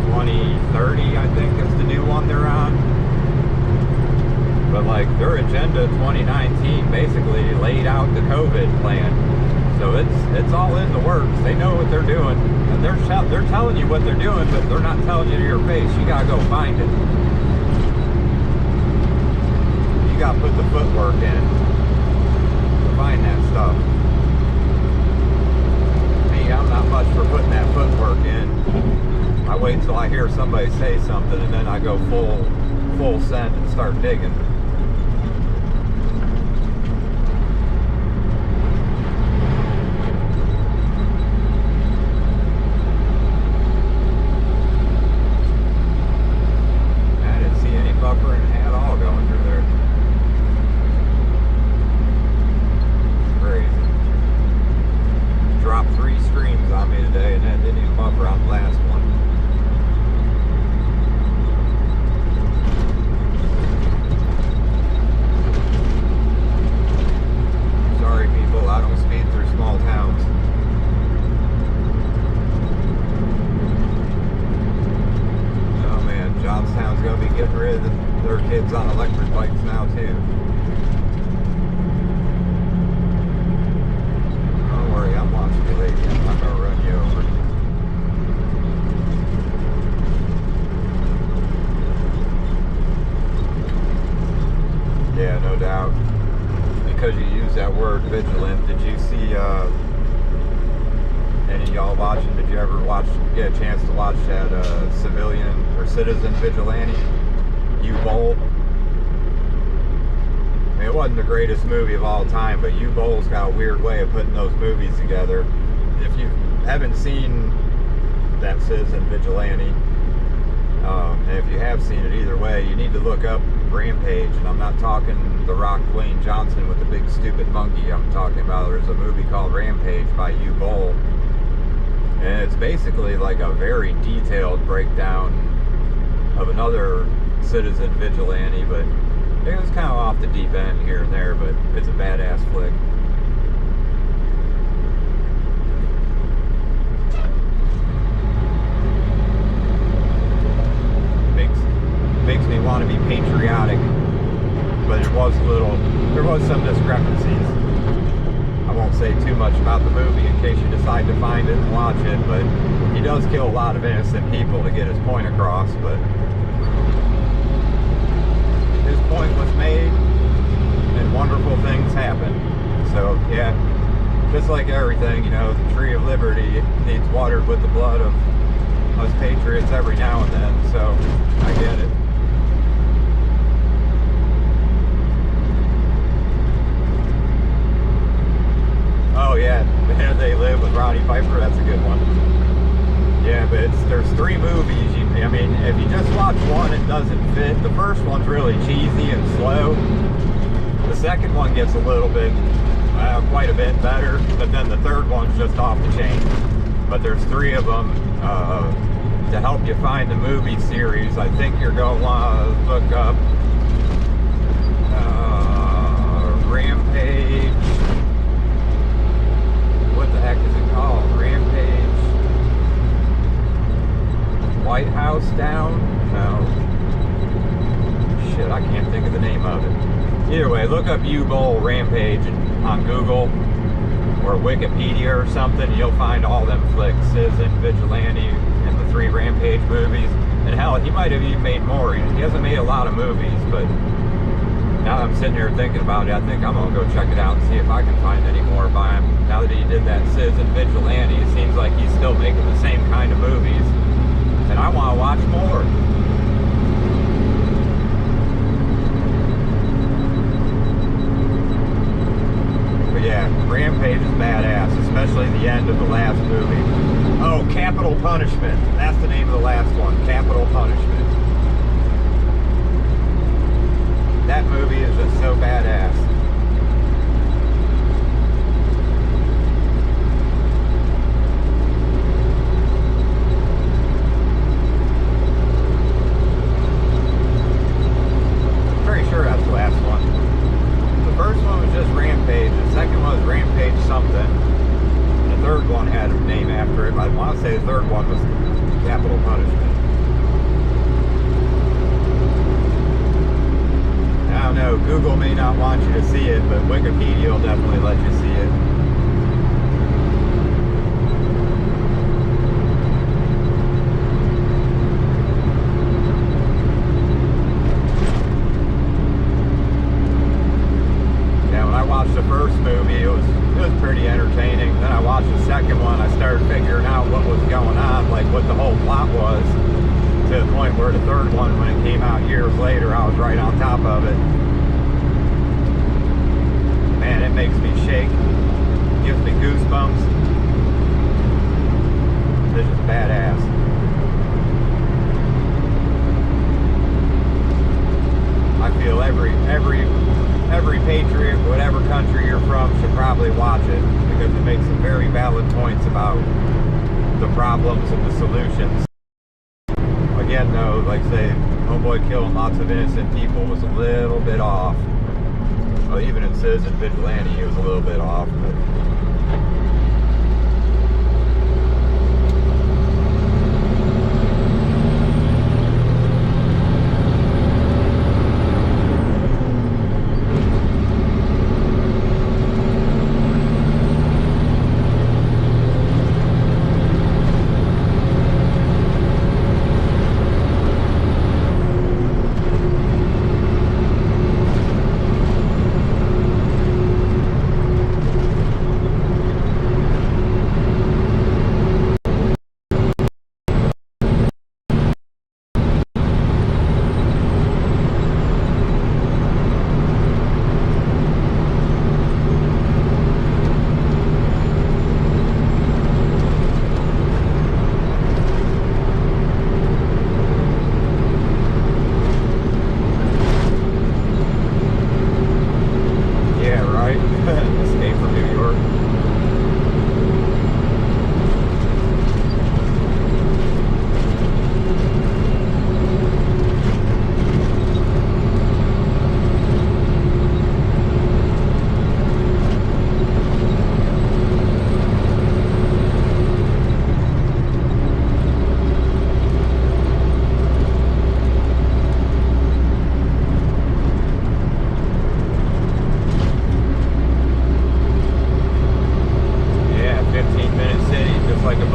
[SPEAKER 2] 2030, I think is the new one they're on. But like their Agenda 2019 basically laid out the COVID plan. So it's all in the works. They know what they're doing. And they're telling you what they're doing, but they're not telling you to your face. You gotta go find it. You gotta put the footwork in to find that stuff. Me, I'm not much for putting that footwork in. I wait till I hear somebody say something, and then I go full send and start digging. On electric bikes now too. Don't worry, I'm watching you, lady. I'm not gonna run you over. y'all watching, did you ever get a chance to watch that civilian or citizen vigilante, U-Bowl? I mean, it wasn't the greatest movie of all time, but U-Bowl's got a weird way of putting those movies together. If you haven't seen that citizen vigilante, and if you have seen it, either way, you need to look up Rampage. And I'm not talking The Rock, Dwayne Johnson with the big stupid monkey. I'm talking about there's a movie called Rampage by U-Bowl, and it's basically like a very detailed breakdown of another citizen vigilante, but it was kind of off the deep end here and there, but it's a badass flick. Makes me want to be patriotic, but there was some discrepancies. I won't say too much about the movie in case you decide to find it and watch it, but he does kill a lot of innocent people to get his point across, but his point was made and wonderful things happened. So yeah, just like everything, you know, the tree of liberty needs watered with the blood of us patriots every now and then, so I get it. Oh yeah, Man They Live with Roddy Piper, that's a good one. Yeah, but there's 3 movies. I mean, if you just watch one, it doesn't fit. The first one's really cheesy and slow. The second one gets a little bit, quite a bit better, but then the third one's just off the chain. But there's 3 of them. To help you find the movie series, I think you're going to want to look up Rampage. What the heck is it called? Rampage White House Down? No. Shit, I can't think of the name of it. Either way, look up U-Bowl Rampage on Google or Wikipedia or something. You'll find all them flicks. Citizen, Vigilante, and the 3 Rampage movies. And hell, he might have even made more. He hasn't made a lot of movies, but now that I'm sitting here thinking about it, I think I'm going to go check it out and see if I can find any more by him. Now that he did that Citizen Vigilante, it seems like he's still making the same kind of movies. And I want to watch more. But yeah, Rampage is badass, especially the end of the last movie. Oh, Capital Punishment. That's the name of the last one, Capital Punishment. That movie is just so badass. Pretty sure that's the last one. The first one was just Rampage. The second one was Rampage something. And the third one had a name after it. I want to say the third one was Capital Punishment. I don't know, Google may not want you to see it, but Wikipedia will definitely let you see it. Yeah, when I watched the first movie, it was pretty entertaining. Then I watched the second one, I started figuring out what was going on, like what the whole plot was, to the point where the third one, when it came out years later, I was right on top of it. Man, it makes me shake. Gives me goosebumps. This is badass. I feel every patriot, whatever country you're from, should probably watch it, because it makes some very valid points about the problems and the solutions. Again, though, like I say, homeboy killing lots of innocent people was a little bit off. Well, even in Citizen Vigilante, he was a little bit off, but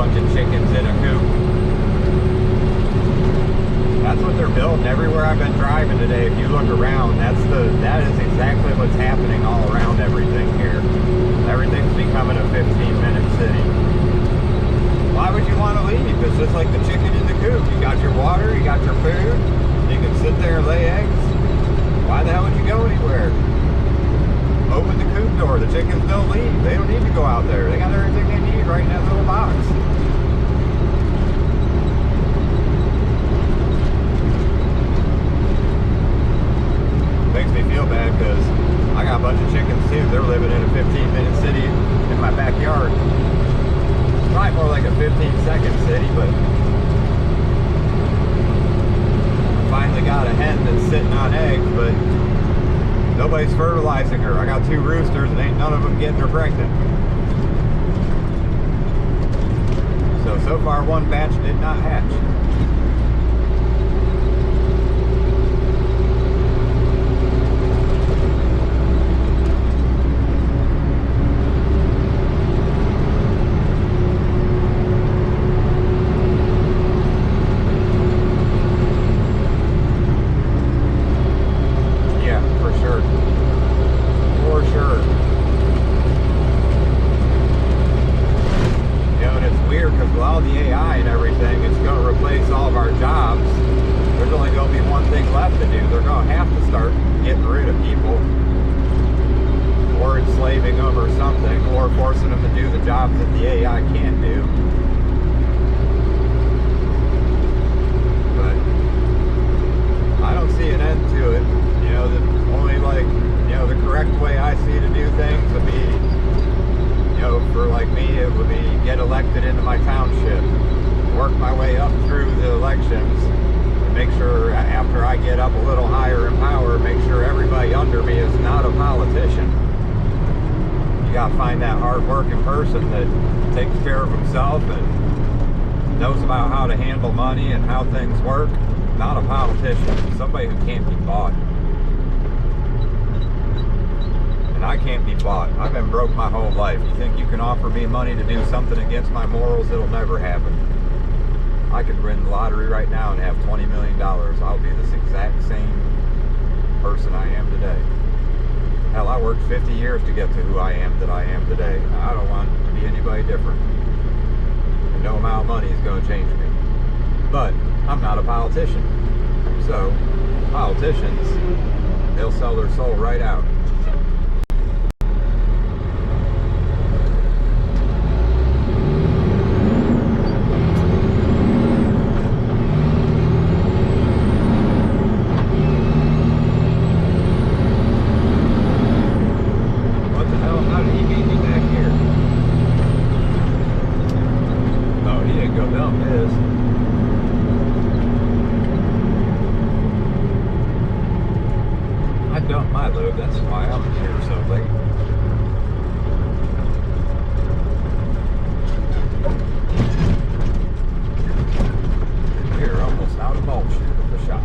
[SPEAKER 1] bunch of chickens in a coop. That's what they're building everywhere I've been driving today. If you look around, that is exactly what's happening all around everything here. Everything's becoming a 15-minute city. Why would you want to leave? It's just like the chicken in the coop. You got your water, you got your food, you can sit there and lay eggs. Why the hell would you go anywhere? Open the coop door. The chickens don't leave. They don't need to go out there. They got everything they need right in that little box. Makes me feel bad because I got a bunch of chickens too. They're living in a 15-minute city in my backyard. Probably more like a 15-second city, but I finally got a hen that's sitting on eggs, but nobody's fertilizing her. I got 2 roosters and ain't none of them getting her pregnant. So far one batch did not hatch. Find that hard-working person that takes care of himself and knows about how to handle money and how things work. Not a politician. Somebody who can't be bought. And I can't be bought. I've been broke my whole life. You think you can offer me money to do something against my morals? It'll never happen. I could win the lottery right now and have $20 million. I'll be this exact same person I am today. Hell, I worked 50 years to get to who I am that I am today. I don't want to be anybody different. And no amount of money is going to change me. But I'm not a politician. So, politicians, they'll sell their soul right out. That's why I'm here so late. We're almost out of bullshit at the shop.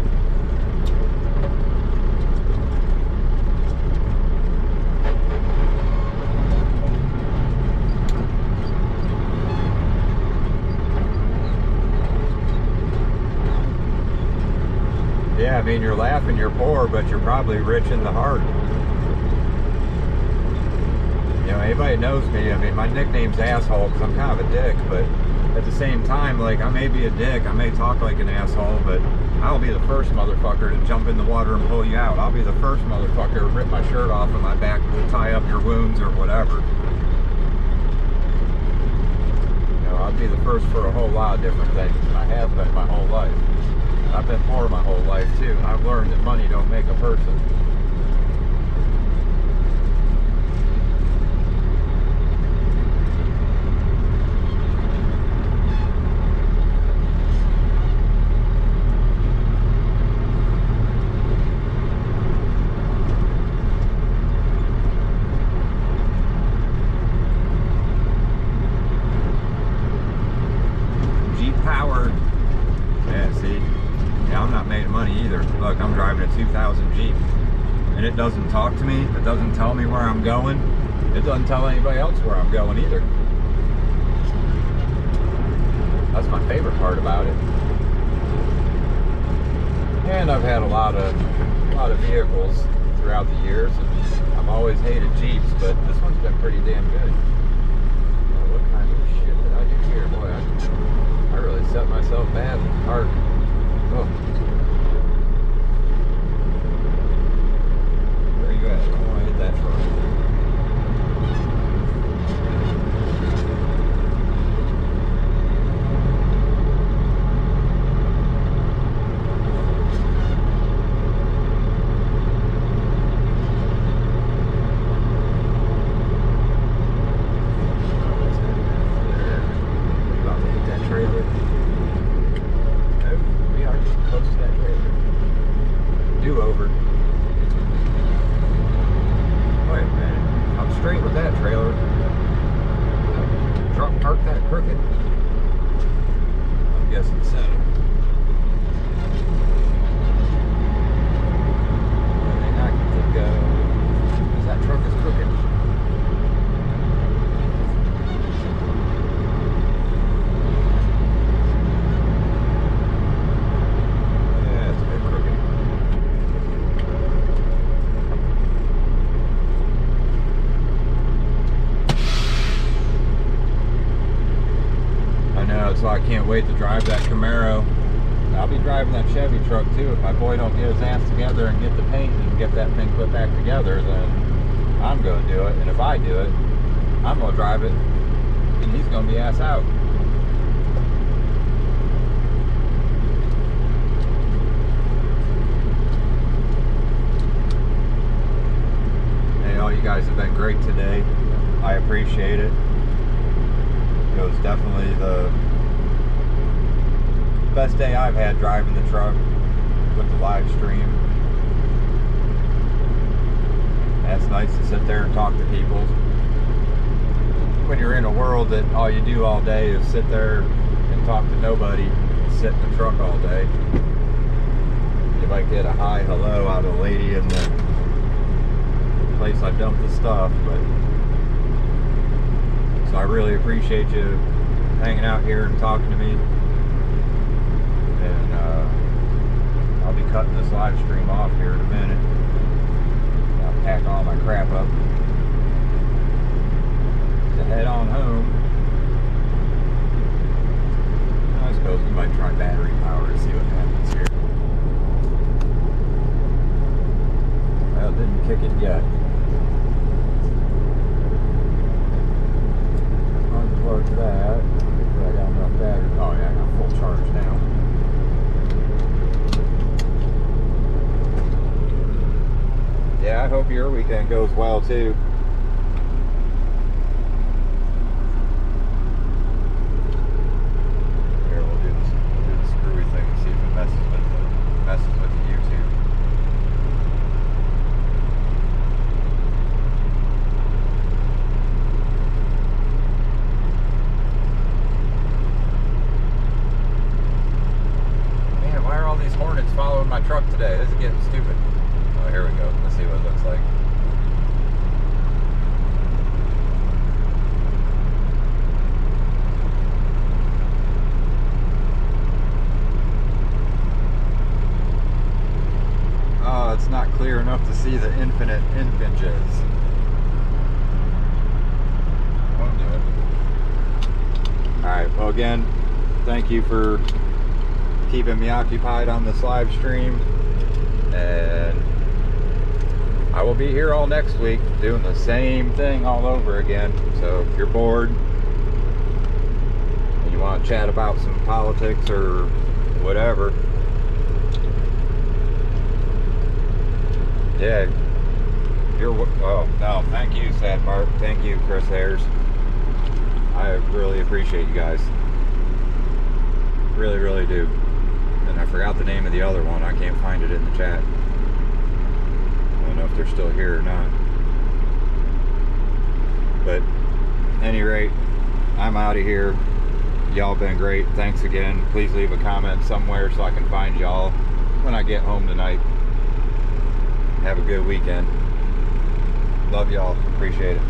[SPEAKER 1] Yeah, I mean, you're laughing, you're poor, but you're probably rich in the heart. You know, anybody knows me, I mean, my nickname's Asshole because I'm kind of a dick, but at the same time, like, I may be a dick, I may talk like an asshole, but I'll be the first motherfucker to jump in the water and pull you out. I'll be the first motherfucker to rip my shirt off of my back to tie up your wounds or whatever. You know, I'll be the first for a whole lot of different things, and I have been my whole life. I've been poor my whole life too, and I've learned that money don't make a person. Jeep powered. Yeah, see? I'm not making money either. Look, I'm driving a 2000 Jeep, and it doesn't talk to me. It doesn't tell me where I'm going. It doesn't tell anybody else where I'm going either.
[SPEAKER 2] That's my favorite part about it. And I've had a lot of vehicles throughout the years, and I've always hated Jeeps, but this one's been pretty damn good. Oh, what kind of shit did I do here? Boy, I really set myself bad in the park. Oh. Where are you at? I don't want to hit that truck. So I can't wait to drive that Camaro. I'll be driving that Chevy truck too. If my boy don't get his ass together and get the paint and get that thing put back together, then I'm going to do it. And if I do it, I'm going to drive it, and he's going to be ass out. Hey, all you guys have been great today. I appreciate it. It was definitely the best day I've had driving the truck with the live stream. That's nice to sit there and talk to people. When you're in a world that all you do all day is sit there and talk to nobody, sit in the truck all day, you might get a hi, hello out of a lady in the place I dumped the stuff, but so I really appreciate you hanging out here and talking to me. And I'll be cutting this live stream off here in a minute. I'll pack all my crap up to head on home. I suppose we might try battery power to see what happens here. Well, it didn't kick it yet. Unplug that. Hopefully I got enough battery. Oh yeah, I got full charge now. Yeah, I hope your weekend goes well too. Here, we'll do the screwy thing and see if it messes with the YouTube. Man, why are all these hornets following my truck today? This is getting stupid. Oh, here we go. Let's see what it looks like. Oh, it's not clear enough to see the infinite impinges. Won't do it. Alright, well again, thank you for keeping me occupied on this live stream. And I will be here all next week doing the same thing all over again. So if you're bored and you want to chat about some politics or whatever, yeah, oh no, thank you, Sad Mark. Thank you, Chris Ayers. I really appreciate you guys. Really, really do. And I forgot the name of the other one. I can't find it in the chat. I don't know if they're still here or not. But at any rate, I'm out of here. Y'all been great. Thanks again. Please leave a comment somewhere so I can find y'all when I get home tonight. Have a good weekend. Love y'all. Appreciate it.